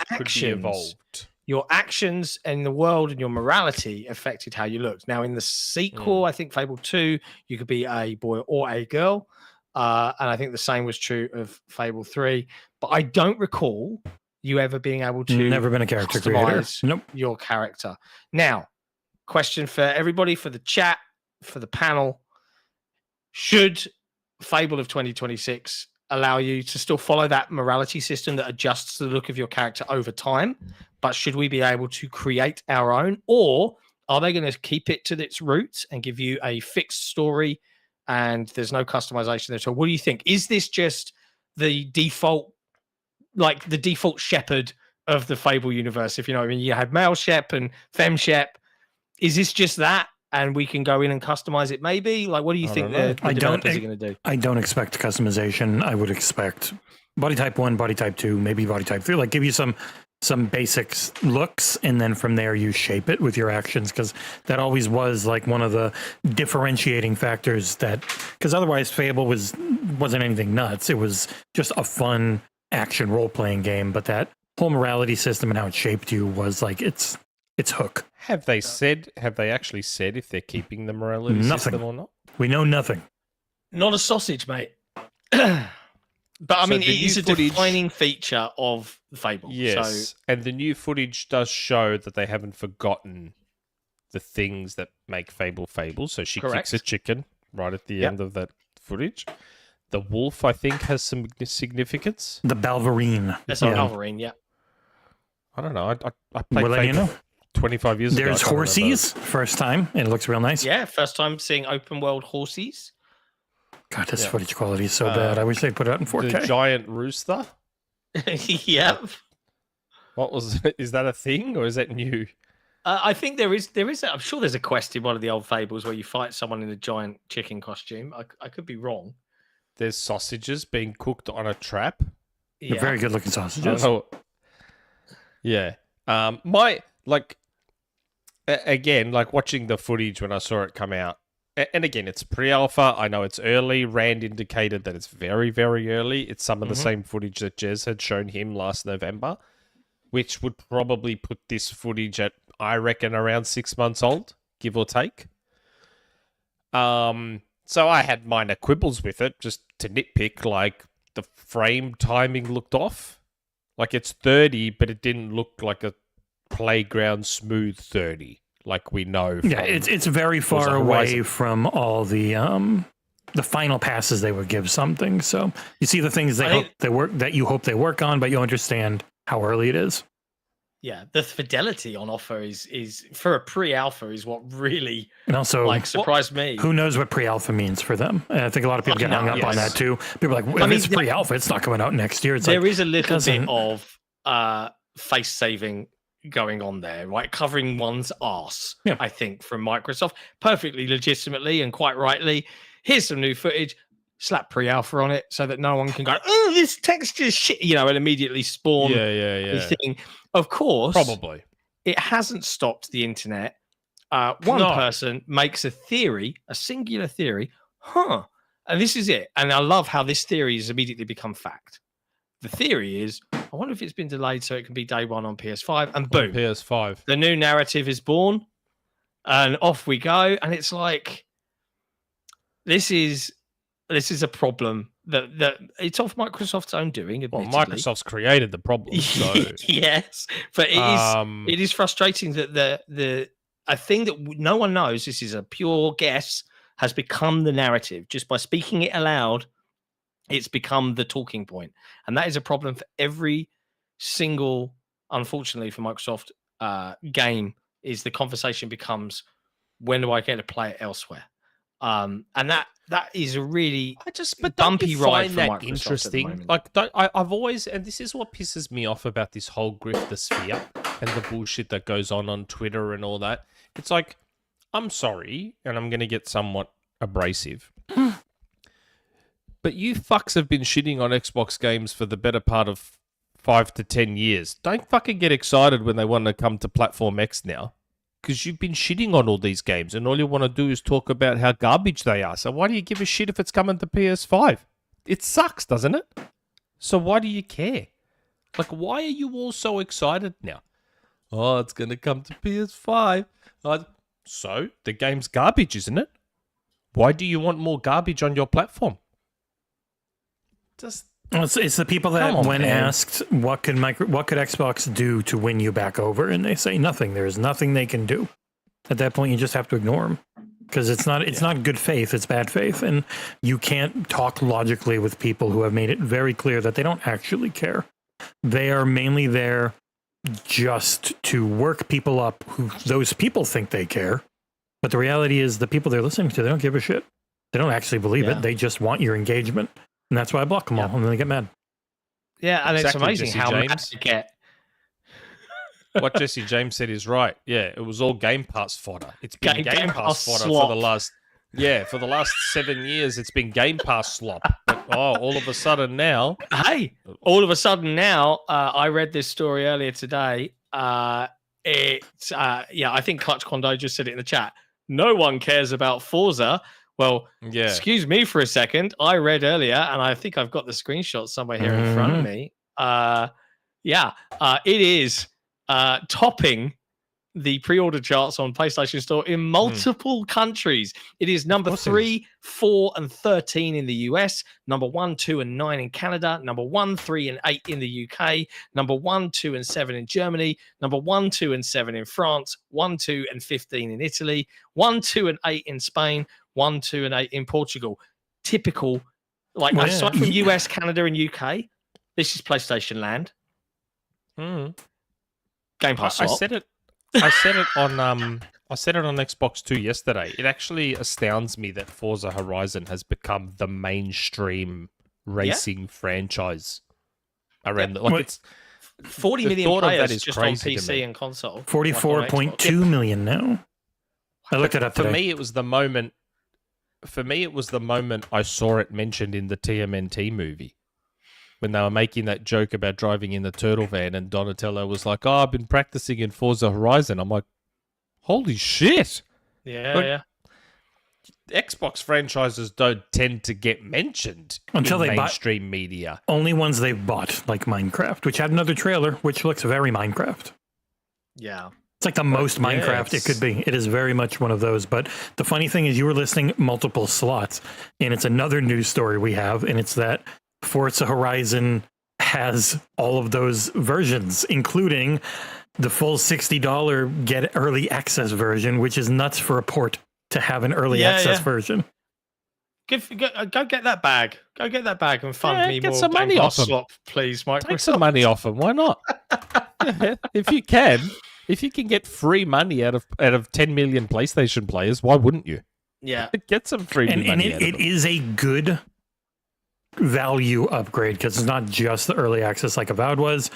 actions in the world and your morality affected how you looked. Now, in the sequel, I think Fable 2, you could be a boy or a girl, and I think the same was true of Fable 3. But I don't recall you ever being able to never been a character creator. Nope. Your character. Now, question for everybody, for the chat, for the panel: should Fable of 2026 allow you to still follow that morality system that adjusts the look of your character over time, but should we be able to create our own, or are they going to keep it to its roots and give you a fixed story and there's no customization there? So what do you think? Is this just the default, like the default shepherd of the Fable universe? If you know what I mean, you had male shep and fem shep. Is this just that? And we can go in and customize it, maybe? Like, what do you think the developers are going to do? I don't expect customization. I would expect body type 1, body type 2, maybe body type 3. Like, give you some basics looks, and then from there you shape it with your actions, because that always was like one of the differentiating factors. That because otherwise Fable wasn't anything nuts. It was just a fun action role-playing game, but that whole morality system and how it shaped you was like its hook. Have they actually said if they're keeping the morality system or not? We know nothing. Not a sausage, mate. But I mean, it is a defining feature of Fable. Yes, and the new footage does show that they haven't forgotten the things that make Fable Fable. So she kicks a chicken right at the end of that footage. The wolf, I think, has some significance. The Balverine. That's a Balverine, yeah. I don't know. I played Fable 25 years ago. There's horsies, first time. It looks real nice. Yeah, first time seeing open world horsies. God, this footage quality is so bad. I wish they put it out in 4K. The giant rooster. Yeah. What was it? Is that a thing or is that new? I think there is. I'm sure there's a quest in one of the old Fables where you fight someone in a giant chicken costume. I could be wrong. There's sausages being cooked on a trap. Yeah. They're very good looking sausages. Yeah. Again, like watching the footage when I saw it come out, and again, it's pre-alpha. I know it's early. Rand indicated that it's very, very early. It's some of the same footage that Jez had shown him last November, which would probably put this footage at, I reckon, around 6 months old, give or take. So I had minor quibbles with it, just to nitpick, like the frame timing looked off. Like it's 30, but it didn't look like a playground smooth 30, like we know. Yeah, it's very far away from all the final passes they would give something. So you see the things that you hope they work on, but you understand how early it is. Yeah, the fidelity on offer is for a pre-alpha is what really and also surprised me. Who knows what pre-alpha means for them? And I think a lot of people get hung up on that too. People are like, if it's pre-alpha, it's not coming out next year. It's there is a little bit of face saving going on there, right? Covering one's arse, Yeah. I think, from Microsoft, perfectly legitimately and quite rightly. Here's some new footage. Slap pre-alpha on it so that no one can go, oh, this texture's shit, and immediately spawn a thing. Of course, Probably. it hasn't stopped the internet. One No. person makes a theory, a singular theory, and this is it. And I love how this theory has immediately become fact. The theory is, I wonder if it's been delayed so it can be day one on PS5, and boom, PS5. the new narrative is born, and off we go. And it's like, this is a problem that it's off Microsoft's own doing. Well, Admittedly. Microsoft's created the problem. So. Yes, but it is frustrating that a thing that no one knows, this is a pure guess, has become the narrative. Just by speaking it aloud, it's become the talking point. And that is a problem for every single, unfortunately for Microsoft, game, is the conversation becomes, when do I get to play it elsewhere? And that is a really bumpy ride for Microsoft interesting. Like, I've always, and this is what pisses me off about this whole griftosphere and the bullshit that goes on Twitter and all that. It's like, I'm sorry, and I'm going to get somewhat abrasive, but you fucks have been shitting on Xbox games for the better part of 5 to 10 years. Don't fucking get excited when they want to come to Platform X now, because you've been shitting on all these games, and all you want to do is talk about how garbage they are. So why do you give a shit if it's coming to PS5? It sucks, doesn't it? So why do you care? Like, why are you all so excited now? Oh, it's going to come to PS5. So the game's garbage, isn't it? Why do you want more garbage on your platform? It's the people that, when asked what could Xbox do to win you back over, and they say nothing. There's nothing they can do. At that point, you just have to ignore them, because it's not good faith. It's bad faith, and you can't talk logically with people who have made it very clear that they don't actually care. They are mainly there just to work people up who those people think they care. But the reality is the people they're listening to, they don't give a shit. They don't actually believe it. They just want your engagement. And that's why I block them all, and then they get mad. Yeah, and Exactly, it's amazing Jesse how mad James. they get. What Jesse James said is right. Yeah, it was all Game Pass fodder. It's been Game Pass Pass fodder slop. for the last 7 years. It's been Game Pass slop. But, all of a sudden now, I read this story earlier today. I think Clutch Kondo just said it in the chat. No one cares about Forza. Well, excuse me for a second. I read earlier, and I think I've got the screenshot somewhere here in front of me. It is topping the pre-order charts on PlayStation Store in multiple countries. It is number 3, 4, and 13 in the US, number 1, 2, and 9 in Canada, number 1, 3, and 8 in the UK, number 1, 2, and 7 in Germany, number 1, 2, and 7 in France, 1, 2, and 15 in Italy, 1, 2, and 8 in Spain, 1, 2, and 8 in Portugal. Typical, aside from US, Canada, and UK, this is PlayStation land. Game Pass. I said it on Xbox 2 yesterday. It actually astounds me that Forza Horizon has become the mainstream racing franchise around it's 40 the million thought of that players is just on crazy to me. PC and console. 44.2 million now. I looked it up today. For me, it was the moment I saw it mentioned in the TMNT movie, when they were making that joke about driving in the turtle van, and Donatello was like, "Oh, I've been practicing in Forza Horizon." I'm like, "Holy shit!" Yeah. Xbox franchises don't tend to get mentioned until in they mainstream media. Only ones they've bought, like Minecraft, which had another trailer, which looks very Minecraft. Yeah. It's like the most Minecraft it could be. It is very much one of those. But the funny thing is, you were listing multiple slots, and it's another news story we have, and it's that Forza Horizon has all of those versions, including the full $60 get early access version, which is nuts for a port to have an early access version. Go get that bag. Go get that bag and fund me get more some money Game off Pass them. slop, please, Microsoft. Take some money off them. Why not? If you can get free money out of 10 million PlayStation players, why wouldn't you? Yeah. Get some free money And out of it them. is a good value upgrade, because it's not just the early access like Avowed was.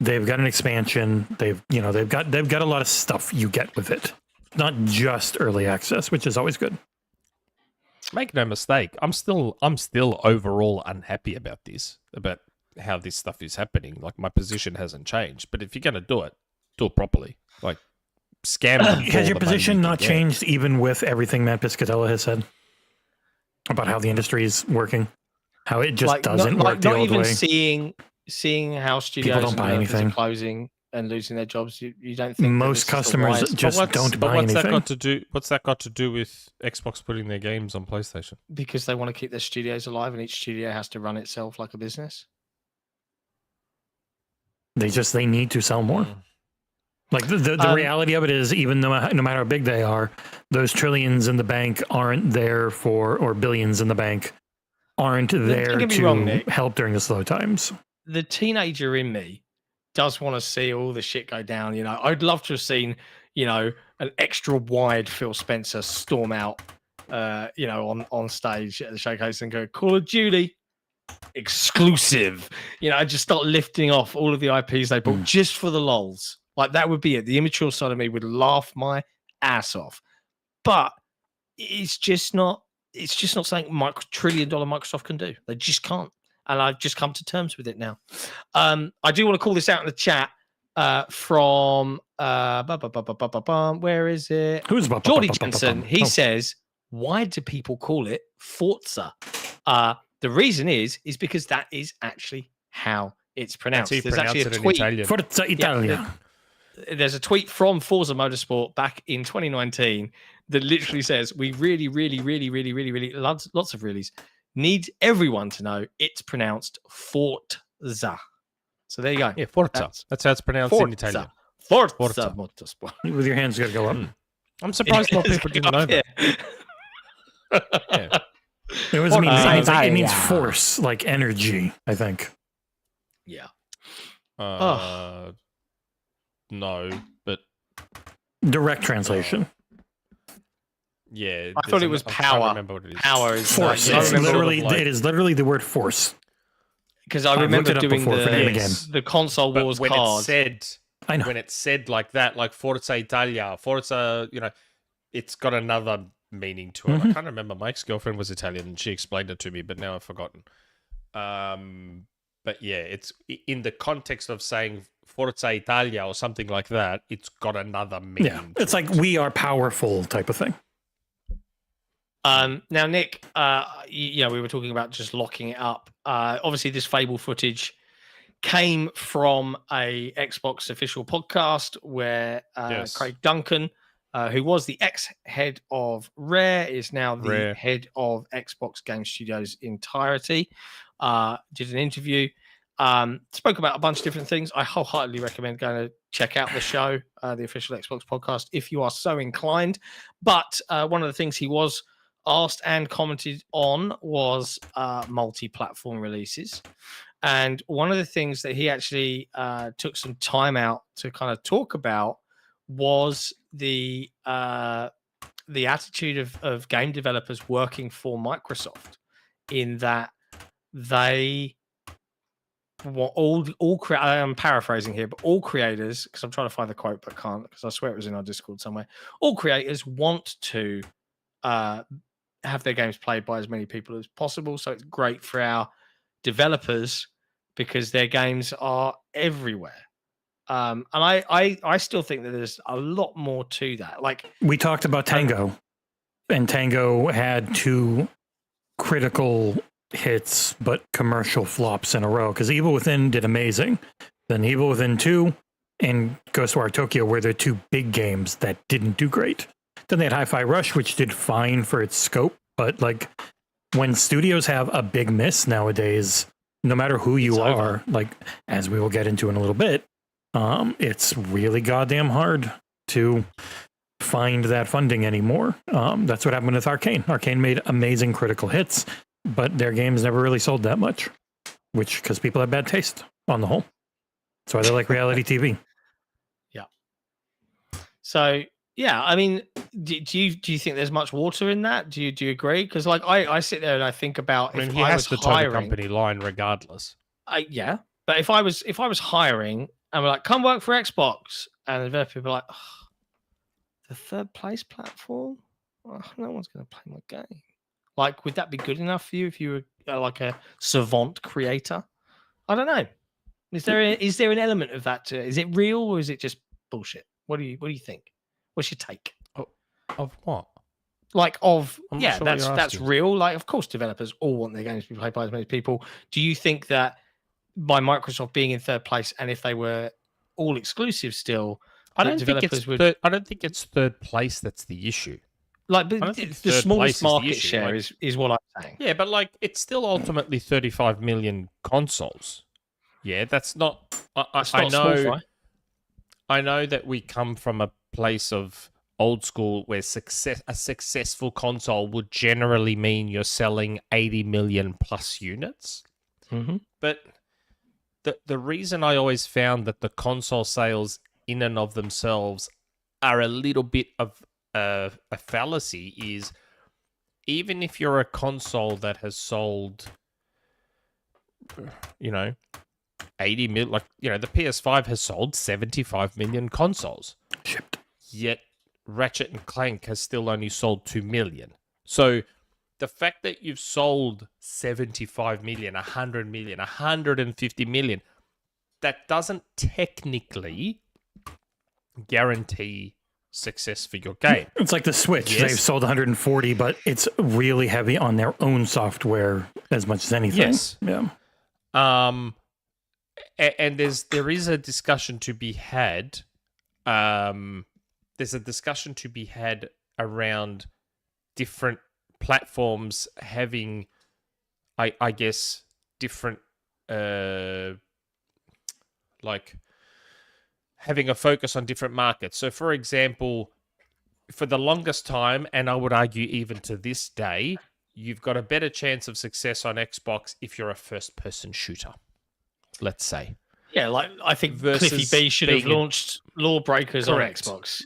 They've got an expansion. They've got a lot of stuff you get with it. Not just early access, which is always good. Make no mistake, I'm still overall unhappy about how this stuff is happening. Like, my position hasn't changed. But if you're going to do it properly. Like, scam them. Has your position not changed even with everything Matt Piscatella has said about how the industry is working? How it just doesn't work the old way? Not even seeing how studios don't buy anything, are closing and losing their jobs. You don't think most customers just don't buy anything? What's that got to do with Xbox putting their games on PlayStation? Because they want to keep their studios alive, and each studio has to run itself like a business. They need to sell more. Like the reality of it is, even no matter how big they are, those trillions in the bank aren't there or billions in the bank aren't there to help during the slow times. The teenager in me does want to see all the shit go down. I'd love to have seen, an extra wide Phil Spencer storm out, on stage at the showcase and go, Call of Duty exclusive. Just start lifting off all of the IPs they bought just for the lols. Like, that would be it. The immature side of me would laugh my ass off. But it's just not something trillion-dollar Microsoft can do. They just can't. And I've just come to terms with it now. I do want to call this out in the chat from where is it? Who's Geordie Johnson. He says, why do people call it Forza? The reason is because that is actually how it's pronounced. There's actually a tweet. Forza Italia. There's a tweet from Forza Motorsport back in 2019 that literally says, we really, really, really, really, really, really, lots of reallys, need everyone to know it's pronounced Forza. So there you go. Yeah, Forza. That's how it's pronounced in Italian. Forza Motorsport. With your hands got to go up. I'm surprised more people didn't know that. Yeah. It means force, like energy, I think. Yeah. No, but direct translation. Yeah, I thought it was power. Power is force. It is literally the word force. Because I remember doing the console wars when card. When it said like that, like Forza Italia, Forza, it's got another meaning to it. I can't remember. My ex-girlfriend was Italian and she explained it to me, but now I've forgotten. But yeah, it's in the context of saying Forza Italia or something like that, it's got another meaning. Yeah, it's like we are powerful type of thing. Now, Nick, we were talking about just locking it up. Obviously, this Fable footage came from a Xbox official podcast where Craig Duncan, who was the ex-head of Rare, is now the head of Xbox Game Studios' entirety. Did an interview, spoke about a bunch of different things. I wholeheartedly recommend going to check out the show, the official Xbox podcast, if you are so inclined. But one of the things he was asked and commented on was multi-platform releases. And one of the things that he actually took some time out to kind of talk about was the attitude of game developers working for Microsoft, in that they want I'm paraphrasing here, but all creators, because I'm trying to find the quote but can't, because I swear it was in our Discord somewhere, all creators want to have their games played by as many people as possible. So it's great for our developers because their games are everywhere. And I still think that there's a lot more to that. Like, we talked about Tango, and Tango had 2 critical hits but commercial flops in a row, because Evil Within did amazing. Then Evil Within 2 and Ghostwire Tokyo were the 2 big games that didn't do great. Then they had Hi-Fi Rush, which did fine for its scope, but like, when studios have a big miss nowadays, no matter who you are, like, as we will get into in a little bit, it's really goddamn hard to find that funding anymore. That's what happened with Arcane. Arcane made amazing critical hits, but their games never really sold that much, because people have bad taste on the whole. That's why they like reality TV. Yeah. So, yeah, I mean, do you think there's much water in that? Do you agree? Because like I sit there and I think about, he has to toe the company line regardless. Yeah, but if I was hiring and we're like, come work for Xbox. And the developer will be like, oh, the third place platform? Oh, no one's going to play my game. Like, would that be good enough for you if you were like a savant creator? I don't know. Is there an element of that to it? Is it real or is it just bullshit? What do you think? What's your take? Of what? Like I'm not sure what that's you're that's asking. real. Like, of course, developers all want their games to be played by as many people. Do you think that by Microsoft being in third place, and if they were all exclusive still, I that don't think developers it's would I don't think it's third place that's the issue. like. I But don't think the third place smallest is the market issue, share like- is what I'm saying. Yeah, but like it's still ultimately 35 million consoles. Yeah, that's not. It's I not small know. fry. I know that we come from a place of old school where a successful console would generally mean you're selling 80 million plus units. Mm-hmm. But the reason I always found that the console sales in and of themselves are a little bit of a fallacy is even if you're a console that has sold, 80 million, like, the PS5 has sold 75 million consoles. Shipped. Yet Ratchet and Clank has still only sold 2 million. So the fact that you've sold 75 million, 100 million, 150 million, that doesn't technically guarantee success for your game. It's like the Switch. Yes. They've sold 140, but it's really heavy on their own software as much as anything. Yes. Yeah. And there is a discussion to be had. There's a discussion to be had around different platforms having, I guess, different, like having a focus on different markets. So, for example, for the longest time, and I would argue even to this day, you've got a better chance of success on Xbox if you're a first-person shooter, let's say. Yeah, like I think Versus Cliffy B should have being a- launched Lawbreakers Correct. on Xbox.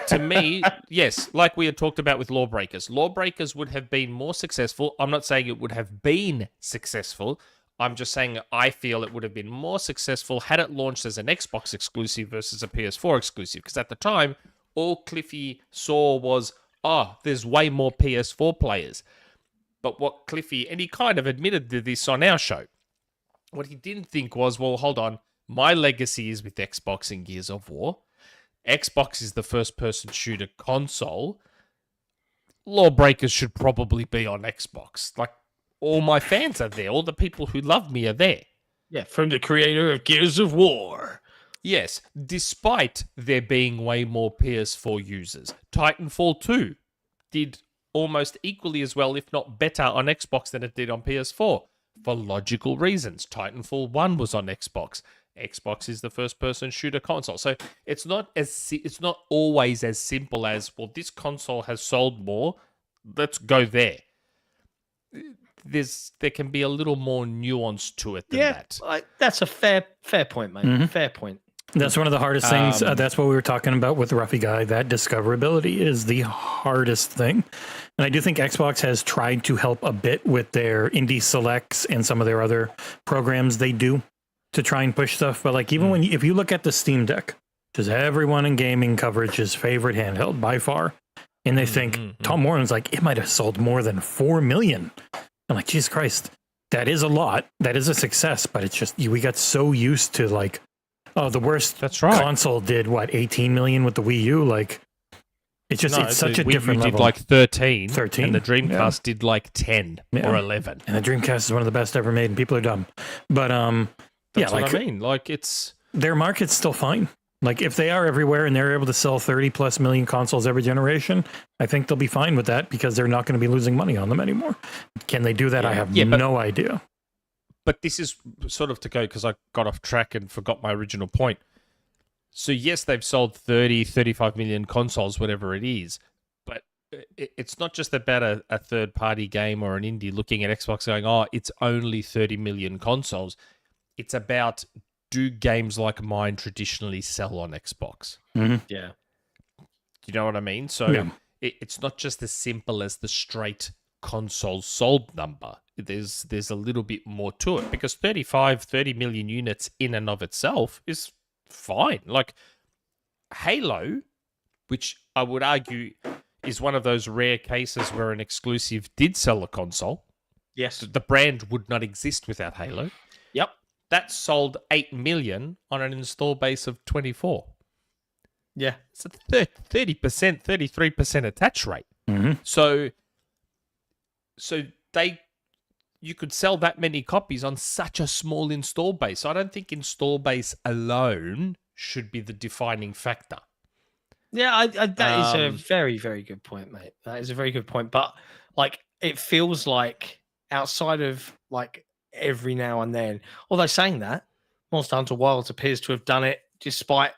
To me, yes, like we had talked about with Lawbreakers. Lawbreakers would have been more successful. I'm not saying it would have been successful. I'm just saying I feel it would have been more successful had it launched as an Xbox exclusive versus a PS4 exclusive. Because at the time, all Cliffy saw was, there's way more PS4 players. But what Cliffy, and he kind of admitted to this on our show, what he didn't think was, well, hold on, my legacy is with Xbox and Gears of War. Xbox is the first-person shooter console. Lawbreakers should probably be on Xbox. Like, all my fans are there. All the people who love me are there. Yeah, from the creator of Gears of War. Yes, despite there being way more PS4 users. Titanfall 2 did almost equally as well, if not better, on Xbox than it did on PS4. For logical reasons. Titanfall 1 was on Xbox. Xbox is the first-person shooter console. So it's not always as simple as, well, this console has sold more, let's go there. There can be a little more nuance to it than that. That's a fair point, mate. Mhm. Fair point. That's one of the hardest things. That's what we were talking about with the Ruffy guy. That discoverability is the hardest thing. And I do think Xbox has tried to help a bit with their indie selects and some of their other programs they do to try and push stuff. But like even if you look at the Steam Deck, which is everyone in gaming coverage's favorite handheld by far, and they think Tom Moran's like, it might have sold more than 4 million. I'm like, Jesus Christ, that is a lot. That is a success. But it's just we got so used to like, the worst That's right. console did what 18 million with the Wii U. Like it's just it's such a Wii different U level. did like 13, 13, and the Dreamcast did like 10 or 11. And the Dreamcast is one of the best ever made, and people are dumb. But That's like what I mean. Like it's their market's still fine. Like if they are everywhere and they're able to sell 30 plus million consoles every generation, I think they'll be fine with that because they're not going to be losing money on them anymore. Can they do that? I have no idea. But this is sort of to go because I got off track and forgot my original point. So yes, they've sold 30, 35 million consoles, whatever it is. But it's not just about a third-party game or an indie looking at Xbox going, it's only 30 million consoles. It's about, do games like mine traditionally sell on Xbox? Mm-hmm. Yeah. You know what I mean? So it's not just as simple as the straight console sold number. There's a little bit more to it because 30 million units in and of itself is fine. Like Halo, which I would argue is one of those rare cases where an exclusive did sell a console. Yes. The brand would not exist without Halo. Yep. That sold 8 million on an install base of 24. Yeah. It's a 30%, 33% attach rate. Mm-hmm. So you could sell that many copies on such a small install base. I don't think install base alone should be the defining factor. Yeah, that is a very, very good point, mate. That is a very good point. But like, it feels like outside of like every now and then, although saying that, Monster Hunter Wilds appears to have done it despite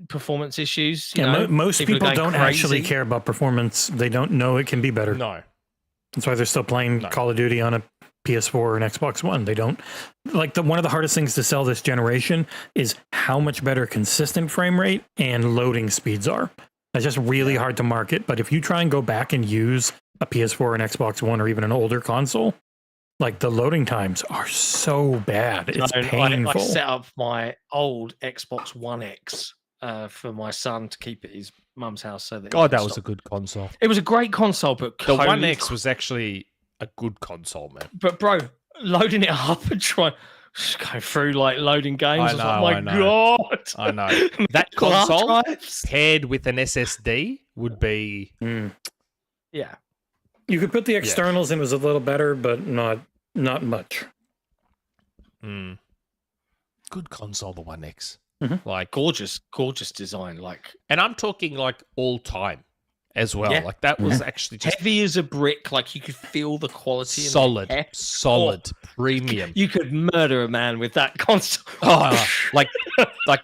performance issues. You know, most people are going don't actually crazy. care about performance. They don't know it can be better. No. That's why they're still playing Call of Duty on a PS4 or an Xbox One. They don't like one of the hardest things to sell this generation is how much better consistent frame rate and loading speeds are. It's just really hard to market. But if you try and go back and use a PS4 and Xbox One or even an older console, like the loading times are so bad. It's painful. I set up my old Xbox One X for my son to keep at his mum's house. So that God, that was a good console. It was a great console, but The One X was actually a good console, man. But bro, loading it up and trying to go through like loading games, I know. God, I know. That console paired with an SSD would be... Yeah. You could put the externals in, it was a little better, but not much. Good console, the One X. Mm-hmm. Like gorgeous design. Like, and I'm talking like all time as well. Yeah. Like that was actually just heavy as a brick. Like you could feel the quality. Solid, premium. You could murder a man with that console. Like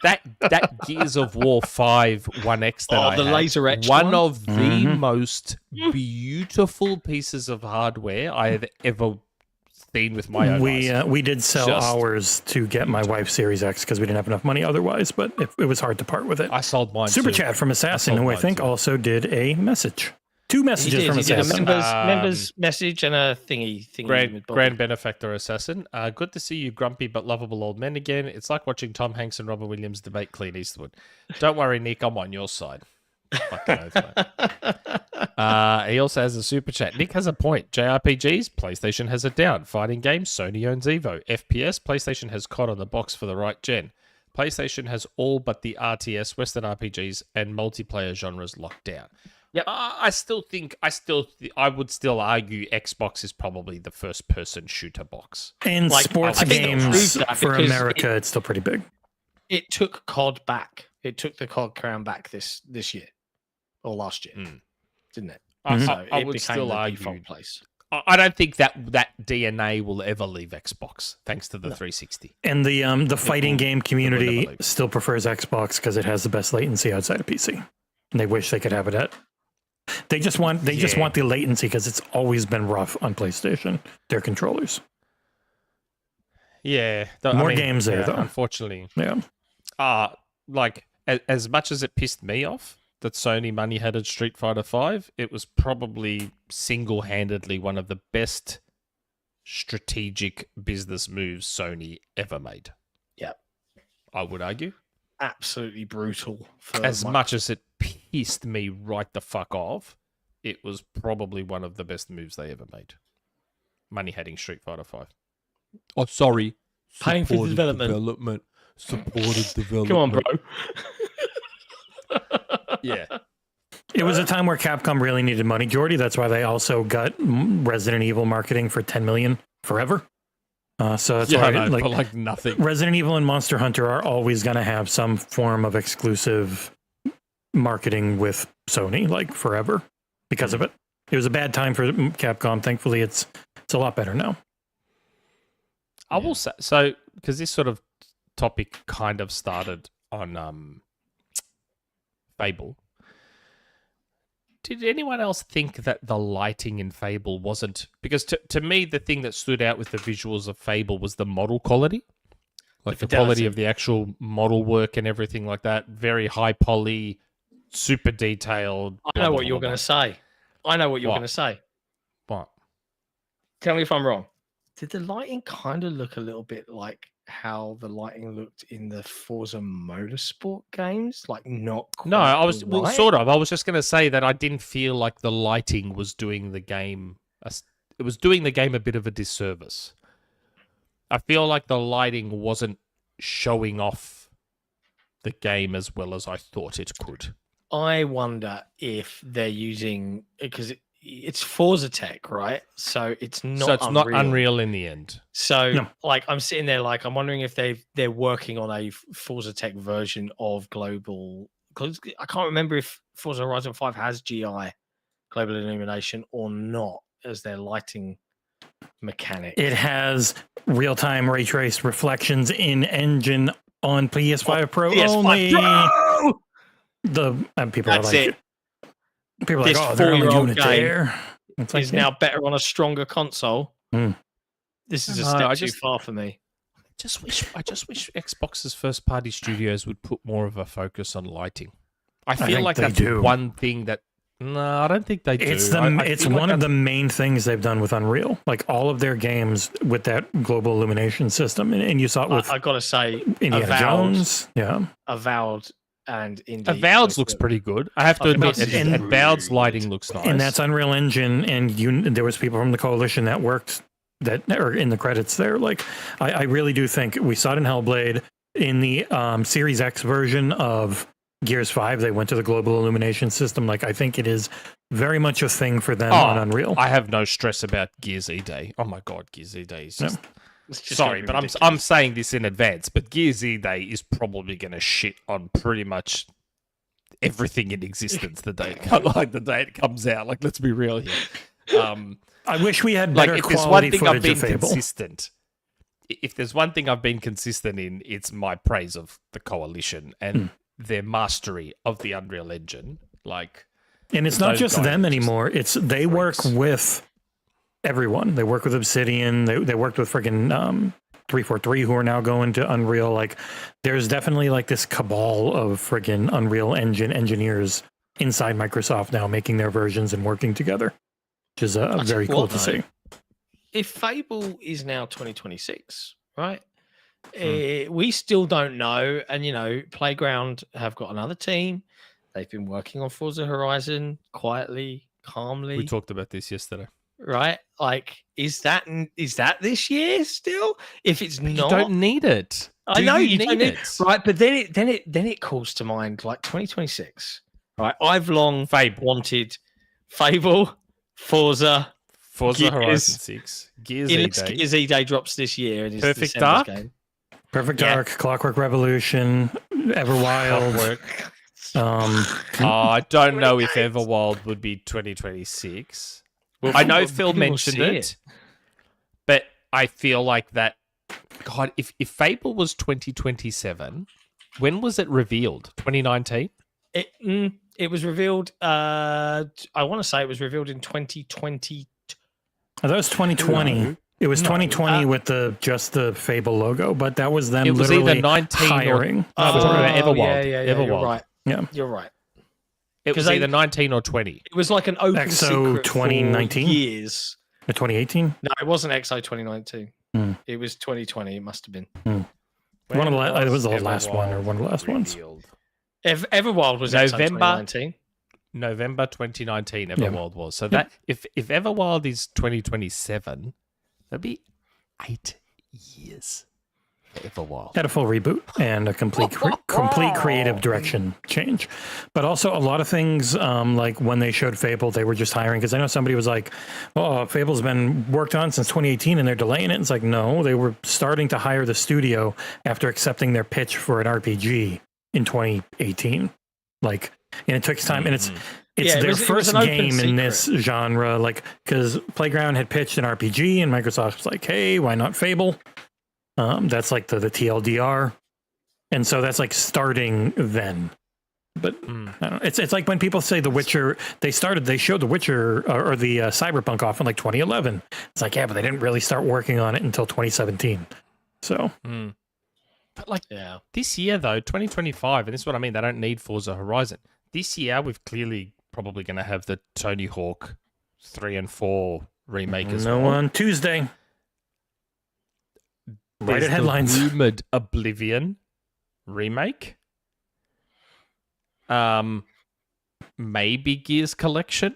that Gears of War 5 1X that I the had, laser etched one of the most beautiful pieces of hardware I have ever seen with my own eyes. We did sell ours to get my wife's Series X because we didn't have enough money otherwise, but it was hard to part with it. I sold mine Super too. chat from Assassin, who I think also did a message. 2 messages from he Assassin. Did a members message and a thingy. Grand Benefactor Assassin. Good to see you grumpy but lovable old men again. It's like watching Tom Hanks and Robin Williams debate Clint Eastwood. Don't worry, Nick, I'm on your side. Fucking oath, mate. He also has a super chat. Nick has a point. JRPGs, PlayStation has it down. Fighting games, Sony owns Evo. FPS, PlayStation has COD on the box for the right gen. PlayStation has all but the RTS, Western RPGs, and multiplayer genres locked down. Yep. I would still argue Xbox is probably the first person shooter box. In sports games for America, it's still pretty big. It took COD back. It took the COD crown back this year or last year, didn't it? So I it would became still the argue. default place. I don't think that DNA will ever leave Xbox, thanks to the 360. And the fighting game community still prefers Xbox because it has the best latency outside of PC. And they wish they could have it at. They just want the latency because it's always been rough on PlayStation. Their controllers. Yeah, more games there though. Unfortunately, yeah. Like as much as it pissed me off that Sony money-headed Street Fighter V, it was probably single-handedly one of the best strategic business moves Sony ever made. Yeah, I would argue. Absolutely brutal. As much as it pissed me right the fuck off, it was probably one of the best moves they ever made. Money-heading Street Fighter V. Oh, sorry. Paying for development. Supported development. Come on, bro. Yeah. It was a time where Capcom really needed money, Jordy. That's why they also got Resident Evil marketing for $10 million forever. So that's why, like nothing. Resident Evil and Monster Hunter are always going to have some form of exclusive marketing with Sony, like forever, because of it. It was a bad time for Capcom. Thankfully, it's a lot better now. I will say so because this sort of topic kind of started on Fable. Did anyone else think that the lighting in Fable wasn't... Because to me, the thing that stood out with the visuals of Fable was the model quality. Like the quality of the actual model work and everything like that. Very high poly, super detailed. I know what you're going to say. I know what you're going to say. What? Tell me if I'm wrong. did the lighting kind of look a little bit like how the lighting looked in the Forza Motorsport games? Like not quite No, I was well, right? sort of. I was just going to say that I didn't feel like the lighting was doing the game. It was doing the game a bit of a disservice. I feel like the lighting wasn't showing off the game as well as I thought it could. I wonder if they're using because it's Forza tech, right? So it's not. So it's not Unreal in the end. So No. like I'm sitting there like I'm wondering if they're working on a Forza tech version of global. Because I can't remember if Forza Horizon 5 has GI global illumination or not as their lighting mechanic. It has real-time ray trace reflections in engine on PS5 Pro PS5 only. Pro! People That's are like, it. people are This like, oh, they're only 4-year-old doing it game there. It's like, Is now better on a stronger console. Mm. This is a No, step I too just- far for me. I just wish Xbox's first-party studios would put more of a focus on lighting. I feel think like they that's do. one thing that. No, I don't think they do. It's I feel one like of the main things they've done with Unreal. Like all of their games with that global illumination system, and you saw it with I gotta say, Indiana Avowed, Jones. Yeah, Avowed and Indie. Avowed looks pretty good. I have to admit, and- Avowed's lighting looks nice. and that's Unreal Engine. And there was people from the coalition that worked that are in the credits there. Like I really do think we saw it in Hellblade in the Series X version of Gears 5. They went to the global illumination system. Like I think it is very much a thing for them on Unreal. I have no stress about Gears E Day. Oh my god, Gears E Day is just. It's just Sorry, gonna but be I'm ridiculous. saying this in advance. But Gears E Day is probably going to shit on pretty much everything in existence the day it comes out. Like, let's be real here. I wish we had Like, better if there's one quality thing I've footage been of Fable. consistent, if there's one thing I've been consistent in, it's my praise of the Coalition and their mastery of the Unreal Engine. Like, And it's not those just guys them are just anymore. It's they work freaks. with everyone. They work with Obsidian. They worked with friggin' 343 who are now going to Unreal. Like there's definitely like this cabal of friggin' Unreal Engine engineers inside Microsoft now making their versions and working together, which is tell very you cool what, to though, see. If Fable is now 2026, right? We still don't know. And, Playground have got another team. They've been working on Forza Horizon quietly, calmly. we talked about this yesterday. Right? Like, is that this year still? If it's You not, don't need it. I Do know you don't need need it. right? But then it calls to mind like 2026. Right? I've long Fable. wanted Fable, Forza. Forza Gears. Horizon 6. Gears E Day. Gears E Day drops this year. And it's Perfect December's Dark? game. Perfect Yeah. Dark, Clockwork Revolution, Everwild. Clockwork. Um, I don't know if Everwild would be 2026. I know Phil people will mentioned see it, but I feel like that. God, if Fable was 2027, when was it revealed? 2019? It was revealed. I want to say it was revealed in 2020. that was 2020. No. It was No, 2020 with just the Fable logo, but that was them It was literally either 19 hiring. or. No, I'm talking about Everwild. Yeah, Everwild. you're right. Yeah. You're right. It was 'Cause either 19 or 20. It was like an open XO secret 2019? for years. 2018. No, it wasn't XO 2019. Hmm. It was 2020. It must have been. One of the it was the last one or one of the last ones. revealed? Everwild was XO November 2019. November 2019 Everwild was. So that if Everwild is 2027, that'd be 8 years for Everwild. Had a full reboot and a complete creative direction change, but also a lot of things like when they showed Fable, they were just hiring because I know somebody was like, "Oh, Fable's been worked on since 2018 and they're delaying it." It's like, no, they were starting to hire the studio after accepting their pitch for an RPG in 2018. Like, and it took time, and it's Yeah, it their was first an open game in this secret. genre, like because Playground had pitched an RPG and Microsoft was like, "Hey, why not Fable?" That's like the TLDR, and so that's like starting then. But I don't know. It's like when people say The Witcher, they showed The Witcher or the Cyberpunk off in like 2011. It's like, yeah, but they didn't really start working on it until 2017. So But like Yeah. this year though, 2025, and this is what I mean, they don't need Forza Horizon. This year we've clearly probably going to have the Tony Hawk 3 and 4 remake as no well. on Tuesday. Write There's it headlines. the rumored Oblivion remake. Maybe Gears Collection.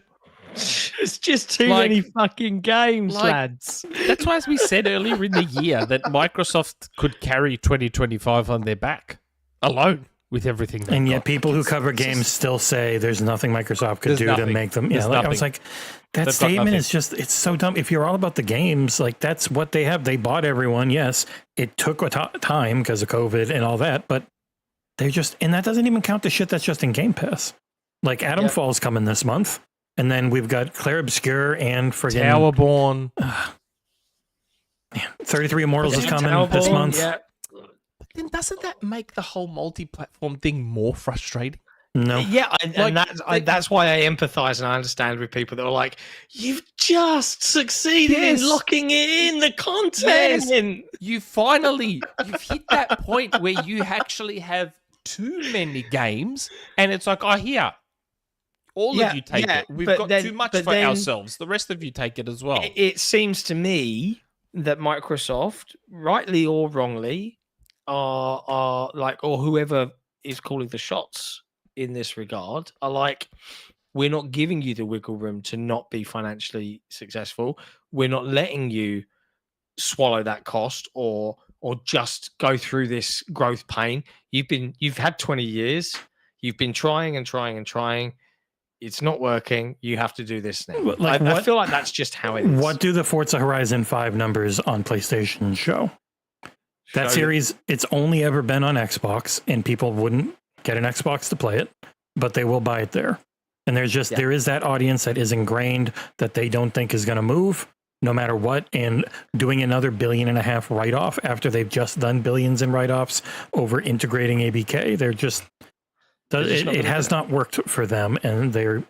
It's just too Like- many fucking games, like- lads. That's why, as we said earlier in the year, that Microsoft could carry 2025 on their back alone with everything. they've And yet got. people who It's cover just- games still say there's nothing Microsoft could There's do to nothing. make them. There's Yeah, like, I was nothing. like, that They've got statement nothing. is just, it's so dumb. If you're all about the games, like that's what they have. They bought everyone. Yes, it took a time because of COVID and all that, but they just, and that doesn't even count the shit that's just in Game Pass. Like Atom Yep. Fall's coming this month. And then we've got Claire Obscure and friggin' Towerborn. 33 Immortals is Yeah, coming this Towerborn, month. Yeah. But then doesn't that make the whole multi-platform thing more frustrating? No. Yeah, and Like, that's why I empathize and I understand with people that are like, "You've just succeeded Yes. in locking in the content." Yes. You've hit that point where you actually have too many games, and it's like, oh, here, all Yeah, of you take yeah, it. We've but got then- too much but for then- ourselves. The rest of you take it as well. It seems to me that Microsoft, rightly or wrongly, are like, or whoever is calling the shots in this regard, are like, we're not giving you the wiggle room to not be financially successful. We're not letting you swallow that cost or just go through this growth pain. You've had 20 years. You've been trying and trying and trying. It's not working. You have to do this now. Like I what- feel like that's just how it is. What do the Forza Horizon 5 numbers on PlayStation show? That Show- series, it's only ever been on Xbox, and people wouldn't get an Xbox to play it, but they will buy it there. And there's just, Yeah. there is that audience that is ingrained that they don't think is going to move no matter what. And doing another $1.5 billion write-off after they've just done billions in write-offs over integrating ABK, they're just, just not it gonna has do it. not worked for them. And they're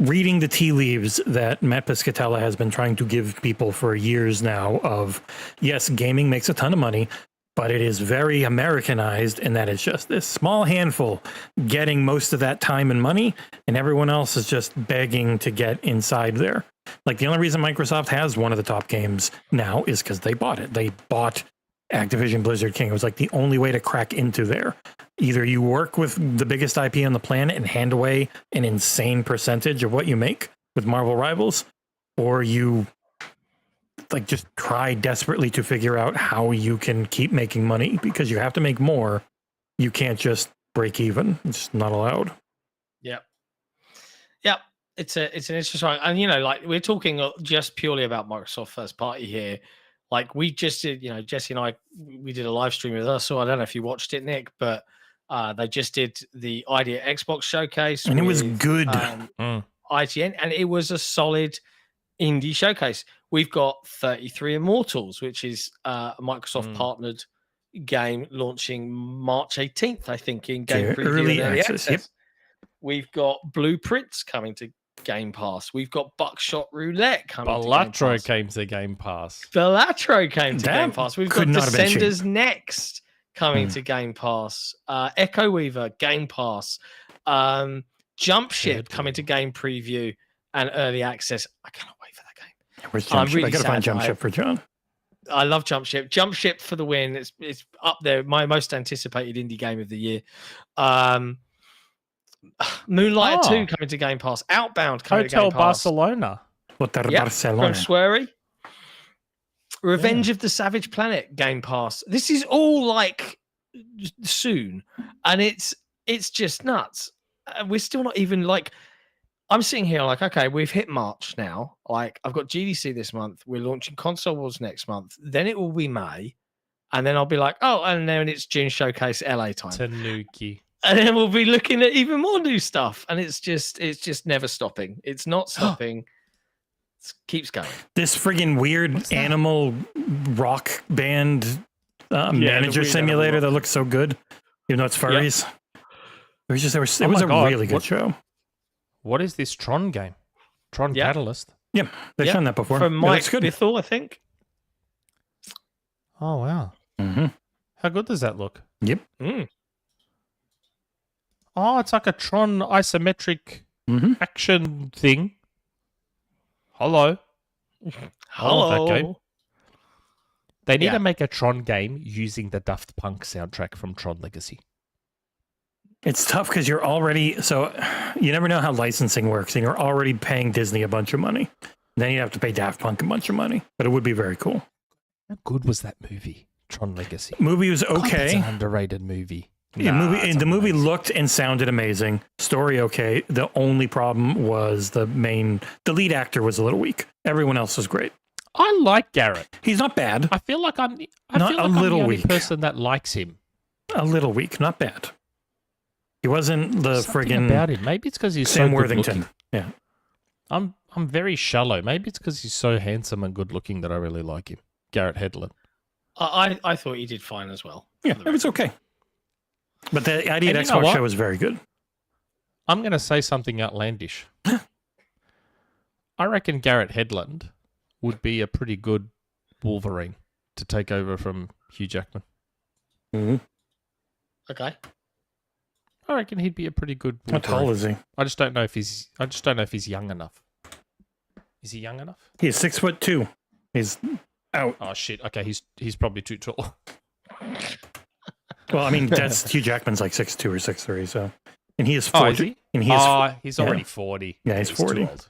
reading the tea leaves that Matt Piscatella has been trying to give people for years now of, yes, gaming makes a ton of money, but it is very Americanized in that it's just this small handful getting most of that time and money, and everyone else is just begging to get inside there. Like the only reason Microsoft has one of the top games now is because they bought it. They bought Activision Blizzard King. It was like the only way to crack into there. Either you work with the biggest IP on the planet and hand away an insane percentage of what you make with Marvel Rivals, or you like just try desperately to figure out how you can keep making money, because you have to make more. You can't just break even. It's not allowed. Yep. It's an interesting one. And like we're talking just purely about Microsoft first party here. Like we just did, Jesse and I, we did a live stream with us. So I don't know if you watched it, Nick, but they just did the Idea Xbox showcase. And it was with, good. IGN, and it was a solid indie showcase. We've got 33 Immortals, which is a Microsoft partnered game launching March 18th, I think, in game Yeah, preview early and access, yep. We've got Blueprints coming to Game Pass. We've got Buckshot Roulette coming to Game Balatro Pass. came to Game Pass. Balatro came to That Game Pass. We've got could not have been cheap. Descenders Next coming to Game Pass. Echo Weaver, Game Pass. Jump Ship coming to Game Preview and Early Access. I cannot wait for that game. Where's I'm Jump Ship? really I gotta sad find Jump that Ship for John. I love Jump Ship. Jump Ship for the win. It's up there. My most anticipated indie game of the year. Moonlighter 2 coming to Game Pass. Outbound coming to Hotel Game Pass. Barcelona. Hotel Yep, Barcelona. from Swery. Revenge of the Savage Planet Game Pass. This is all like soon, and it's just nuts. We're still not even like. I'm sitting here like, okay, we've hit March now. Like, I've got GDC this month. We're launching Console Wars next month. Then it will be May, and then I'll be like, oh, and then it's June Showcase LA time, Tanuki. and then we'll be looking at even more new stuff. And it's just never stopping. It's not stopping. It keeps going. This friggin' weird animal rock band the manager weird simulator animal that rock. looks so good, even though it's furries. It was Oh a my God, really good what- show. What is this Tron game? Tron Yeah. Catalyst. Yeah, they've Yeah, shown that before. From It Mike looks good. Bithell, I think. Oh, wow. hmm How good does that look? Yep. Mm. Oh, it's like a Tron isometric hmm action thing. Hello. I love that game. They need Yeah. to make a Tron game using the Daft Punk soundtrack from Tron Legacy. It's tough because you're already you never know how licensing works, and you're already paying Disney a bunch of money. Then you have to pay Daft Punk a bunch of money, but it would be very cool. How good was that movie, Tron Legacy? Movie was God, that's okay. an underrated movie. The movie looked and sounded amazing. Story okay. The only problem was the lead actor was a little weak. Everyone else was great. I like Garrett. He's not bad. I feel like I'm the weak. person that likes him. A little weak, not bad. He wasn't the Something about him. Maybe it's because he's Sam so Worthington. good-looking. Yeah. I'm very shallow. Maybe it's because he's so handsome and good looking that I really like him. Garrett Hedlund. I thought he did fine as well. Yeah, it was okay. But the idea And of you know Xbox what? show was very good. I'm going to say something outlandish. I reckon Garrett Hedlund would be a pretty good Wolverine to take over from Hugh Jackman. Mm-hmm. Okay. I reckon he'd be a pretty good How Wolverine. tall is he? I just don't know if he's young enough. Is he young enough? He's 6'2". He's out. Oh shit. Okay, he's probably too tall. Well, I mean, that's Hugh Jackman's like 6'2" or 6'3", so, and he is Oh, 40. is he? And he is. He's already 40. Yeah, he's 40. Too old.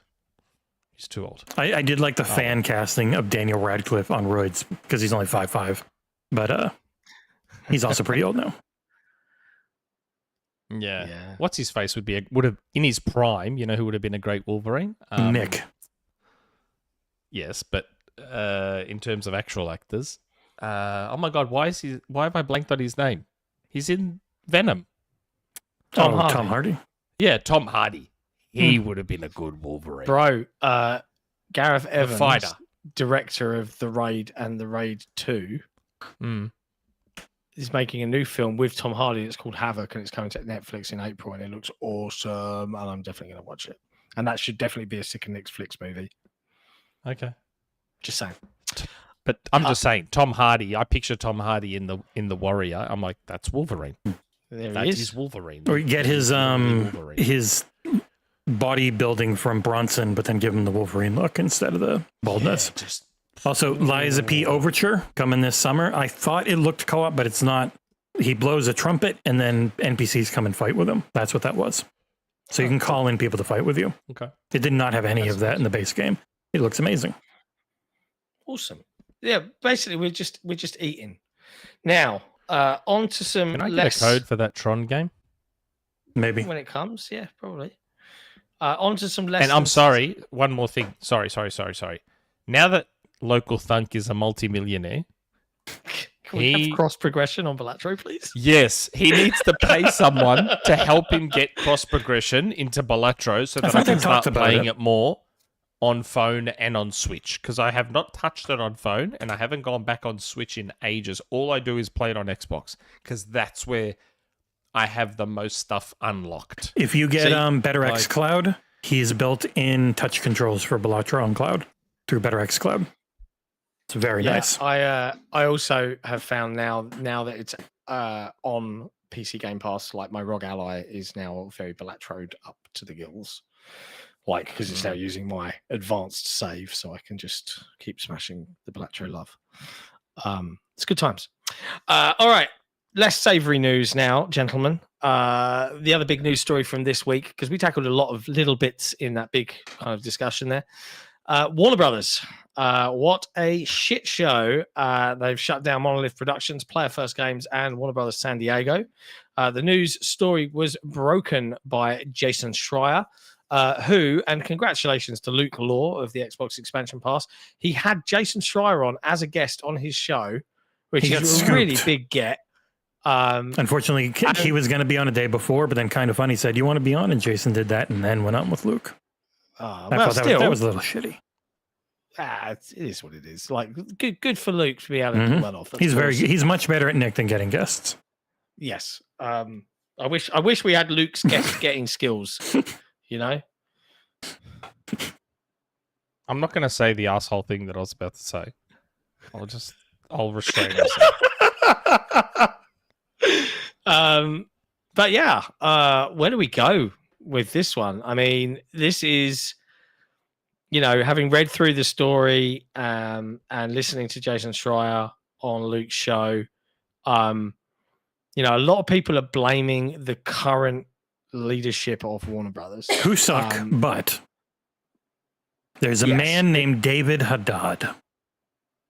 He's too old. I did like the fan casting of Daniel Radcliffe on roids because he's only 5'5", but he's also pretty old now. Yeah. Yeah. What's his face would have in his prime. You know who would have been a great Wolverine? Nick. Yes, but in terms of actual actors, oh my god, why have I blanked on his name? He's in Venom. Tom Hardy. Yeah, Tom Hardy. He would have been a good Wolverine. Bro, Gareth Evans, fighter. director of The Raid and The Raid 2, Mm. is making a new film with Tom Hardy. It's called Havoc, and it's coming to Netflix in April, and it looks awesome, and I'm definitely going to watch it. And that should definitely be a sick and Netflix movie. Okay. Just saying. But I'm just saying, Tom Hardy. I picture Tom Hardy in the Warrior. I'm like, that's Wolverine. There That he is is. Wolverine. Or you get his Wolverine. his bodybuilding from Bronson, but then give him the Wolverine look instead of the baldness. Yeah, just Also, Liza P. Overture coming this summer. I thought it looked co-op, but it's not. He blows a trumpet and then NPCs come and fight with him. That's what that was. So you can call in people to fight with you. okay. It did not have any of that in the base game. It looks amazing. Awesome. Yeah, basically we're just eating. Now, on to some Can I get less a code for that Tron game? Maybe. when it comes. Yeah, probably. On to some less. And I'm sorry, one more thing. Sorry. Now that Local Thunk is a multimillionaire, Can we have cross progression on Balatro, please? yes, he needs to pay someone to help him get cross progression into Balatro so that I thought they can start talked about playing it. it more on phone and on Switch, because I have not touched it on phone and I haven't gone back on Switch in ages. All I do is play it on Xbox because that's where I have the most stuff unlocked. If you get See, Better like- X Cloud, he's built in touch controls for Balatro on cloud through Better X Cloud. It's very nice. I also have found now that it's on PC Game Pass, like my ROG Ally is now very Balatroed up to the gills. Like, because it's now using my advanced save, so I can just keep smashing the Balatro love. It's good times. All right, less savory news now, gentlemen. The other big news story from this week, because we tackled a lot of little bits in that big kind of discussion there. Warner Brothers, what a shit show. They've shut down Monolith Productions, Player First Games, and Warner Brothers San Diego. The news story was broken by Jason Schreier, who, and congratulations to Luke Law of the Xbox Expansion Pass, he had Jason Schreier on as a guest on his show, which He got is a scooped. really big get. Unfortunately, he was going to be on a day before, but then Kind of Funny said, "You want to be on?" And Jason did that and then went on with Luke. I well, thought still, that was a little shitty. it is what it is. Like, good for Luke to be able to pull that off. That's He's awesome. he's much better at Nick than getting guests. Yes. I wish we had Luke's getting skills, you know? I'm not going to say the asshole thing that I was about to say. I'll restrain myself. But yeah, where do we go with this one? I mean, this is, having read through the story and listening to Jason Schreier, on Luke's show. You know, a lot of people are blaming the current leadership of Warner Brothers. Who suck, but there's a man named David Haddad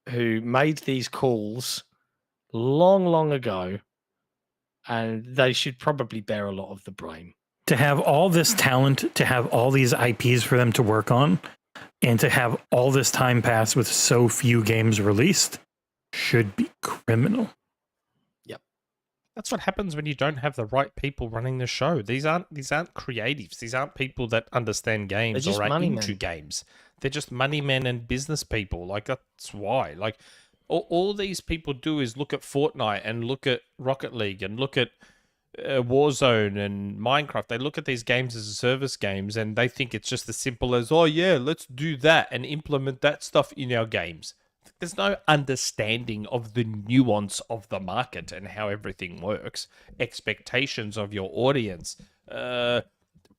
who made these calls long, long ago, and they should probably bear a lot of the blame. To have all this talent, to have all these IPs for them to work on, and to have all this time pass with so few games released should be criminal. That's what happens when you don't have the right people running the show. These aren't creatives. These aren't people that understand games or are into games. They're just money men and business people. Like, that's why. Like, all these people do is look at Fortnite and look at Rocket League and look at Warzone and Minecraft. They look at these games as a service games and they think it's just as simple as, oh yeah, let's do that and implement that stuff in our games. There's no understanding of the nuance of the market and how everything works, expectations of your audience,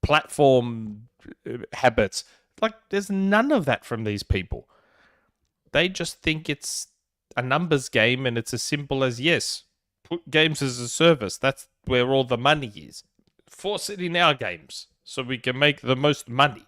platform habits. Like, there's none of that from these people. They just think it's a numbers game and it's as simple as, yes, put games as a service. That's where all the money is. Force it in our games so we can make the most money.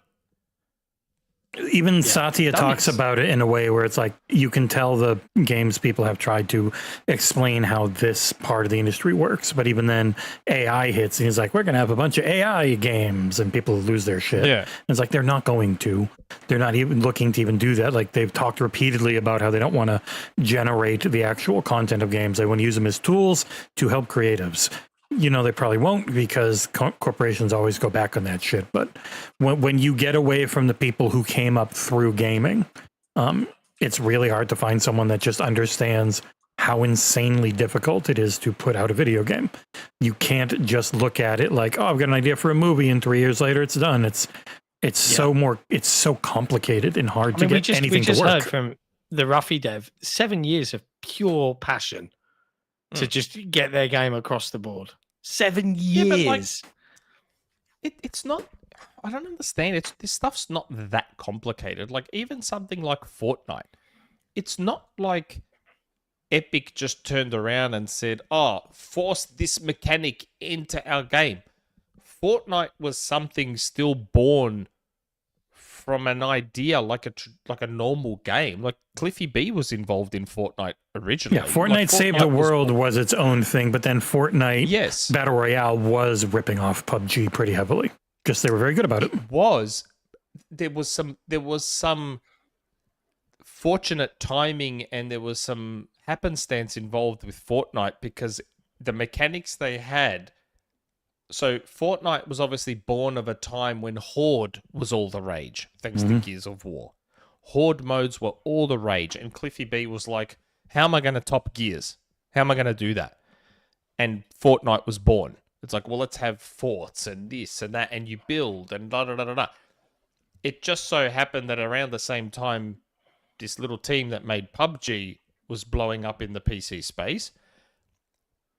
Even Satya talks about it in a way where it's like you can tell the games people have tried to explain how this part of the industry works, but even then AI hits and he's like, we're going to have a bunch of AI games, and people lose their shit. Yeah. And it's like, they're not going to. They're not even looking to even do that. Like, they've talked repeatedly about how they don't want to generate the actual content of games. They want to use them as tools to help creatives. You know, they probably won't, because corporations always go back on that shit. But when you get away from the people who came up through gaming, it's really hard to find someone that just understands how insanely difficult it is to put out a video game. You can't just look at it like, oh, I've got an idea for a movie, and 3 years later it's done. It's so complicated and hard to get anything to work. We just heard from the Ruffy dev, 7 years of pure passion to just get their game across the board. 7 years. Yeah, but like, it's not. I don't understand. This stuff's not that complicated. Like, even something like Fortnite, it's not like Epic just turned around and said, "Oh, force this mechanic into our game." Fortnite was something still born from an idea, like a normal game. Like, Cliffy B was involved in Fortnite originally. Yeah, Fortnite Save the World was its own thing, but then Fortnite Battle Royale was ripping off PUBG pretty heavily. Just they were very good about it. There was some fortunate timing, and there was some happenstance involved with Fortnite, because the mechanics they had. So Fortnite was obviously born of a time when Horde was all the rage, thanks to Gears of War. Horde modes were all the rage, and Cliffy B was like, how am I going to top Gears? How am I going to do that? And Fortnite was born. It's like, well, let's have forts and this and that, and you build and da-da-da-da-da. It just so happened that around the same time, this little team that made PUBG was blowing up in the PC space,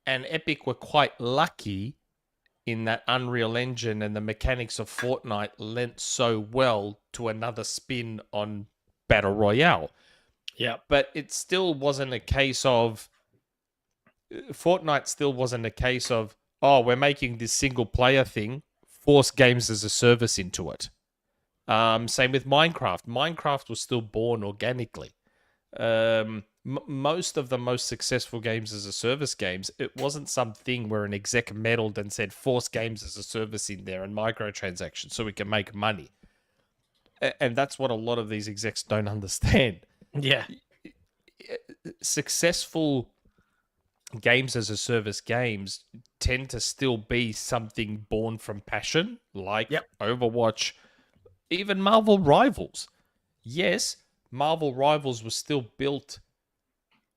and Epic were quite lucky in that Unreal Engine and the mechanics of Fortnite lent so well to another spin on Battle Royale. Yeah. But it still wasn't a case of... Fortnite still wasn't a case of, oh, we're making this single-player thing, force games as a service into it. Same with Minecraft. Minecraft was still born organically. Most of the most successful games as a service games, it wasn't something where an exec meddled and said force games as a service in there and microtransactions so we can make money. And that's what a lot of these execs don't understand. Yeah. Successful games as a service games tend to still be something born from passion, like Overwatch, even Marvel Rivals. Yes, Marvel Rivals was still built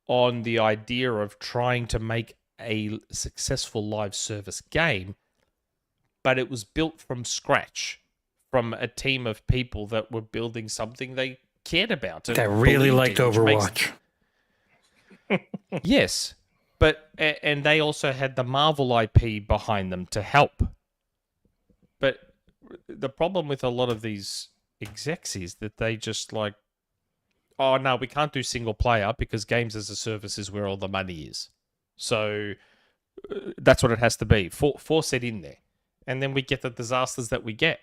on the idea of trying to make a successful live service game, but it was built from scratch, from a team of people that were building something they cared about. That really liked Overwatch. Yes, but and they also had the Marvel IP behind them to help. But the problem with a lot of these execs is that they just like, oh no, we can't do single player because games as a service is where all the money is. So that's what it has to be. Force it in there. And then we get the disasters that we get.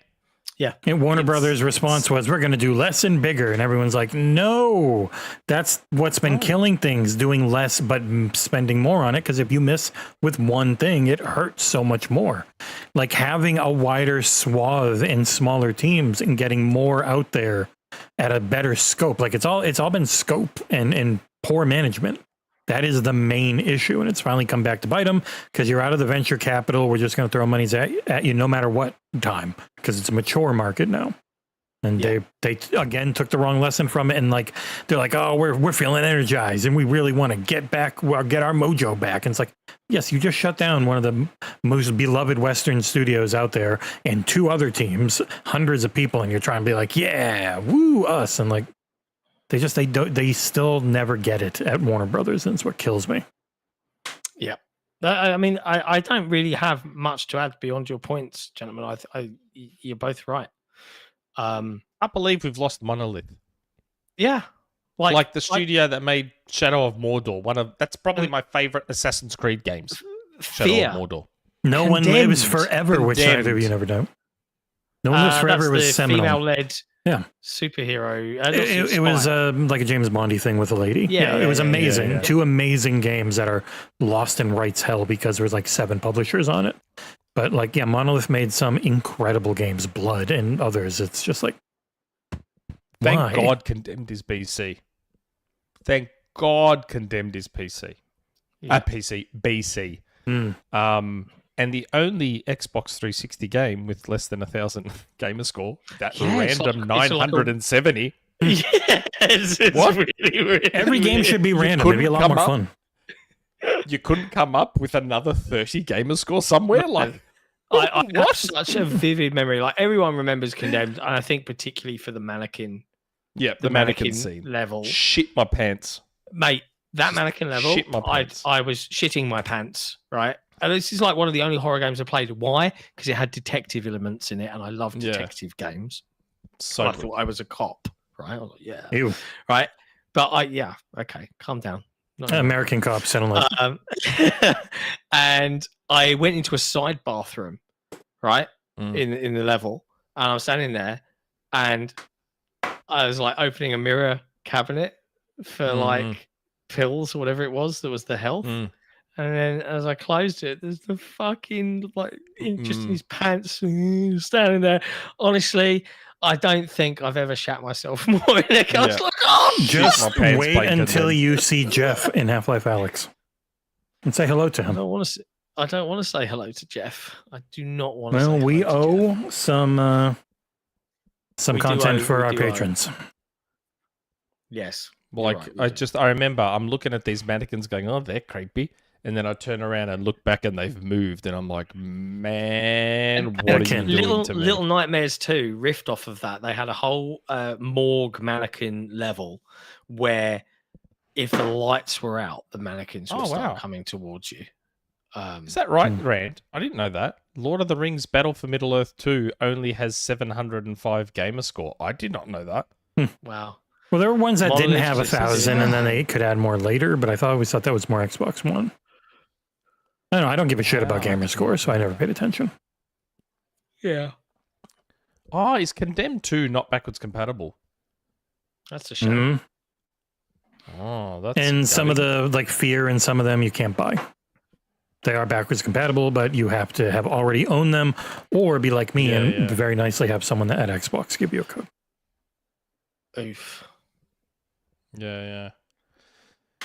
Yeah. And Warner Brothers' response was, we're going to do less and bigger. And everyone's like, no, that's what's been killing things, doing less but spending more on it. Because if you miss with one thing, it hurts so much more. Like having a wider swath in smaller teams and getting more out there at a better scope. Like it's all been scope and poor management. That is the main issue, and it's finally come back to bite them because you're out of the venture capital. We're just going to throw monies at you no matter what time because it's a mature market now. And they again took the wrong lesson from it, and like they're like, oh, we're feeling energized, and we really want to get our mojo back. And it's like, yes, you just shut down one of the most beloved Western studios out there, and 2 other teams, hundreds of people, and you're trying to be like, yeah, woo, us, and like. They still never get it at Warner Brothers, and it's what kills me. Yeah. I mean, I don't really have much to add beyond your points, gentlemen. You're both right. I believe we've lost Monolith. Yeah. Like the studio that made Shadow of Mordor. That's probably my favorite Assassin's Creed games. Shadow of Mordor. No one lives forever, which either of you never know. No one lives forever was the seminal. Female-led Yeah, superhero. It was like a James Bondy thing with a lady. Yeah, it was amazing. Yeah. 2 amazing games that are lost in rights hell because there was like 7 publishers on it. But like, yeah, Monolith made some incredible games, Blood and others. It's just like, thank God Condemned is BC. Thank God Condemned is PC. BC. And the only Xbox 360 game with less than 1,000 gamer score, that random 970. Yes, it's What? really Every game should be random. It'd be a lot more fun. You couldn't come up with another 30 gamer score somewhere? Like, I have such a vivid memory. Like everyone remembers Condemned, and I think particularly for the mannequin. Yeah, the mannequin scene level. Shit my pants. Mate, that mannequin level, Shit my pants. I was shitting my pants, right? And this is like one of the only horror games I played. Why? Because it had detective elements in it, and I love detective games. So I thought I was a cop, right? I was like, yeah. Ew. Right? But okay, calm down. American Cop, sound like. And I went into a side bathroom, right? In the level, and I was standing there, and I was like opening a mirror cabinet for like pills or whatever it was that was the health. And then as I closed it, there's the fucking just in his pants standing there. Honestly, I don't think I've ever shat myself more in a I was like, oh, just wait until you see Jeff in Half-Life Alyx and say hello to him. I don't want to say hello to Jeff. I do not want to. Well, say we hello to owe some content for our patrons. Yes. Like I remember I'm looking at these mannequins going, oh, they're creepy. And then I turn around and look back and they've moved. And I'm like, man, what are you doing to me? Little Nightmares 2 riffed off of that. They had a whole morgue mannequin level where if the lights were out, the mannequins would start coming towards you. Is that right, Rand? I didn't know that. Lord of the Rings Battle for Middle-earth 2 only has 705 gamer score. I did not know that. Wow. Well, there were ones that didn't have 1,000 and then they could add more later, but I always thought that was more Xbox One. I don't know. I don't give a shit about gamer scores, so I never paid attention. Yeah. Oh, is Condemned 2 not backwards compatible? That's a shame. Oh, that's and some of the like Fear and some of them you can't buy. They are backwards compatible, but you have to have already owned them or be like me and very nicely have someone at Xbox give you a code. Oof. Yeah.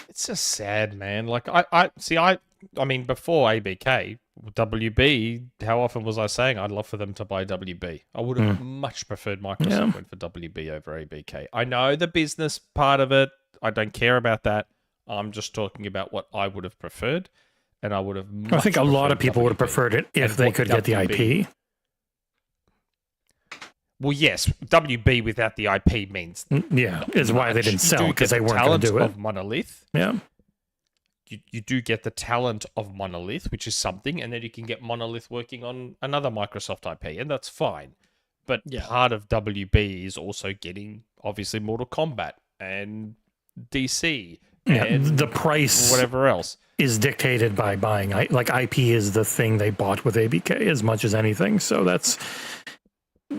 It's just sad, man. Like I mean, before ABK, WB, how often was I saying I'd love for them to buy WB? I would have much preferred Microsoft went for WB over ABK. I know the business part of it. I don't care about that. I'm just talking about what I would have preferred. And I would have. I think a lot of people would have preferred it if they could get the IP. Well, yes, WB without the IP means is why they didn't sell because they weren't going to do it. Of Monolith, you do get the talent of Monolith, which is something, and then you can get Monolith working on another Microsoft IP, and that's fine. But part of WB is also getting obviously Mortal Kombat and DC Yeah, and the price whatever else is dictated by buying. Like IP is the thing they bought with ABK as much as anything. So that's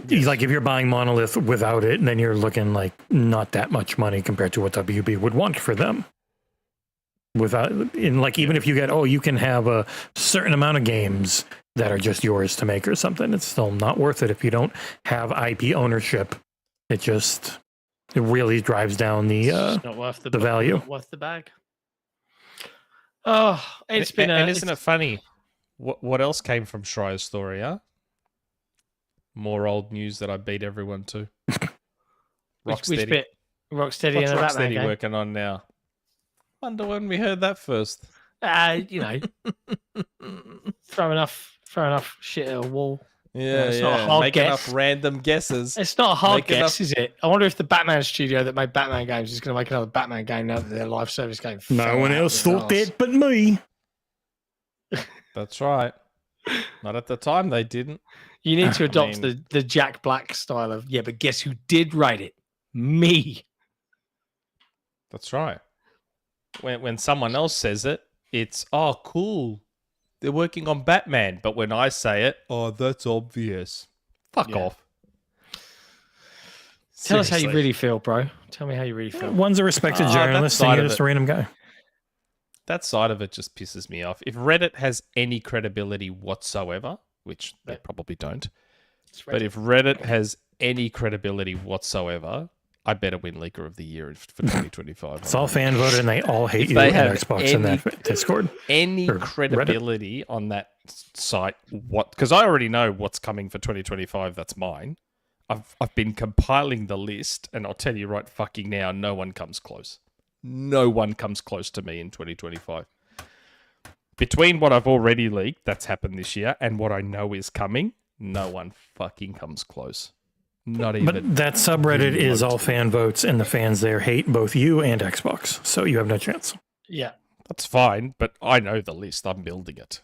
like if you're buying Monolith without it, then you're looking like not that much money compared to what WB would want for them. Without, in like even if you get, you can have a certain amount of games that are just yours to make or something, it's still not worth it if you don't have IP ownership. It really drives down the not worth the value. Not worth the bag. Oh, it's been and isn't it funny? What else came from Schreier's story? Huh? More old news that I beat everyone to. Which Rocksteady. bit? Rocksteady and a Batman Rocksteady game? working on now? Wonder when we heard that first. You know, throw enough shit at a wall. Yeah, it's not a hard Make guess. enough random guesses. It's not a hard Make guess, enough- is it? I wonder if the Batman studio that made Batman games is going to make another Batman game now that their live service game. No fell one out else of thought their arse. that but me. That's right. Not at the time they didn't. You need to adopt mean- the Jack Black style of but guess who did write it? Me. That's right. When someone else says it, it's cool. They're working on Batman. But when I say it, that's obvious. Fuck off. Tell us how you Seriously. really feel, bro. Tell me how you really feel. One's a respected that journalist, and side you're of just it. a random guy. That side of it just pisses me off. If Reddit has any credibility whatsoever, which they probably don't, but if Reddit has any credibility whatsoever, I better win Leaker of the Year for 2025. It's all fan voted, and they all hate If you they on have Xbox in that Discord. Any Or credibility on that site, because I already know what's coming for 2025, that's mine. I've been compiling the list, and I'll tell you right fucking now, no one comes close. No one comes close to me in 2025. Between what I've already leaked, that's happened this year, and what I know is coming, no one fucking comes close. Not even. But that subreddit is all fan votes, and the fans there hate both you and Xbox, so you have no chance. Yeah. That's fine, but I know the list. I'm building it.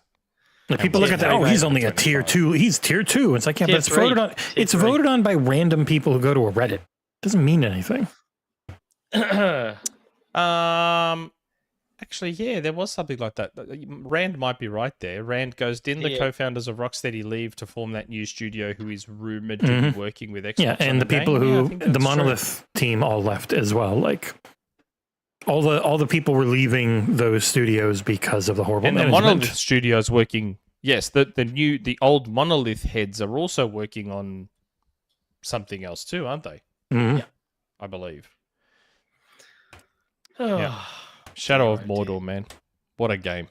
Like people look at that. Oh, he's only a tier 2. He's tier 2. It's like, yeah, Tier but it's 3. voted on. It's Tier 3. voted on by random people who go to a Reddit. Doesn't mean anything. Actually, yeah, there was something like that. Rand might be right there. Rand goes, didn't the Yeah. co-founders of Rocksteady leave to form that new studio who is rumored to be working with Xbox? Yeah, on and the people game? Yeah, I who think the that's true. Monolith team all left as well. Like all the people were leaving those studios because of the horrible And the management. Monolith studio is working. Yes, the old Monolith heads are also working on something else too, aren't they? Mhm. I believe. Oh, Yeah. Shadow of dear. Mordor, man. What a game.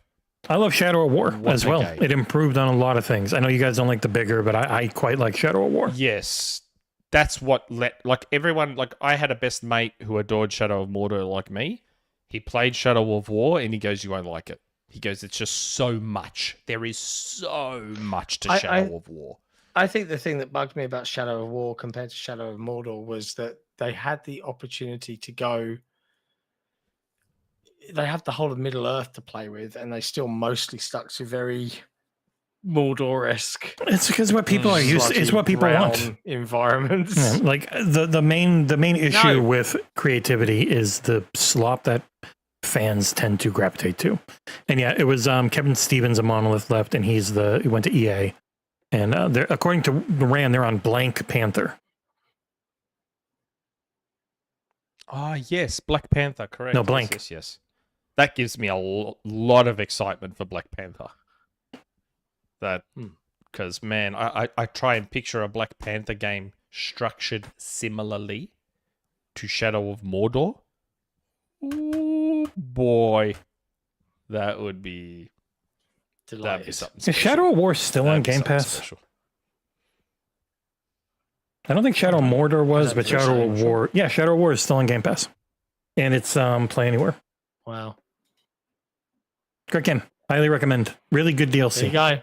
I love Shadow of War What as a well. game. It improved on a lot of things. I know you guys don't like the bigger, but I quite like Shadow of War. Yes. That's what everyone, I had a best mate who adored Shadow of Mordor like me. He played Shadow of War and he goes, you won't like it. He goes, it's just so much. There is so much to Shadow of War. I think the thing that bugged me about Shadow of War compared to Shadow of Mordor was that they had the opportunity to go. They have the whole of Middle Earth to play with, and they still mostly stuck to very Mordor-esque. It's because what people are used to. It's what people want. Environments. Yeah, like the main issue No. with creativity is the slop that fans tend to gravitate to. And yeah, it was Kevin Stevens of Monolith left, and he went to EA. And they're, according to Rand, they're on Blank Panther. Ah, yes, Black Panther, correct. No, Blank. Yes. That gives me a lot of excitement for Black Panther. Because, man, I try and picture a Black Panther game structured similarly to Shadow of Mordor. Ooh, boy. That would be... That'd be Delighted. something Is special. Shadow of War still on That'd be Game something Pass? special. I don't think Shadow of Mordor was, that but for Shadow sure? of War. Yeah, Shadow of War is still on Game Pass. And it's Play Anywhere. Wow. Great game. Highly recommend. Really good There you DLC. go.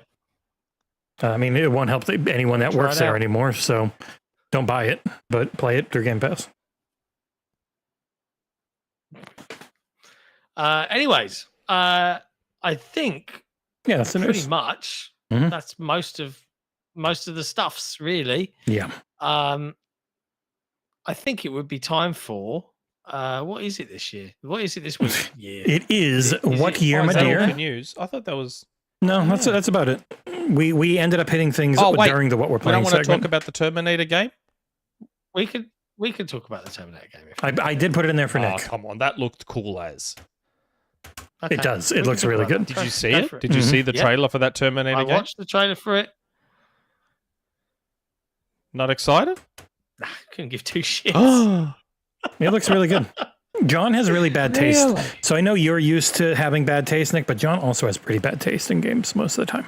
I mean, it won't help anyone that Try works it there out. anymore, so don't buy it, but play it through Game Pass. Anyways, I think Yeah, that's the pretty news. much Mhm. that's most of the stuffs really. Yeah. I think it would be time for What is it this year? What is it this week? Yeah. It is what year, my Is that all dear? the news? I thought that was. No, that's about it. We ended up hitting things during the what we're We playing don't want to segment. talk about the Terminator game. We could talk about the Terminator game. I did put it in there for Oh, Nick. come on, that looked cool as. Okay. It does. We It can looks talk really about good. that. Did you see Go it? for it. Did you see the Yeah. trailer for that Terminator I game? watched the trailer for it. Not excited? Nah, couldn't give two shits. It looks really good. John has really bad taste. Really? So I know you're used to having bad taste, Nick, but John also has pretty bad taste in games most of the time.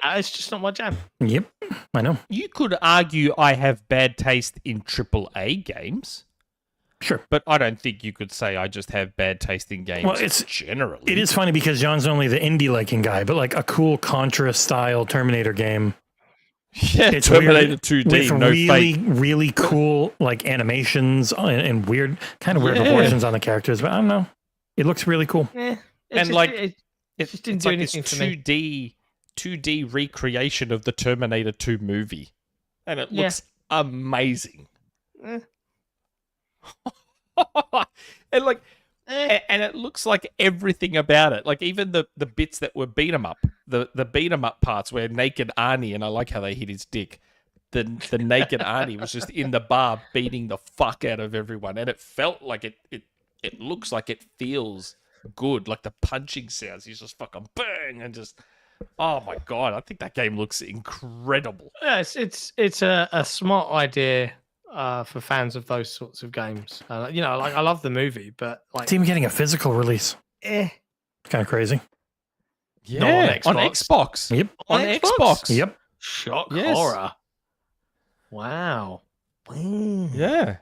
It's just not my jam. Yep, I know. You could argue I have bad taste in AAA games, Sure. but I don't think you could say I just have bad taste in games Well, it's- generally. It is funny because John's only the indie liking guy, but like a cool Contra style Terminator game. Yeah, It's Terminator weird, 2D, with no really, fake. really cool like animations and weird, kind of weird Yeah. proportions on the characters. But I don't know. It looks really cool. It And, just, like, it just didn't It's do like this anything for me. 2D recreation of the Terminator 2 movie. And it Yeah. looks amazing. Eh. And like and it looks like everything about it. Like even the bits that were beat 'em up, the beat 'em up parts where naked Arnie, and I like how they hit his dick. The naked Arnie was just in the bar beating the fuck out of everyone, and it felt like it looks like it feels good. Like the punching sounds, he's just fucking bang and just. Oh my god! I think that game looks incredible. Yeah, it's a smart idea for fans of those sorts of games. Like I love the movie, but like, It's even getting a physical release. eh. It's kind of crazy. Yeah, on on Xbox. Yep. On Xbox. Yep. Shock Yes. horror. Wow. Yeah.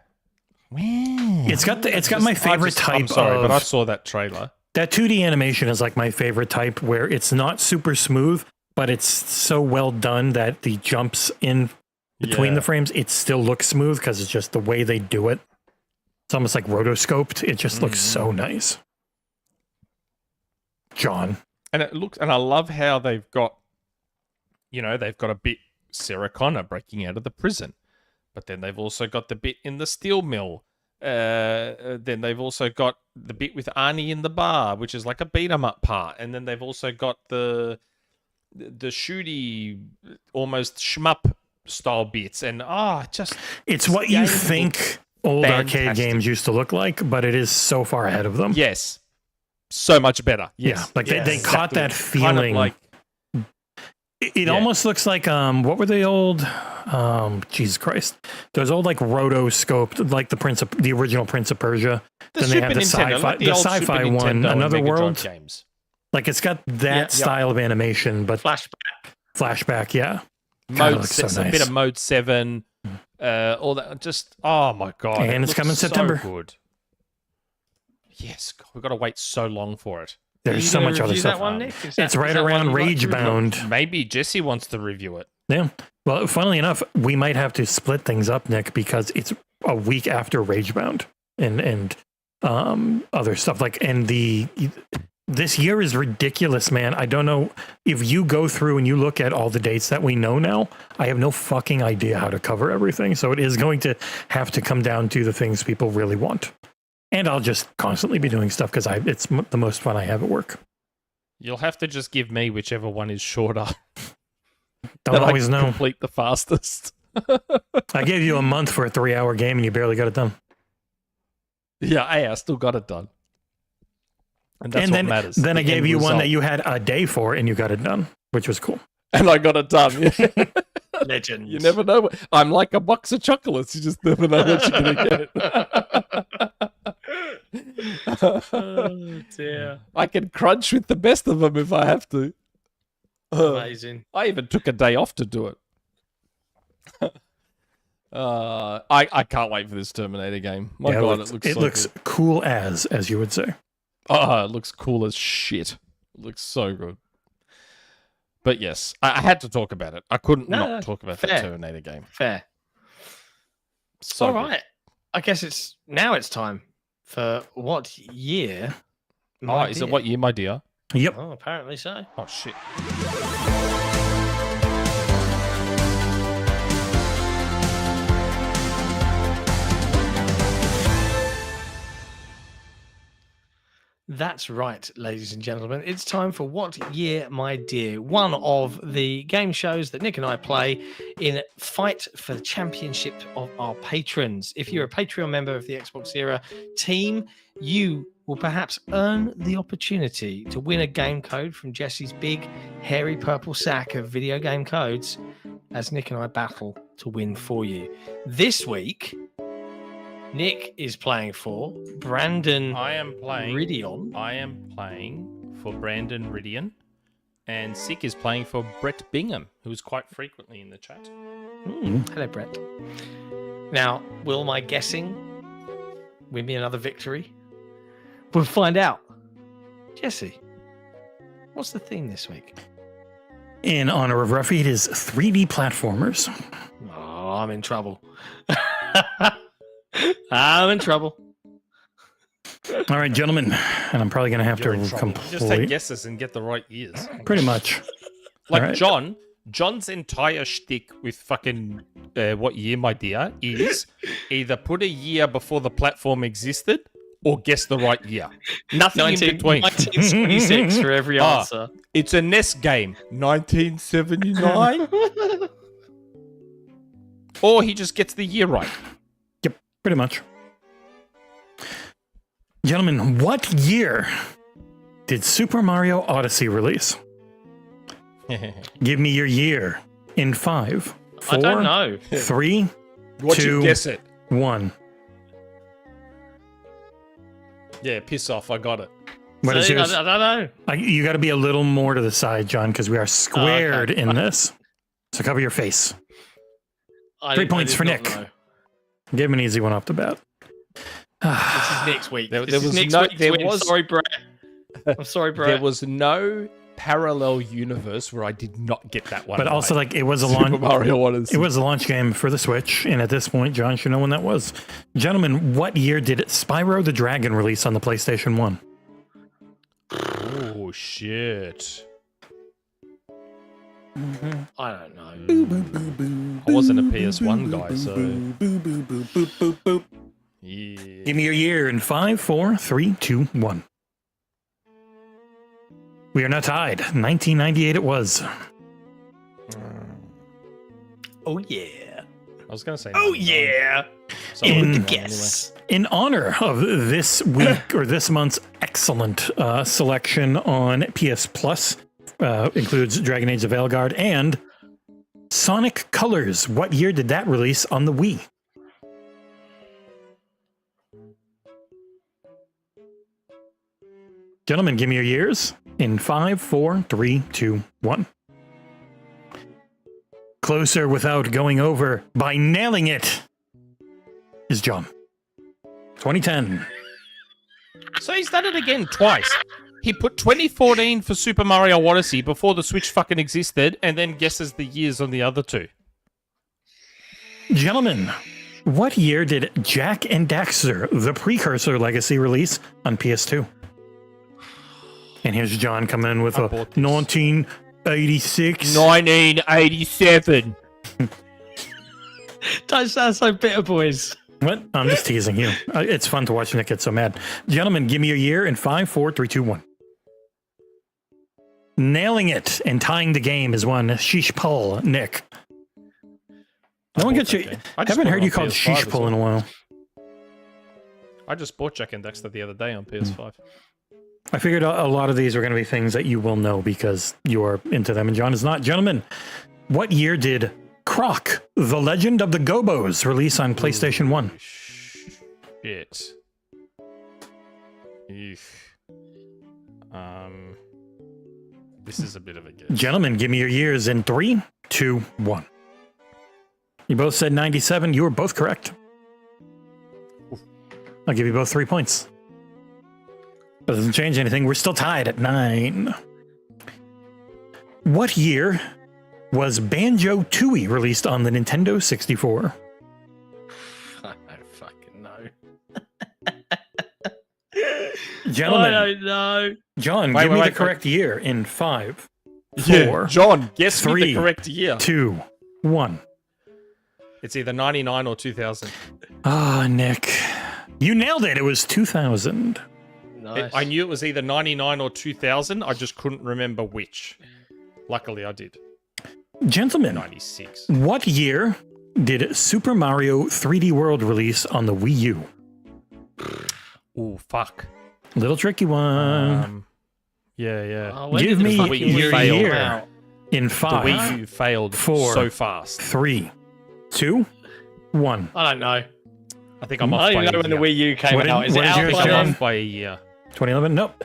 It's got my favorite type I'm sorry, of but I saw that trailer. that 2D animation is like my favorite type where it's not super smooth, but it's so well done that the jumps in between Yeah. the frames, it still looks smooth because it's just the way they do it. It's almost like rotoscoped. It just looks so nice. John. And it looks, and I love how they've got a bit Sarah Connor breaking out of the prison, but then they've also got the bit in the steel mill. Then they've also got the bit with Arnie in the bar, which is like a beat 'em up part, and then they've also got the shooty, almost shmup style bits, and It's what you game think old arcade fantastic. games used to look like, but it is so far ahead of them. yes, so much better. Yeah, Yes, like yes, they caught that exactly. Kind of feeling. like It Yeah. almost looks like what were the old Jesus Christ, those old like rotoscoped, like the original Prince of Persia. the Then they Super have the Nintendo, sci-fi, like the old sci-fi Super one, Nintendo and Another Mega Drive World. games. Like it's got that style of animation, but flashback, yeah. God, it Mode looks so 6, a nice. bit of Mode 7, all that. Just, oh my god. And it it's looks coming so September. good. Yes, God, we've got to wait so long for it. There's You so gonna much other review stuff. that one, Nick? It's right around Ragebound. Maybe Jesse wants to review it. Yeah. Well, funnily enough, we might have to split things up, Nick, because it's a week after Ragebound and other stuff this year is ridiculous, man. I don't know if you go through and you look at all the dates that we know now. I have no fucking idea how to cover everything. So it is going to have to come down to the things people really want. And I'll just constantly be doing stuff because it's the most fun I have at work. You'll have to just give me whichever one is shorter. Don't that I always can know. complete the fastest. I gave you a month for a 3-hour game and you barely got it done. Yeah, hey, I still got it done. And that's then, what matters. Then I the gave end you one result. that you had a day for and you got it done, which was cool. And I got it done. Legends. You never know. I'm like a box of chocolates. You just never know what you're going to get. Oh dear. I can crunch with the best of them if I have to. Amazing. I even took a day off to do it. I can't wait for this Terminator game. My God, it looks so good. cool as you would say. Oh, it looks cool as shit. It looks so good. But yes, I had to talk about it. I couldn't not talk about the fair. Terminator game. Fair. So All good. right. I guess it's time for what year? Oh, my is dear? it what year, my dear? Yep. Oh, apparently so. Oh, shit. That's right, ladies and gentlemen. It's time for What Year, My Dear, one of the game shows that Nick and I play in fight for the championship of our patrons. If you're a Patreon member of the XboxEra team, you will perhaps earn the opportunity to win a game code from Jesse's big, hairy purple sack of video game codes as Nick and I battle to win for you. This week, Nick is playing for Brandon Ridion. I am playing for Brandon Ridion. And Sick is playing for Brett Bingham, who's quite frequently in the chat. Hello, Brett. Now, will my guessing win me another victory? We'll find out. Jesse, what's the theme this week? In honor of Ruffy, it is 3D platformers. Oh, I'm in trouble. I'm in trouble. All right, gentlemen, and I'm probably going to have You're in to trouble. Just take complete. guesses and get the right years. Pretty much. Like All right. John's entire shtick with fucking What Year, My Dear, is either put a year before the platform existed or guess the right year. Nothing in between. 1976 for every answer. It's a NES game. 1979? Or he just gets the year right. Yep, pretty much. Gentlemen, what year did Super Mario Odyssey release? Give me your year in 5, 4, I don't know. 3, What 2, you guess it? 1. Yeah, piss off. I got it. What is See, yours? I don't know. You got to be a little more to the side, John, because we are squared in this. So cover your face. 3 points for Nick. Give him an easy one off the bat. This is next week. There This is was next no- week's there win. was- Sorry, Brett. I'm sorry, Brett. There was no parallel universe where I did not get that one. But also, right. like, it was a Super launch. Mario Odyssey. It was a launch game for the Switch, and at this point, John should know when that was. Gentlemen, what year did Spyro the Dragon release on the PlayStation 1? Oh shit! I don't know. I wasn't a PS1 guy, so yeah. Give me your year in 5, 4, 3, 2, 1. We are not tied. 1998 it was. Oh, yeah. I was gonna say. Oh, 99. yeah. So In- I'm looking at it Guess. In honor of this week or this month's excellent selection on PS Plus, includes Dragon Age of Elgard and Sonic Colors. What year did that release on the Wii? Gentlemen, give me your years in 5, 4, 3, 2, 1. Closer without going over by nailing it is John. 2010. So he's done it again twice. He put 2014 for Super Mario Odyssey before the Switch fucking existed, and then guesses the years on the other two. Gentlemen, what year did Jack and Daxter, the Precursor Legacy, release on PS2? And here's John coming in with I a bought this. 1986. 1987. Don't sound so bitter, boys. What? I'm just teasing you. It's fun to watch Nick get so mad. Gentlemen, give me your year in 5, 4, 3, 2, 1. Nailing it and tying the game is one. Sheesh pull, Nick. No one gets you. I just Haven't bought heard it you on called PS5 sheesh as pull in a while. I just bought Jack and Daxter the other day on PS5. I figured a lot of these are going to be things that you will know because you're into them and John is not. Gentlemen, what year did Croc, The Legend of the Gobos release on PlayStation 1? Shit. Eef. This is a bit of a guess. Gentlemen, give me your years in 3, 2, 1. You both said 97. You were both correct. I'll give you both 3 points. That doesn't change anything. We're still tied at 9. What year was Banjo Tooie released on the Nintendo 64? I don't fucking know. Gentlemen, I don't know. John, Wait, give me wait, the wait. correct year in 5, Yeah, 4, John, guess me 3, the correct year. 2, 1. It's either 99 or 2000. Ah, Nick. You nailed it. It was 2000. No, Nice. I knew it was either 99 or 2000. I just couldn't remember which. Luckily, I did. Gentlemen, 96. what year did Super Mario 3D World release on the Wii U? Oh, fuck. Little tricky one. Yeah. Oh, when Give did the me fucking your Wii U year. come out? In The 5, Wii U failed 4, so fast. 3, 2, 1. I don't know. I think I'm off I by don't even know a when the year. Wii U came What did- out. Is what it is out yours, by I'm John? then? off by a year. 2011? Nope.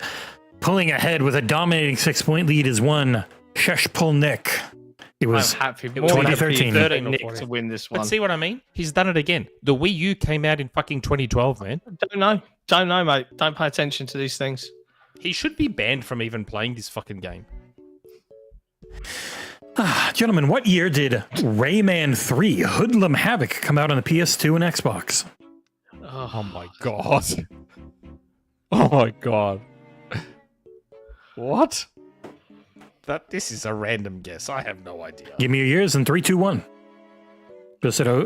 Pulling ahead with a dominating 6-point lead is one Sheshpolnik. It I'm was happy. It was More 2013. happy for 13 or Nick 14. to win this one. But see what I mean? He's done it again. The Wii U came out in fucking 2012, man. Don't know, mate. Don't pay attention to these things. He should be banned from even playing this fucking game. Gentlemen, what year did Rayman 3 Hoodlum Havoc come out on the PS2 and Xbox? Oh my god. Oh my god. What? This is a random guess. I have no idea. Give me your years in 3, 2, 1.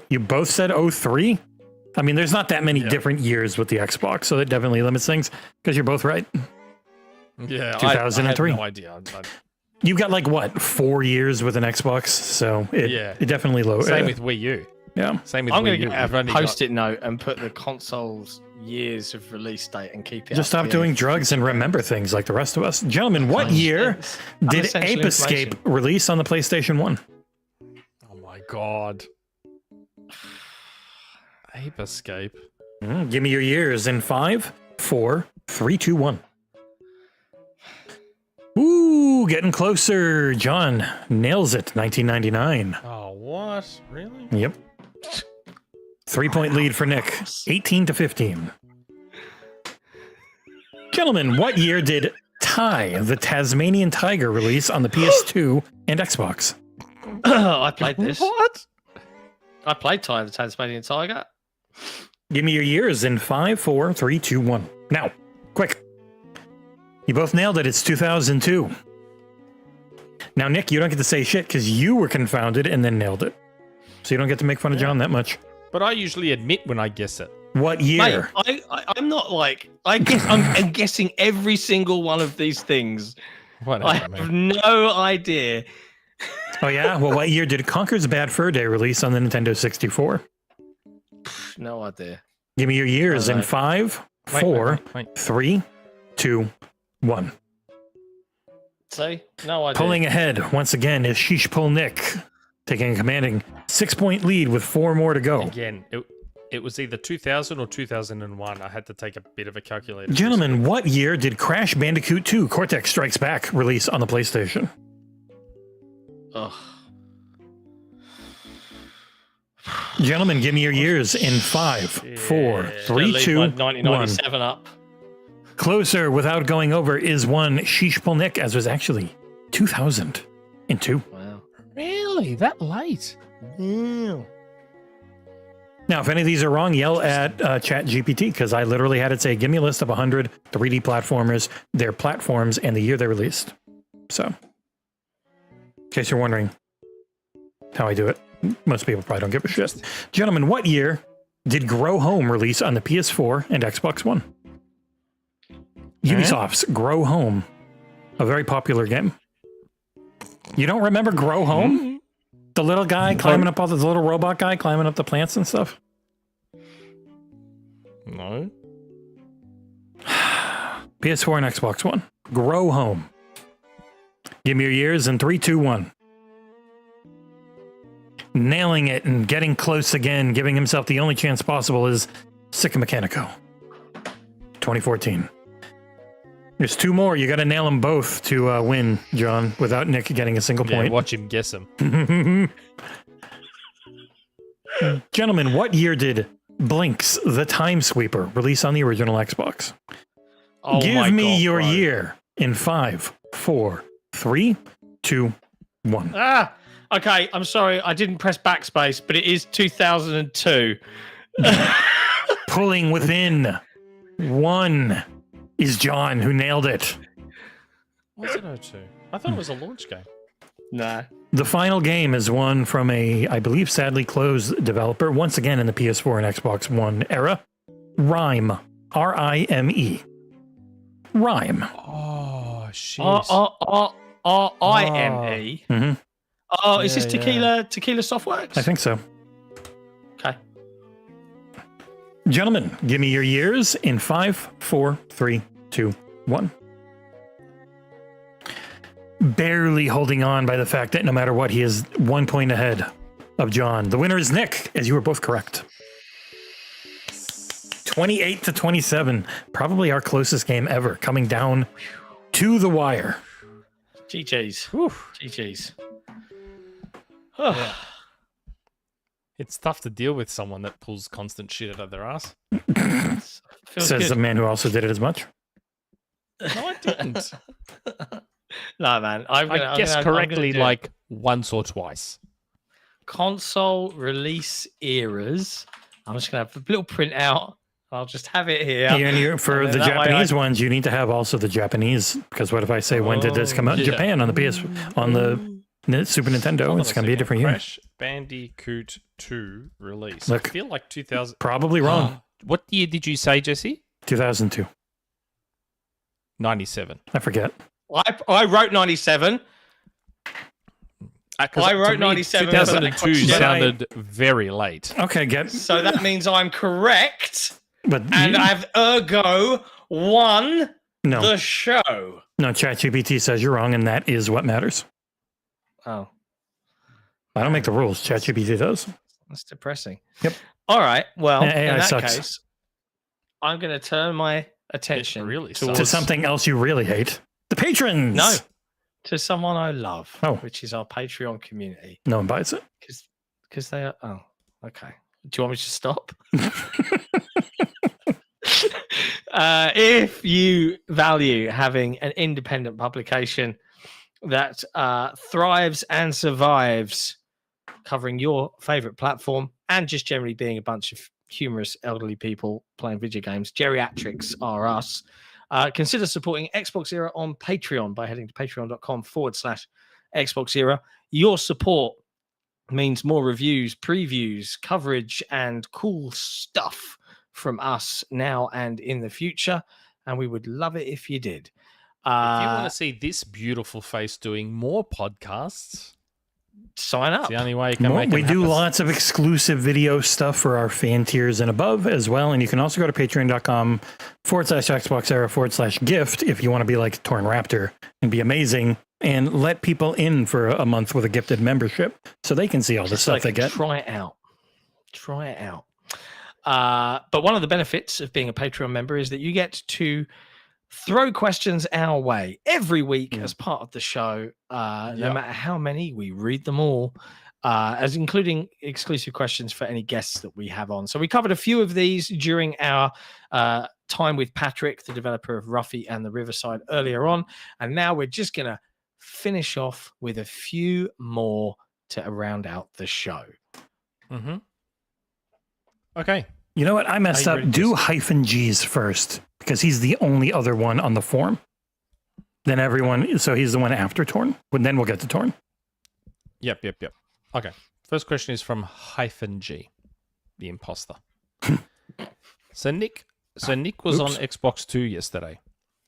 You both said 03? I mean, there's not that many different years with the Xbox, so that definitely limits things because you're both right. Yeah, 2003. I have no idea. You've got like what, 4 years with an Xbox, so it definitely low. Same with Wii U. Yeah. Same with I'm Wii going to U. get We've a only got- post-it note and put the console's years of release date and keep it. Just up stop to doing date. drugs and remember things like the rest of us. Gentlemen, what year It's did unessential Ape Escape information. release on the PlayStation 1? Oh my god. Ape Escape. Give me your years in 5, 4, 3, 2, 1. Ooh, getting closer. John nails it. 1999. Oh, what? Really? Yep. 3-point lead for Nick. 18 to 15. Gentlemen, what year did Ty, the Tasmanian Tiger, release on the PS2 and Xbox? I played this. What? I played Ty the Tasmanian Tiger. Give me your years in 5, 4, 3, 2, 1. Now, quick. You both nailed it. It's 2002. Now, Nick, you don't get to say shit because you were confounded and then nailed it. So you don't get to make fun of John that much. But I usually admit when I guess it. What year? Mate, I'm not like I guess I'm guessing every single one of these things. Whatever, I have man. no idea. Oh, yeah? Well, what year did Conker's Bad Fur Day release on the Nintendo 64? No idea. Give me your years in Alright. 5, Wait, 4, wait. 3, 2, 1. See? No idea. Pulling ahead once again is Sheshpolnik, taking a commanding 6-point lead with 4 more to go. Again, it was either 2000 or 2001. I had to take a bit of a calculator. Gentlemen, what year did Crash Bandicoot 2 Cortex Strikes Back release on the PlayStation? Ugh. Gentlemen, give me your years in 5, 4, Yeah. 3, Leave 2, my 1. 1997 up. Closer without going over is one Sheshpolnik, as was actually 2002. Wow. Really? That late? Yeah. Now, if any of these are wrong, yell at ChatGPT, because I literally had it say, give me a list of 100 3D platformers, their platforms, and the year they released. So, in case you're wondering how I do it, most people probably don't give a shit. Gentlemen, what year did Grow Home release on the PS4 and Xbox One? Ubisoft's Grow Home, a very popular game. You don't remember Grow Home? The little guy climbing up all the little robot guy climbing up the plants and stuff? No. PS4 and Xbox One. Grow Home. Give me your years in 3, 2, 1. Nailing it and getting close again, giving himself the only chance possible is Sicka Mechanico. 2014. There's 2 more. You got to nail them both to win, John, without Nick getting a single Yeah, point. watch him guess them. Gentlemen, what year did Blinks the Time Sweeper release on the original Xbox? Oh Give my me God, your bro. year in 5, 4, 3, 2, 1. Ah, okay. I'm sorry. I didn't press backspace, but it is 2002. Pulling within 1 is John, who nailed it. Was it 02? I thought it was a launch game. Nah. The final game is one from a, I believe, sadly closed developer, once again in the PS4 and Xbox One era. Rime. R-I-M-E. Rhyme. Oh, shit. R-I-M-E. Mm-hmm. Oh, is this Yeah, Tequila Softworks? I think so. Okay. Gentlemen, give me your years in 5, 4, 3, 2, 1. Barely holding on by the fact that no matter what, he is 1 point ahead of John. The winner is Nick, as you were both correct. 28 to 27. Probably our closest game ever, coming down to the wire. GG's. Whew. GG's. Yeah. It's tough to deal with someone that pulls constant shit out of their ass. Feels Says good. the man who also did it as much. No, I didn't. No, man. I guessed correctly like once or twice. Console release eras. I'm just going to have a little print out. I'll just have it here. And for And the then that way Japanese ones, you need to have also the Japanese, because what if I say, when did this come out in yeah. Japan on the PS, on the Super Nintendo? Hold on It's going to be a second. different year. Crash Bandicoot 2 release. Look. I feel like 2000. Probably wrong. What year did you say, Jesse? 2002. 97. I forget. I wrote 97. 'Cause I to wrote me, 97 for that 2002 question. sounded very late. Okay, So that means I'm correct. but And I've ergo won no, the show. no. ChatGPT says you're wrong, and that is what matters. Oh, I don't make the rules. ChatGPT does. that's depressing. Yep. All right. Well, AI in that sucks. case, I'm going to turn my attention really towards To something else you really hate. The patrons. No, to someone I love, Oh. which is our Patreon community. No one buys it. Because they are. Oh, okay. Do you want me to stop? If you value having an independent publication that thrives and survives, covering your favorite platform and just generally being a bunch of humorous elderly people playing video games, geriatrics are us. Consider supporting Xbox Era on Patreon by heading to patreon.com/Xbox Era. Your support means more reviews, previews, coverage, and cool stuff from us now and in the future. And we would love it if you did. If you want to see this beautiful face doing more podcasts, Sign it's up. the only way you can make We it do happen. lots of exclusive video stuff for our fan tiers and above as well. And you can also go to patreon.com/XboxEra/gift if you want to be like TornRaptor and be amazing and let people in for a month with a gifted membership so they can see all the Just so stuff they get. Try it out. Try it out. But one of the benefits of being a Patreon member is that you get to throw questions our way every week as part of the show. No matter how many, we read them all, as including exclusive questions for any guests that we have on. So we covered a few of these during our time with Patrick, the developer of Ruffy and the Riverside earlier on. And now we're just going to finish off with a few more to round out the show. Mm-hmm. Okay. You know what? I messed Are up. you ready Do to- Hyphen G's first because he's the only other one on the form. Then everyone, so he's the one after Torn. But then we'll get to Torn. Yep. Okay. First question is from Hyphen G, the imposter. So Nick was on Xbox 2 yesterday,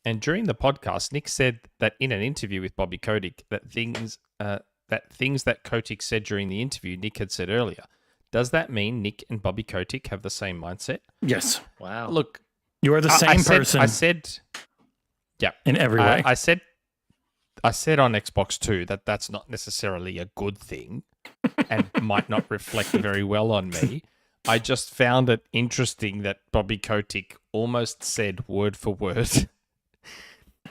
and during the podcast, Nick said that in an interview with Bobby Kotick that things that Kotick said during the interview Nick had said earlier. Does that mean Nick and Bobby Kotick have the same mindset? Yes. Wow. Look, You are the same person I said, yeah, in every way. I said on Xbox 2 that that's not necessarily a good thing and might not reflect very well on me. I just found it interesting that Bobby Kotick almost said word for word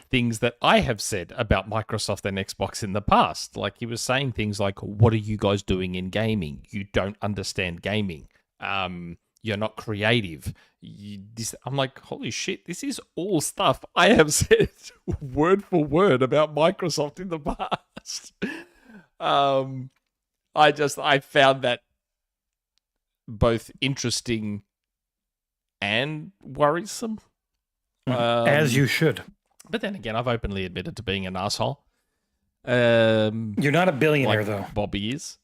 things that I have said about Microsoft and Xbox in the past. Like he was saying things like, what are you guys doing in gaming? You don't understand gaming. You're not creative. I'm like, holy shit, this is all stuff I have said word for word about Microsoft in the past. I found that both interesting and worrisome. As you should. But then again, I've openly admitted to being an asshole. You're not a billionaire, Like though. Bobby is.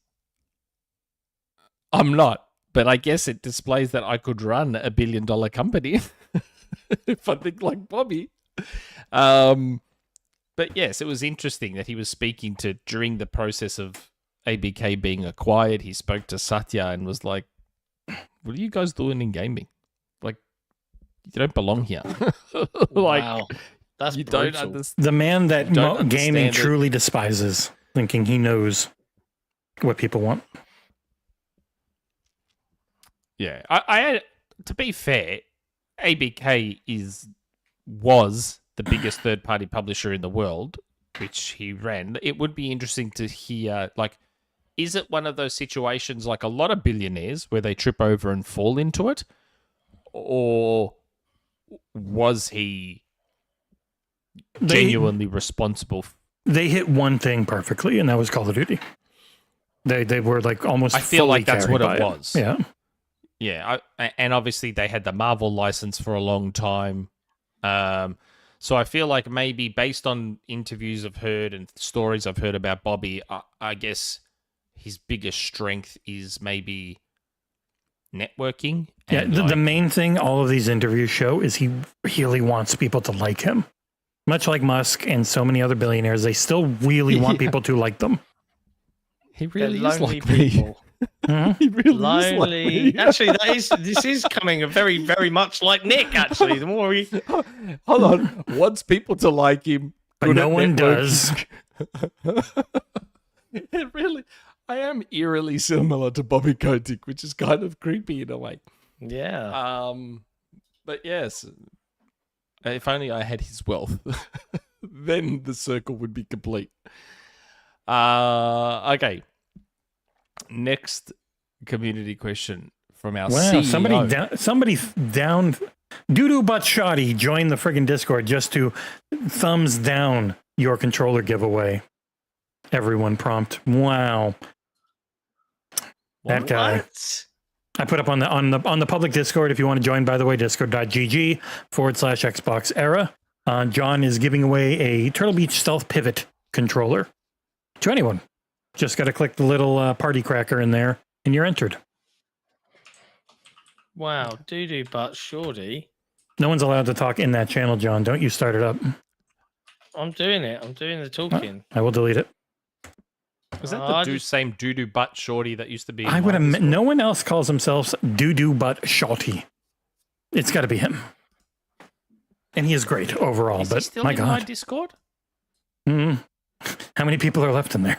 I'm not, but I guess it displays that I could run a $1 billion company if I think like Bobby. But yes, it was interesting that he was speaking to, during the process of ABK being acquired, he spoke to Satya and was like, what are you guys doing in gaming? Like, you don't belong here. Wow. That's you brutal. don't understand. The man that Don't gaming understand it. truly despises, thinking he knows what people want. Yeah, I had, to be fair, ABK was the biggest third-party publisher in the world, which he ran. It would be interesting to hear, like, is it one of those situations like a lot of billionaires where they trip over and fall into it? Or was he genuinely responsible? They hit one thing perfectly, and that was Call of Duty. They were like almost. I feel fully like that's carried what it by was. Yeah. Yeah, and obviously they had the Marvel license for a long time. So I feel like maybe based on interviews I've heard and stories I've heard about Bobby, I guess his biggest strength is maybe networking. Yeah, And the main thing all of these interviews show is he really wants people to like him. Much like Musk and so many other billionaires, they still really want people to like them. he They're really is lonely like me. people. He really is like Lonely. me. Actually, this is coming very, very much like Nick. Actually, the more we Hold on. Wants people to like him. But good no at one networking. does. It really, I am eerily similar to Bobby Kotick, which is kind of creepy in a way. yeah. But yes, if only I had his wealth, then the circle would be complete. Okay. Next community question from our Wow, CEO. somebody down doo-doo butt shoddy joined the friggin' Discord just to thumbs down your controller giveaway. Everyone prompt. Wow. That guy. What? I put up on the public Discord if you want to join, by the way, discord.gg/XboxEra. John is giving away a Turtle Beach Stealth Pivot controller to anyone. Just got to click the little party cracker in there and you're entered. Wow, doo-doo butt shorty. No one's allowed to talk in that channel, John. Don't you start it up. I'm doing it. I'm doing the talking. I will delete it. Was that I the just- same doo-doo butt shorty that used to be in I would my have. Discord? No one else calls themselves doo-doo butt shorty. It's got to be him. And he is great overall, Is he but still my in my God. Discord? Mm. How many people are left in there?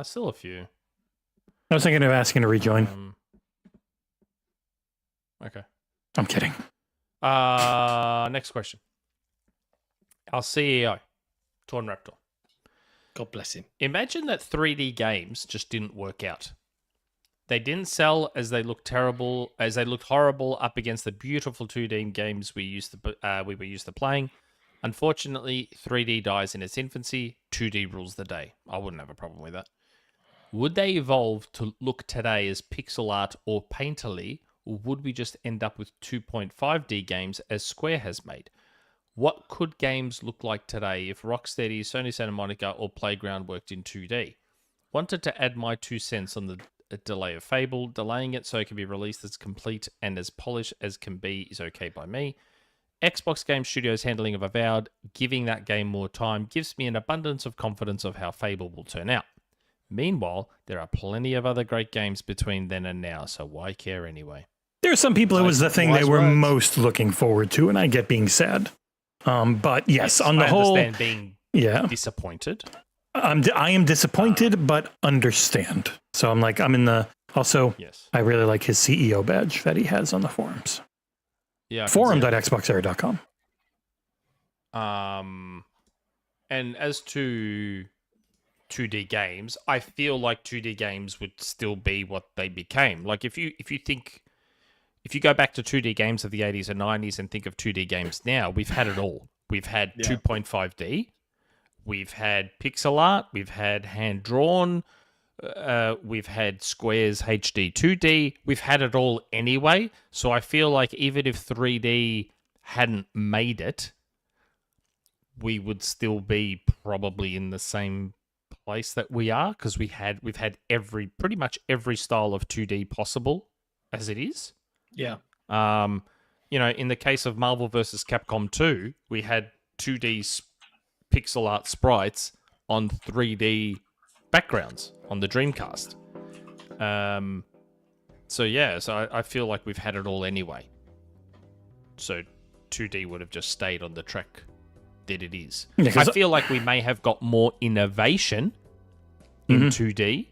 Still a few. I was thinking of asking to rejoin. Okay. I'm kidding. Next question. Our CEO, TornRaptor. God bless him. Imagine that 3D games just didn't work out. They didn't sell as they looked terrible, as they looked horrible up against the beautiful 2D games we were used to playing. Unfortunately, 3D dies in its infancy. 2D rules the day. I wouldn't have a problem with that. Would they evolve to look today as pixel art or painterly, or would we just end up with 2.5D games as Square has made? What could games look like today if Rocksteady, Sony Santa Monica, or Playground worked in 2D? Wanted to add my 2 cents on the delay of Fable. Delaying it so it can be released as complete and as polished as can be is okay by me. Xbox Game Studios' handling of Avowed, giving that game more time, gives me an abundance of confidence of how Fable will turn out. Meanwhile, there are plenty of other great games between then and now, so why care anyway? There are some people it was the thing they Wise were words. most looking forward to, and I get being sad. But yes, on the I whole, understand being yeah, disappointed. I am disappointed, but understand. So I'm in the. Also, Yes. I really like his CEO badge that he has on the forums. Yeah. I can see it. Forum.xboxera.com. And as to 2D games, I feel like 2D games would still be what they became. Like if you go back to 2D games of the 80s and 90s and think of 2D games now, we've had it all. We've had 2.5D, we've had pixel art, we've had hand drawn, we've had Square's HD 2D. We've had it all anyway. So I feel like even if 3D hadn't made it, we would still be probably in the same place that we are, because we've had pretty much every style of 2D possible as it is. Yeah. in the case of Marvel vs. Capcom 2, we had 2D pixel art sprites on 3D backgrounds on the Dreamcast. So I feel like we've had it all anyway. So 2D would have just stayed on the track that it is. Yeah, I feel like we may have got more innovation in 2D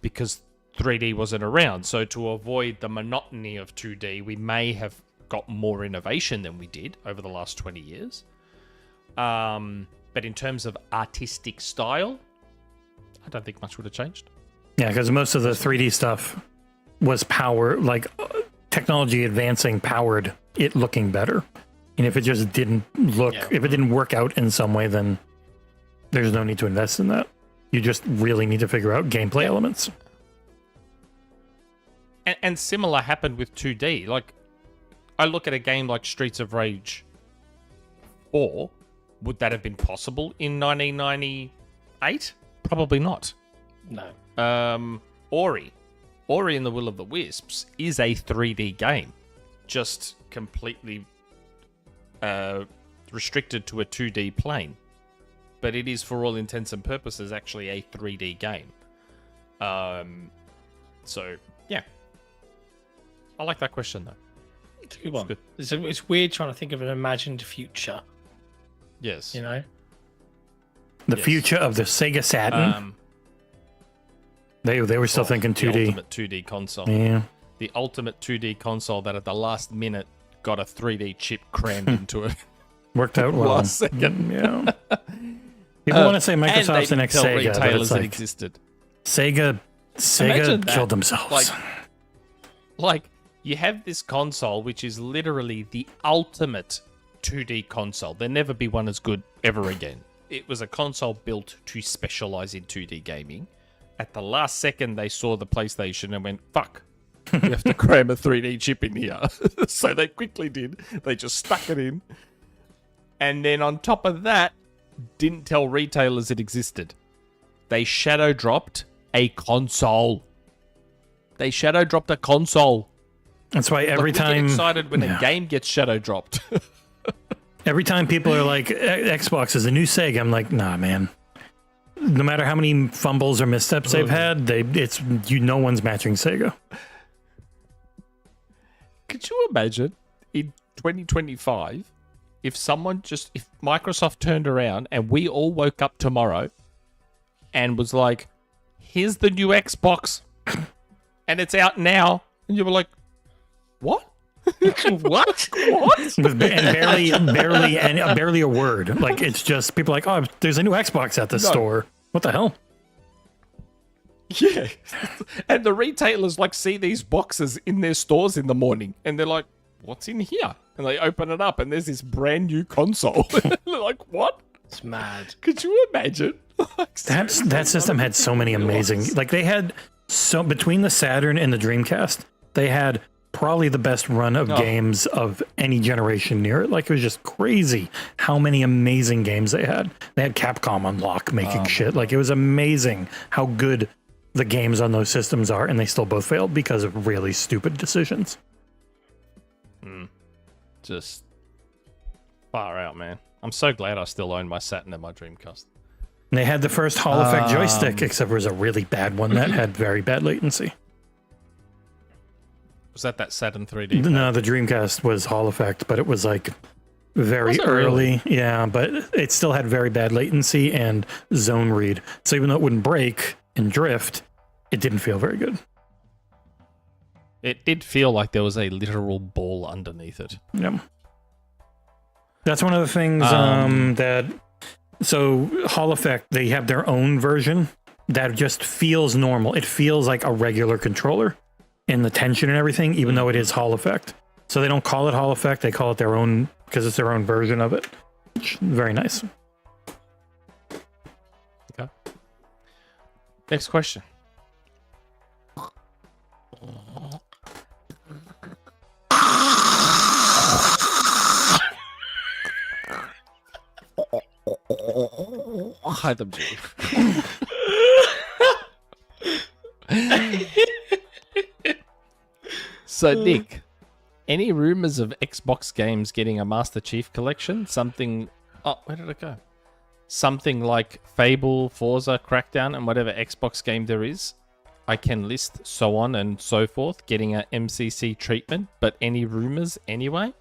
because 3D wasn't around. So to avoid the monotony of 2D, we may have got more innovation than we did over the last 20 years. But in terms of artistic style, I don't think much would have changed. Yeah, because most of the 3D stuff was technology advancing powered it looking better. And if it just didn't look, if it didn't work out in some way, then there's no need to invest in that. You just really need to figure out gameplay elements. And similar happened with 2D. Like, I look at a game like Streets of Rage 4. Would that have been possible in 1998? Probably not. No. Ori and the Will of the Wisps is a 3D game, just completely restricted to a 2D plane. But it is, for all intents and purposes, actually a 3D game. So, yeah. I like that question, though. It's a good one. It's good. It's weird trying to think of an imagined future. Yes. You know? The future of the Sega Saturn. They were still thinking 2D. The ultimate 2D console. Yeah. The ultimate 2D console that at the last minute got a 3D chip crammed into it. Worked out well. Last second. Yeah. People want to say And Microsoft's they the next tell Sega, but retailers it's it like existed. Sega Imagine that. killed themselves. Like, you have this console, which is literally the ultimate 2D console. There'll never be one as good ever again. It was a console built to specialize in 2D gaming. At the last second, they saw the PlayStation and went, fuck, we have to cram a 3D chip in here. So they quickly did. They just stuck it in. And then on top of that, didn't tell retailers it existed. They shadow dropped a console. That's why every Look, time we get excited when a game gets shadow dropped. every time people are like, Xbox is a new Sega, I'm like, nah, man. No matter how many fumbles or missteps they've had, no one's matching Sega. Could you imagine in 2025 if Microsoft turned around and we all woke up tomorrow and was like, here's the new Xbox and it's out now, and you were like, what? What? With barely a word. Like, it's just people are like, oh, there's a new Xbox at the store. What the hell? Yeah. And the retailers see these boxes in their stores in the morning and they're like, what's in here? And they open it up and there's this brand new console. They're like, what? It's mad. Could you imagine? That system had so many amazing, they had between the Saturn and the Dreamcast, they had probably the best run of games of any generation near it. It was just crazy how many amazing games they had. They had Capcom on lock making shit. It was amazing how good the games on those systems are, and they still both failed because of really stupid decisions. Just far out, man. I'm so glad I still own my Saturn and my Dreamcast. And they had the first Hall Effect joystick, except it was a really bad one that had very bad latency. Was that Saturn 3D? No, the Dreamcast was Hall Effect, but it was very early. Really? Yeah, but it still had very bad latency and zone read. So even though it wouldn't break and drift, it didn't feel very good. It did feel like there was a literal ball underneath it. Yeah. That's one of the things so Hall Effect, they have their own version that just feels normal. It feels like a regular controller in the tension and everything, even though it is Hall Effect. So they don't call it Hall Effect, they call it their own, because it's their own version of it. Very nice. Okay. Next question. Hytham G. So, Nick, Any rumors of Xbox games getting a Master Chief collection? Something... Oh, where did it go? Something like Fable, Forza, Crackdown, and whatever Xbox game there is. I can list so on and so forth, getting a MCC treatment, but any rumors anyway?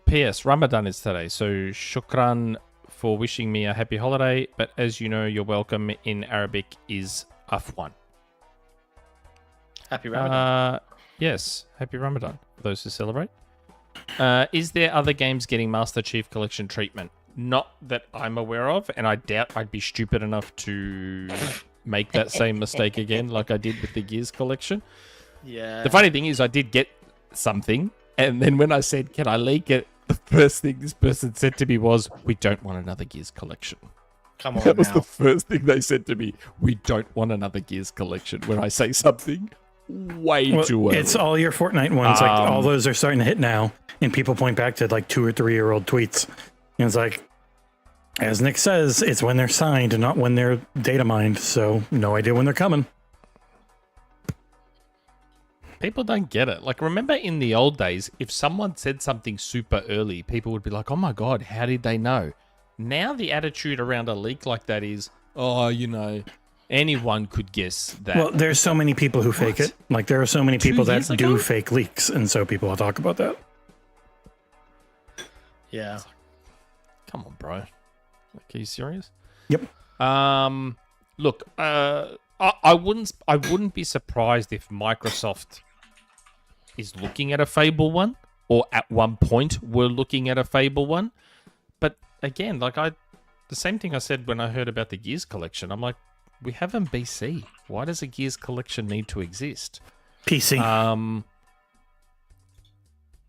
P.S. Ramadan is today, so shukran for wishing me a happy holiday, but as you know, your welcome in Arabic is Afwan. Happy Ramadan. Yes, happy Ramadan for those who celebrate. Is there other games getting Master Chief Collection treatment? Not that I'm aware of, and I doubt I'd be stupid enough to make that same mistake again like I did with the Gears collection. Yeah. The funny thing is I did get something, and then when I said, can I leak it? The first thing this person said to me was, we don't want another Gears collection. Come on That was now. the first thing they said to me. We don't want another Gears collection. When I say something way too early. It's all your Fortnite ones. Like all those are starting to hit now, and people point back to like 2 or 3 year old tweets. And it's like, as Nick says, it's when they're signed and not when they're data mined. So no idea when they're coming. People don't get it. Like, remember in the old days, if someone said something super early, people would be like, oh my God, how did they know? Now the attitude around a leak like that is, oh, you know, anyone could guess that. Well, there's so many people who fake it. Like there are so many people that years do ago? fake leaks, and so people will talk about that. Yeah. Come on, bro. Like, are you serious? Yep. Look, I wouldn't be surprised if Microsoft is looking at a Fable one, or at one point were looking at a Fable one. But again, like the same thing I said when I heard about the Gears collection. I'm like, we have them BC. Why does a Gears collection need to exist? PC.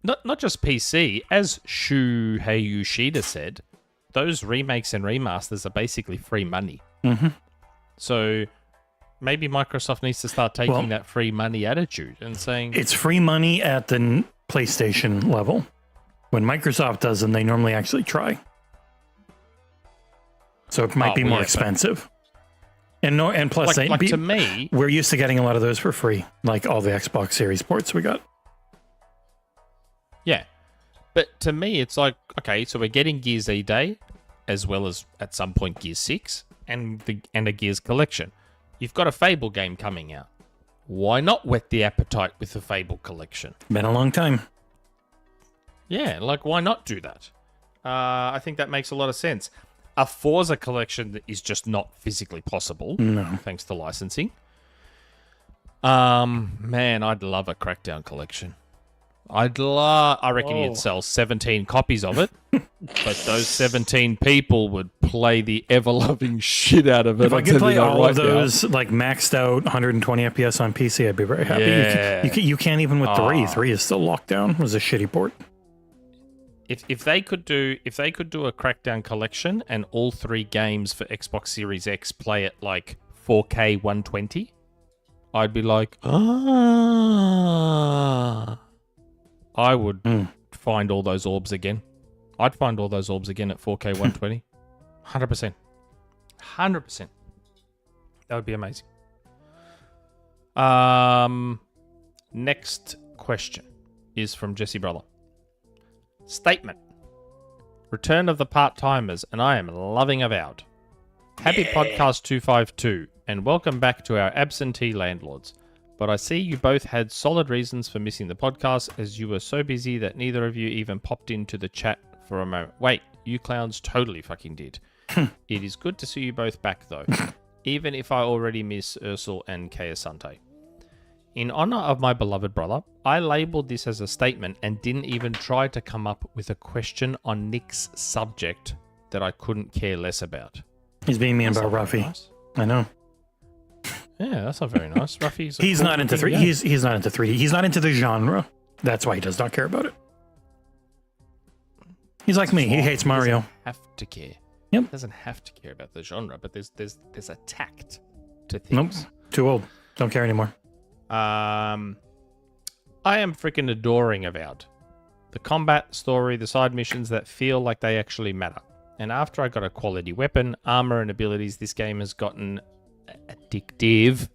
Not just PC. As Shuhei Yoshida said, those remakes and remasters are basically free money. Mm-hmm. So maybe Microsoft needs to start taking that free money attitude and saying... It's free money at the PlayStation level. When Microsoft does them, they normally actually try. So it might be more expensive. And plus, to me... we're used to getting a lot of those for free, like all the Xbox Series ports we got. Yeah. But to me, it's like, okay, so we're getting Gears E-Day, as well as, at some point, Gears 6, and a Gears collection. You've got a Fable game coming out. Why not whet the appetite with the Fable collection? Been a long time. Yeah, like, why not do that? I think that makes a lot of sense. A Forza collection is just not physically possible, thanks to licensing. Man, I'd love a Crackdown collection. I reckon you'd sell 17 copies of it, but those 17 people would play the ever-loving shit out of it. If I could play all of those, like maxed out 120 FPS on PC, I'd be very happy. Yeah. You can't even with 3. 3 is still locked down. It was a shitty port. If they could do a Crackdown collection and all 3 games for Xbox Series X play at like 4K 120, I'd be like, I would find all those orbs again. I'd find all those orbs again at 4K 120. 100%. 100%. That would be amazing. Next question is from Jesse Brother. Statement. Return of the part-timers, and I am loving Avowed. Happy Podcast 252, and welcome back to our absentee landlords. But I see you both had solid reasons for missing the podcast, as you were so busy that neither of you even popped into the chat for a moment. Wait, you clowns totally fucking did. It is good to see you both back, though, even if I already miss Ursel and Kayasante. In honor of my beloved brother, I labeled this as a statement and didn't even try to come up with a question on Nick's subject that I couldn't care less about. He's being mean about Ruffy. Nice. I know. Yeah, that's not very nice. Ruffy's he's not into 3. He's not into 3D. He's not into the genre. That's why he does not care about it. He's like me. He hates Mario. Have to care. Yep. He doesn't have to care about the genre, but there's a tact to Nope. things. Too old. Don't care anymore. I am freaking adoring Avowed. The combat, story, the side missions that feel like they actually matter. And after I got a quality weapon, armor, and abilities, this game has gotten addictive,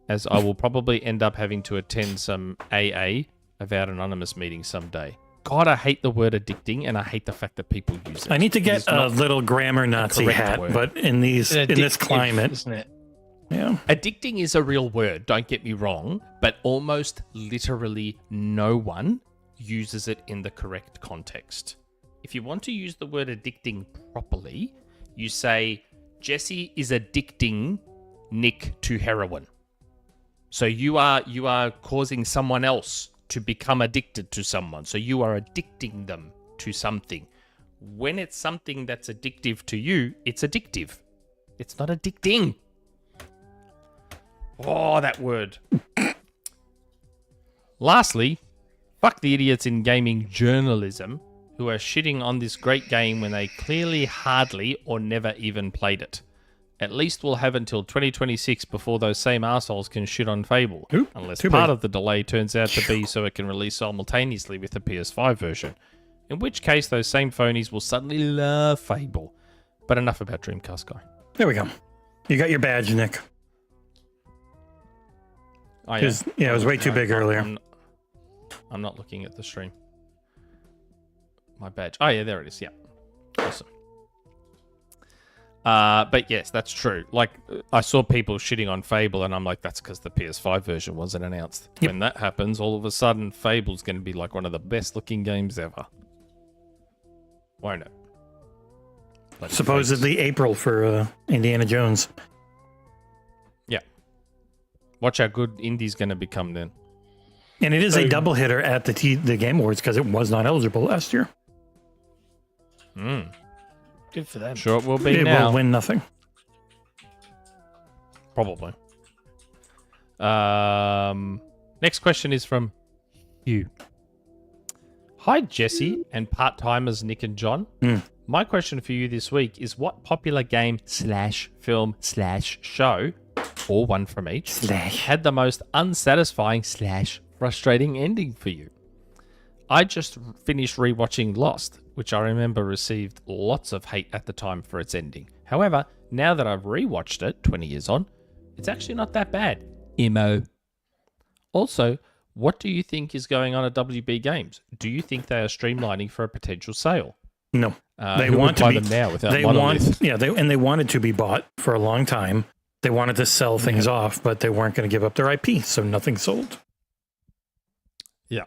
as I will probably end up having to attend some AA Avowed Anonymous meeting someday. God, I hate the word addicting, and I hate the fact that people use it. I need to get a little grammar Nazi hat, word. but in this climate, isn't it? yeah. Addicting is a real word, don't get me wrong, but almost literally no one uses it in the correct context. If you want to use the word addicting properly, you say, Jesse is addicting Nick to heroin. So you are causing someone else to become addicted to someone. So you are addicting them to something. When it's something that's addictive to you, it's addictive. It's not addicting. Oh, that word. Lastly, fuck the idiots in gaming journalism who are shitting on this great game when they clearly hardly or never even played it. At least we'll have until 2026 before those same assholes can shit on Fable. Unless part of the delay turns out to be so it can release simultaneously with the PS5 version. In which case, those same phonies will suddenly love Fable. But enough about Dreamcast Guy. There we go. You got your badge, Nick. Oh, yeah. Yeah, it was way too big earlier. I'm not looking at the stream. My badge. Oh, yeah, there it is. Yeah. Awesome. But yes, that's true. Like, I saw people shitting on Fable, and I'm like, that's because the PS5 version wasn't announced. Yep. When that happens, all of a sudden, Fable's going to be like one of the best-looking games ever. Won't it? Bloody Supposedly fakes. April for Indiana Jones. Yeah. Watch how good Indie's going to become then. And it is a double hitter at the Game Awards because it was not eligible last year. Good for them. Sure it will be it now. will win nothing. Probably. Next question is from Hugh. Hi, Jesse and part-timers Nick and John. My question for you this week is what popular game / film / show, or one from each, had the most unsatisfying / frustrating ending for you? I just finished rewatching Lost, which I remember received lots of hate at the time for its ending. However, now that I've rewatched it 20 years on, it's actually not that bad. Emo. Also, what do you think is going on at WB Games? Do you think they are streamlining for a potential sale? No. They who want would buy to be them now without they Monolith? they wanted to be bought for a long time. They wanted to sell things off, but they weren't going to give up their IP, so nothing sold. Yeah.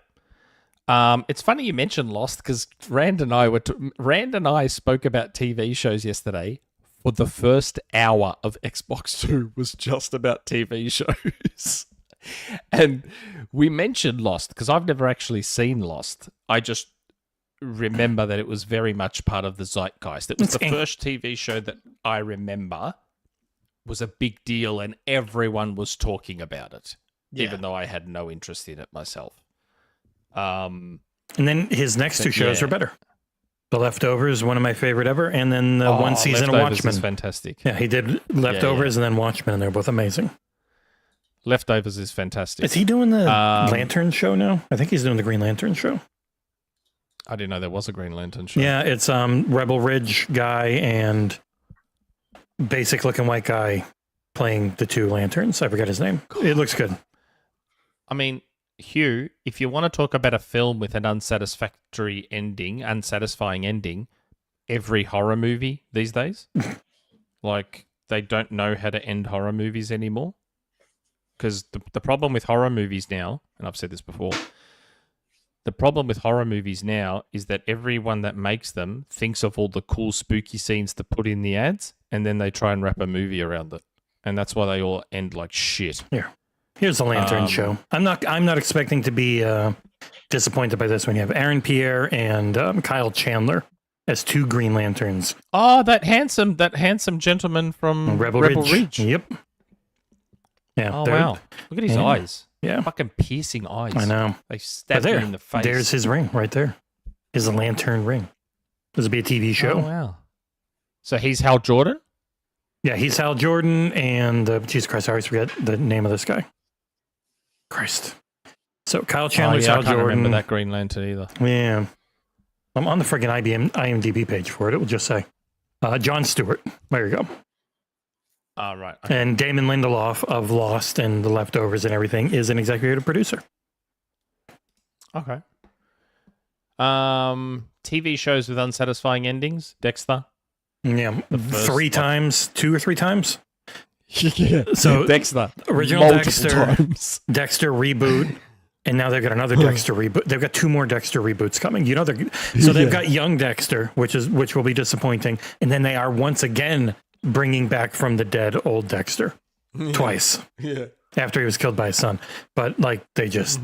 It's funny you mentioned Lost because Rand and I spoke about TV shows yesterday. For the first hour of Xbox 2 was just about TV shows. And we mentioned Lost because I've never actually seen Lost. I just remember that it was very much part of the zeitgeist. It was the first TV show that I remember was a big deal and everyone was talking about it, even though I had no interest in it myself. And then his next two shows are better. The Leftovers, one of my favorite ever, and then the one season of Watchmen. Is fantastic. Yeah, he did Leftovers and then Watchmen, and they're both amazing. Leftovers is fantastic. Is he doing the Lantern show now? I think he's doing the Green Lantern show. I didn't know there was a Green Lantern show. Yeah, it's Rebel Ridge guy and basic looking white guy playing the two lanterns. I forgot his name. It looks good. I mean, Hugh, if you want to talk about a film with an unsatisfying ending, every horror movie these days, like they don't know how to end horror movies anymore. Because the problem with horror movies now, and I've said this before, the problem with horror movies now is that everyone that makes them thinks of all the cool spooky scenes to put in the ads, and then they try and wrap a movie around it. And that's why they all end like shit. Here's the Lantern show. I'm not expecting to be disappointed by this one. You have Aaron Pierre and Kyle Chandler as two Green Lanterns. Oh, that handsome gentleman from Rebel Ridge. Yep. Yeah. Oh wow! Look at his eyes. Yeah. Fucking piercing eyes. I know. They stabbed me in the face. There's his ring right there. His lantern ring. This will be a TV show. Oh wow! So he's Hal Jordan. Yeah, he's Hal Jordan, and Jesus Christ, I always forget the name of this guy. Christ. So Kyle Chandler's Hal I can't Jordan. remember that Green Lantern either. Yeah. I'm on the friggin' IMDb page for it. It will just say Jon Stewart. There you go. Right. And Damon Lindelof of Lost and The Leftovers and everything is an executive producer. Okay. TV shows with unsatisfying endings. Dexter. Yeah, first three times, 2 or 3 times. Yeah. So Dexter. original Multiple Dexter, times. Dexter reboot, and now they've got another Dexter reboot. They've got 2 more Dexter reboots coming. You know, they've got young Dexter, which will be disappointing, and then they are once again bringing back from the dead old Dexter twice. Yeah. After he was killed by his son, but like they just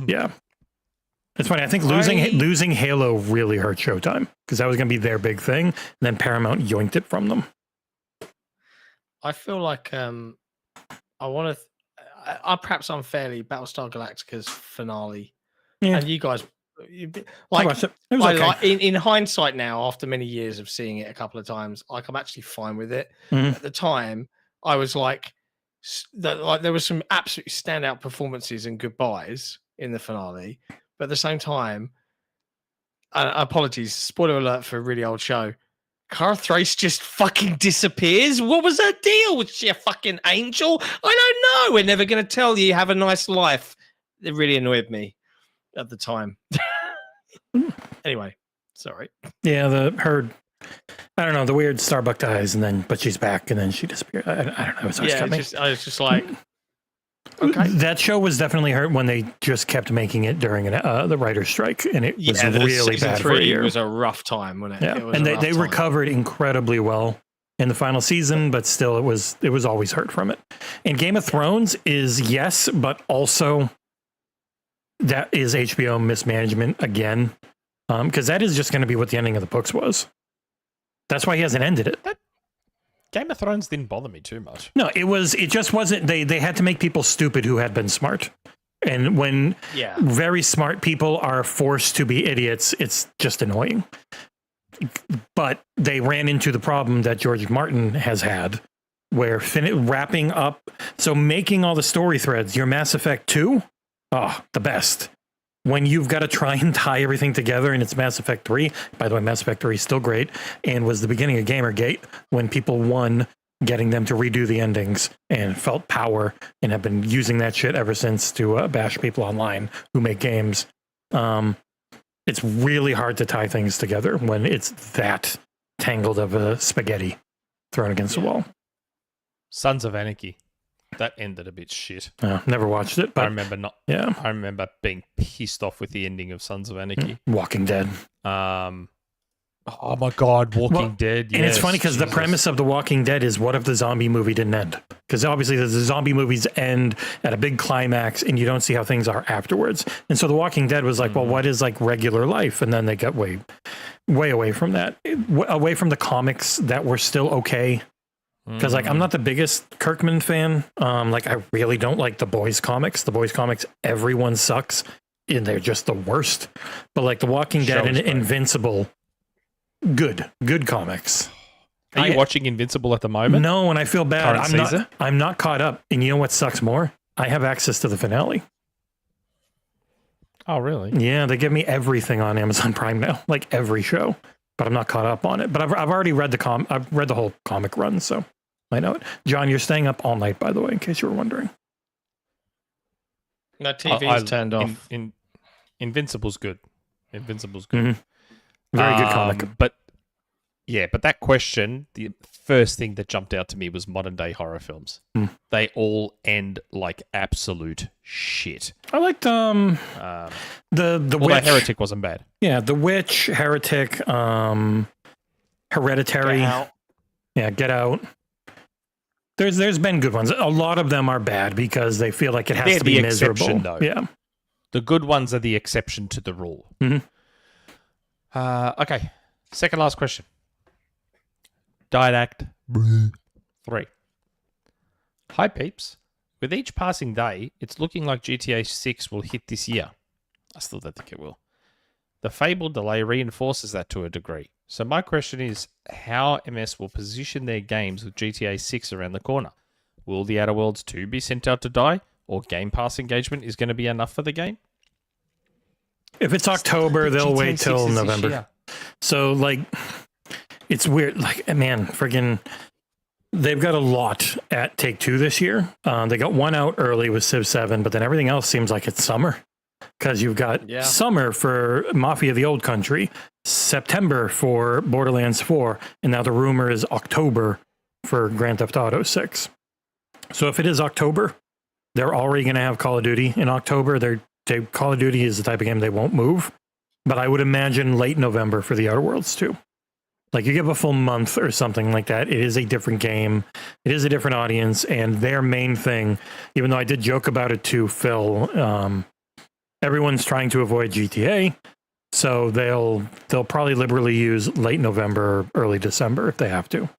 It's funny. I think losing Halo really hurt Showtime because that was going to be their big thing. And then Paramount yoinked it from them. I feel like I want to. Perhaps unfairly, Battlestar Galactica's finale, and you guys, I watched it. It was okay. In hindsight now, after many years of seeing it a couple of times, like I'm actually fine with it. Mhm. At the time, I was like there were some absolutely standout performances and goodbyes in the finale. But at the same time, apologies, spoiler alert for a really old show. Cara Thrace just fucking disappears. What was her deal? Was she a fucking angel? I don't know. We're never going to tell you. Have a nice life. It really annoyed me at the time. Anyway, sorry. Yeah, I don't know, the weird Starbuck dies, but she's back, and then she disappeared. I don't know. I was just like, okay. That show was definitely hurt when they just kept making it during the writer's strike, and it was really bad for a year. It was a rough time, wasn't it? Yeah, It was and a rough they time. recovered incredibly well in the final season, but still, it was always hurt from it. And Game of Thrones is yes, but also that is HBO mismanagement again, because that is just going to be what the ending of the books was. That's why he hasn't ended it. Game of Thrones didn't bother me too much. No, it just wasn't. They had to make people stupid who had been smart. And when very smart people are forced to be idiots, it's just annoying. But they ran into the problem that George Martin has had, where wrapping up, so making all the story threads, your Mass Effect 2, the best. When you've got to try and tie everything together, and it's Mass Effect 3. By the way, Mass Effect 3 is still great, and was the beginning of Gamergate, when people won getting them to redo the endings and felt power, and have been using that shit ever since to bash people online who make games. It's really hard to tie things together when it's that tangled of a spaghetti thrown against the wall. Sons of Anarchy. That ended a bit shit. Never watched it, but I remember being pissed off with the ending of Sons of Anarchy. Walking Dead. Oh my God, Walking Dead. And it's funny because the premise of The Walking Dead is, what if the zombie movie didn't end? Because obviously the zombie movies end at a big climax and you don't see how things are afterwards. And so The Walking Dead was like, well, what is like regular life? And then they got way away from that, away from the comics that were still okay. Because like I'm not the biggest Kirkman fan. Like I really don't like the Boys comics. The Boys comics, everyone sucks, and they're just the worst. But like The Walking Dead and Invincible, good comics. Are you watching Invincible at the moment? No, and I feel bad. Current I'm not caught up. And you know what sucks more? I have access to the finale. Oh, really? Yeah, they give me everything on Amazon Prime now, like every show. But I'm not caught up on it. But I've already read I've read the whole comic run, so I know it. John, you're staying up all night, by the way, in case you were wondering. No, TV's turned off. Invincible's good. Invincible's good. Mm-hmm. Very good comic. But that question, the first thing that jumped out to me was modern day horror films. They all end like absolute shit. I liked the Witch. Heretic wasn't bad. Yeah, The Witch, Heretic, Hereditary. Get Out. Yeah, Get Out. There's been good ones. A lot of them are bad because they feel like it has to be miserable. Though. Yeah, the good ones are the exception to the rule. Okay, second last question. Didact 3. Hi peeps. With each passing day, it's looking like GTA 6 will hit this year. I still don't think it will. The Fable delay reinforces that to a degree. So my question is, how MS will position their games with GTA 6 around the corner? Will the Outer Worlds 2 be sent out to die, or Game Pass engagement is going to be enough for the game? If it's October, they'll wait till November. So, like, it's weird. Like, man, friggin', they've got a lot at Take-Two this year. They got one out early with Civ 7, but then everything else seems like it's summer. because you've got Yeah. summer for Mafia the Old Country, September for Borderlands 4, and now the rumor is October for Grand Theft Auto 6. So if it is October, they're already going to have Call of Duty in October. Call of Duty is the type of game they won't move, but I would imagine late November for the Outer Worlds too. Like you give a full month or something like that. It is a different game. It is a different audience, and their main thing, even though I did joke about it to Phil, everyone's trying to avoid GTA, so they'll probably liberally use late November, early December if they have to.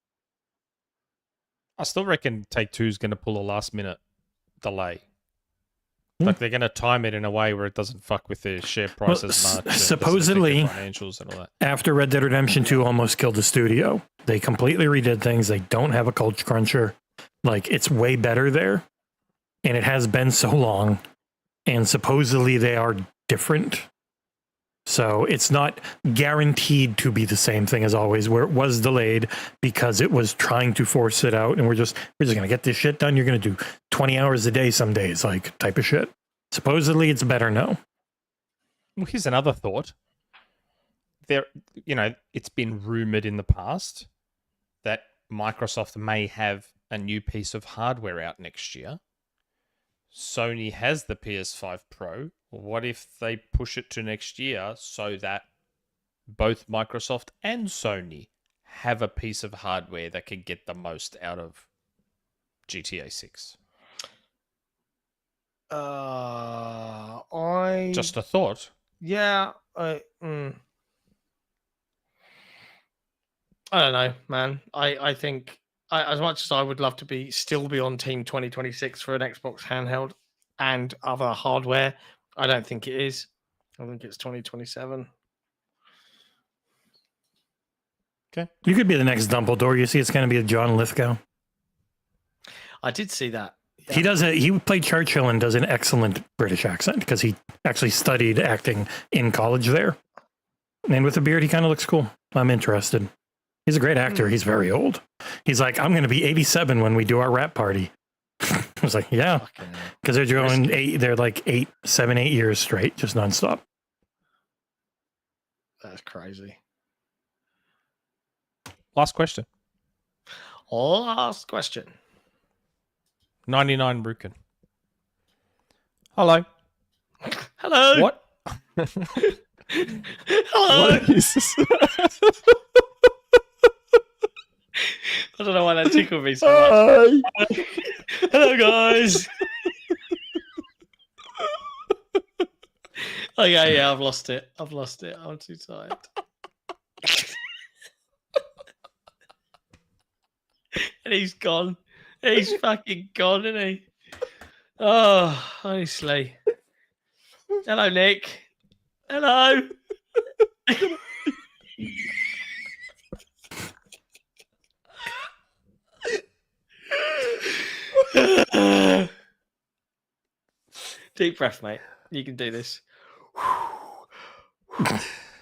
I still reckon Take-Two is going to pull a last-minute delay. Like they're going to time it in a way where it doesn't fuck with their share price as much. Supposedly, financials and all that. After Red Dead Redemption 2 almost killed the studio, they completely redid things. They don't have a culture cruncher. Like, it's way better there. And it has been so long. And supposedly they are different. So it's not guaranteed to be the same thing as always, where it was delayed because it was trying to force it out. And we're just going to get this shit done. You're going to do 20 hours a day some days, like type of shit. Supposedly it's better now. Well, here's another thought. It's been rumored in the past that Microsoft may have a new piece of hardware out next year. Sony has the PS5 Pro. What if they push it to next year so that both Microsoft and Sony have a piece of hardware that can get the most out of GTA 6? Just a thought. Yeah, I don't know, man. I think as much as I would love to still be on Team 2026 for an Xbox handheld and other hardware, I don't think it is. I think it's 2027. Okay. You could be the next Dumbledore. You see, it's going to be a John Lithgow. I did see that. Yeah. He played Churchill and does an excellent British accent because he actually studied acting in college there. And with a beard, he kind of looks cool. I'm interested. He's a great actor. He's very old. He's like, I'm going to be 87 when we do our rap party. I was like, yeah, because they're going they're like 7, 8 years straight, just nonstop. That's crazy. Last question. 99 Rukin. Hello. Hello. What? Hello. What is this? I don't know why that tickled me so much. Hello, guys. Okay, yeah, I've lost it. I'm too tired. And he's gone. He's fucking gone, isn't he? Oh, honestly. Hello, Nick. Hello. Deep breath, mate. You can do this.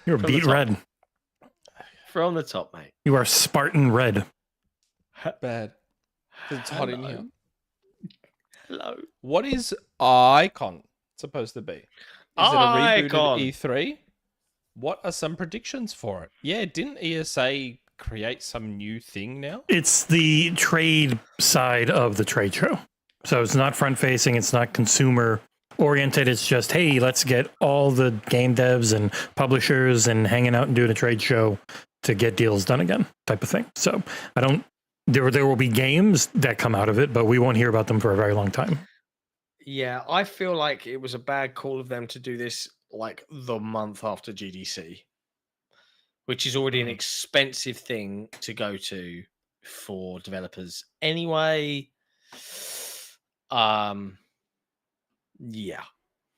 You're From beet the top. red. From the top, mate. You are Spartan red. Bad. It's hot in Hello. here. Hello. What is iicon supposed to be? Is it a rebooted iicon. E3? What are some predictions for it? Yeah, didn't ESA create some new thing now? It's the trade side of the trade show. So it's not front facing. It's not consumer oriented. It's just, hey, let's get all the game devs and publishers and hanging out and doing a trade show to get deals done again type of thing. So there will be games that come out of it, but we won't hear about them for a very long time. Yeah, I feel like it was a bad call of them to do this like the month after GDC, which is already an expensive thing to go to for developers anyway. Yeah.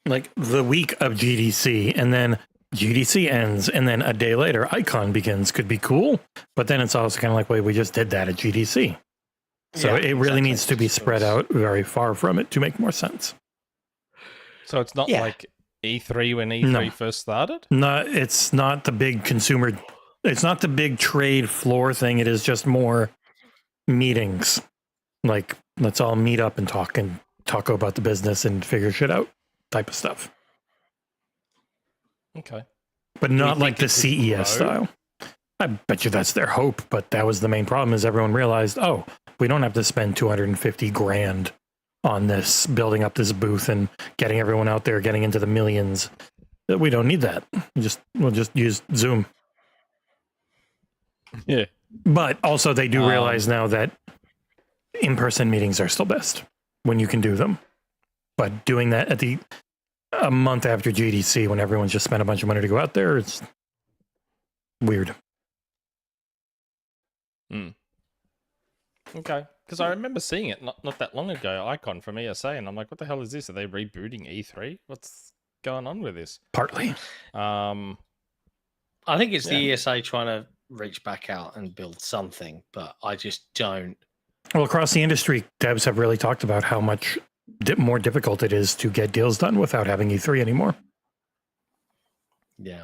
Like the week of GDC, and then GDC ends, and then a day later, Icon begins. Could be cool, but then it's also kind of like, wait, we just did that at GDC. So Yeah, it really exactly. needs to be spread out very far from it to make more sense. So it's not Yeah. like E3 when E3 first started? No, it's not the big consumer. It's not the big trade floor thing. It is just more meetings. Like, let's all meet up and talk about the business and figure shit out type of stuff. Okay. but not like the think it could CES grow? style. I bet you that's their hope, but that was the main problem is everyone realized, oh, we don't have to spend 250 grand on this, building up this booth and getting everyone out there, getting into the millions. We don't need that. We'll just use Zoom. Yeah. But also they do realize now that in-person meetings are still best when you can do them. But doing that at a month after GDC when everyone's just spent a bunch of money to go out there, it's weird. Okay. Because I remember seeing it not that long ago, Icon from ESA, and I'm like, what the hell is this? Are they rebooting E3? What's going on with this? Partly. I think it's the ESA trying to reach back out and build something, but I just don't. Well, across the industry, devs have really talked about how much more difficult it is to get deals done without having E3 anymore. Yeah.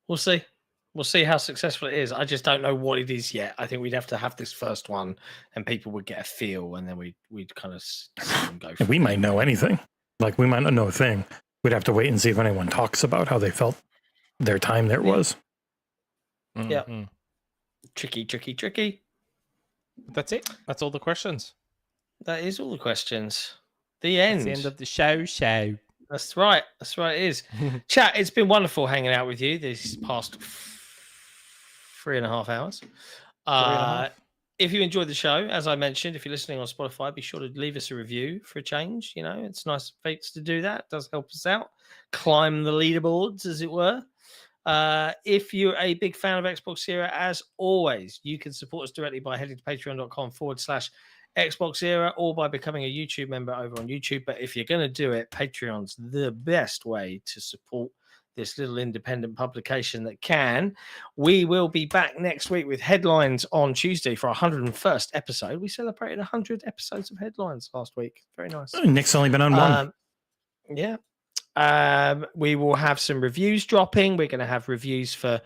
We'll see. We'll see how successful it is. I just don't know what it is yet. I think we'd have to have this first one and people would get a feel and then we'd kind of see them go. And we might know anything. Like, we might not know a thing. We'd have to wait and see if anyone talks about how they felt their time there was. Yeah. Tricky. That's it. That's all the questions. That is all the questions. The end. That's the end of the show. That's right. It is. Chat, it's been wonderful hanging out with you these past 3.5 hours. If you enjoyed the show, as I mentioned, if you're listening on Spotify, be sure to leave us a review for a change. You know, it's nice folks to do that. It does help us out. Climb the leaderboards, as it were. If you're a big fan of XboxEra, as always, you can support us directly by heading to patreon.com/XboxEra or by becoming a YouTube member over on YouTube. But if you're going to do it, Patreon's the best way to support this little independent publication that can. We will be back next week with headlines on Tuesday for our 101st episode. We celebrated 100 episodes of headlines last week. Very nice. Nick's only been on one. Yeah. We will have some reviews dropping. We're going to have reviews for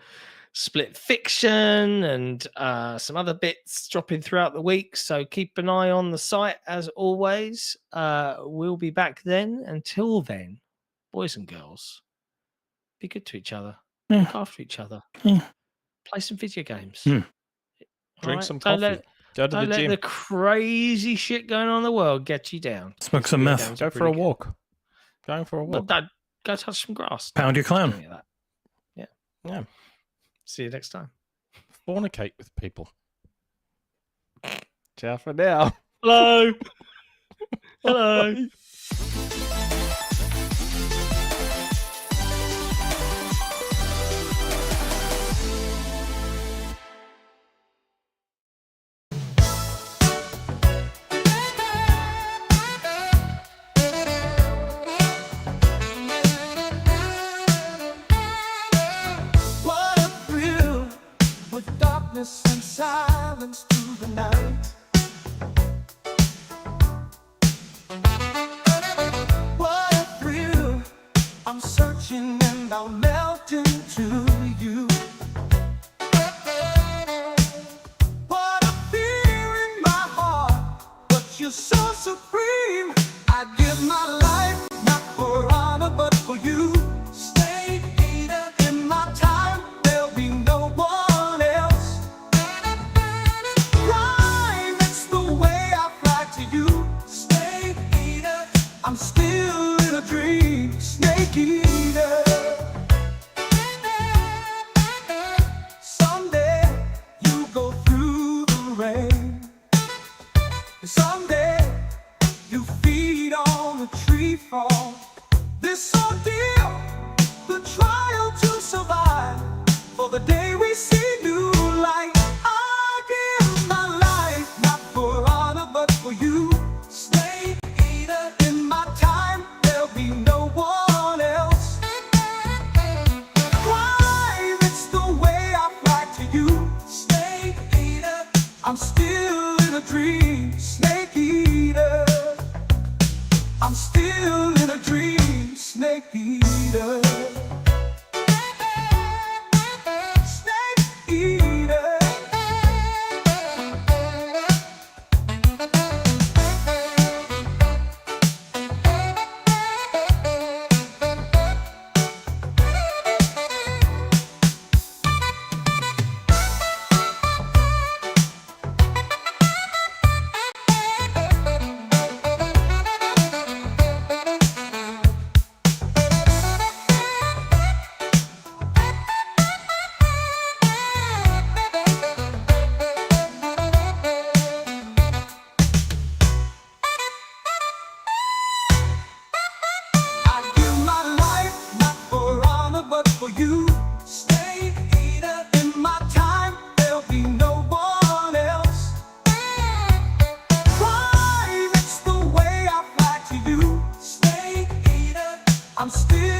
Split Fiction and some other bits dropping throughout the week. So keep an eye on the site as always. We'll be back then. Until then, boys and girls, be good to each other. Look after each other. Play some video games. Drink some coffee. Go to Don't the let gym. the crazy shit going on in the world get you down. Smoke some meth. Go for a walk. Going for a walk. But go touch some grass. Pound your clown. Any of that. Yeah. See you next time. Fornicate with people. Ciao for now. Hello. Hello. What a thrill with darkness and silence through the night. What a thrill, I'm searching and I'll melt into you. What a fear in my heart, but you're so supreme. I'd give my life, not for honor, but for you. Stay either in my time, there'll be no one else. Rhyme, it's the way I fly to you. Snake eater, I'm still in a dream. Snake eater. Someday you go through the rain. Someday you feed on the tree fall. This ordeal, the trial to survive. For the day we see new light, I give my life, not for honor, but for you. Snake eater, in my time, there'll be no one else. Crime, it's the way I fly to you. Snake eater, I'm still in a dream. Snake eater, I'm still in a dream. Snake eater. Snake eater. I'm still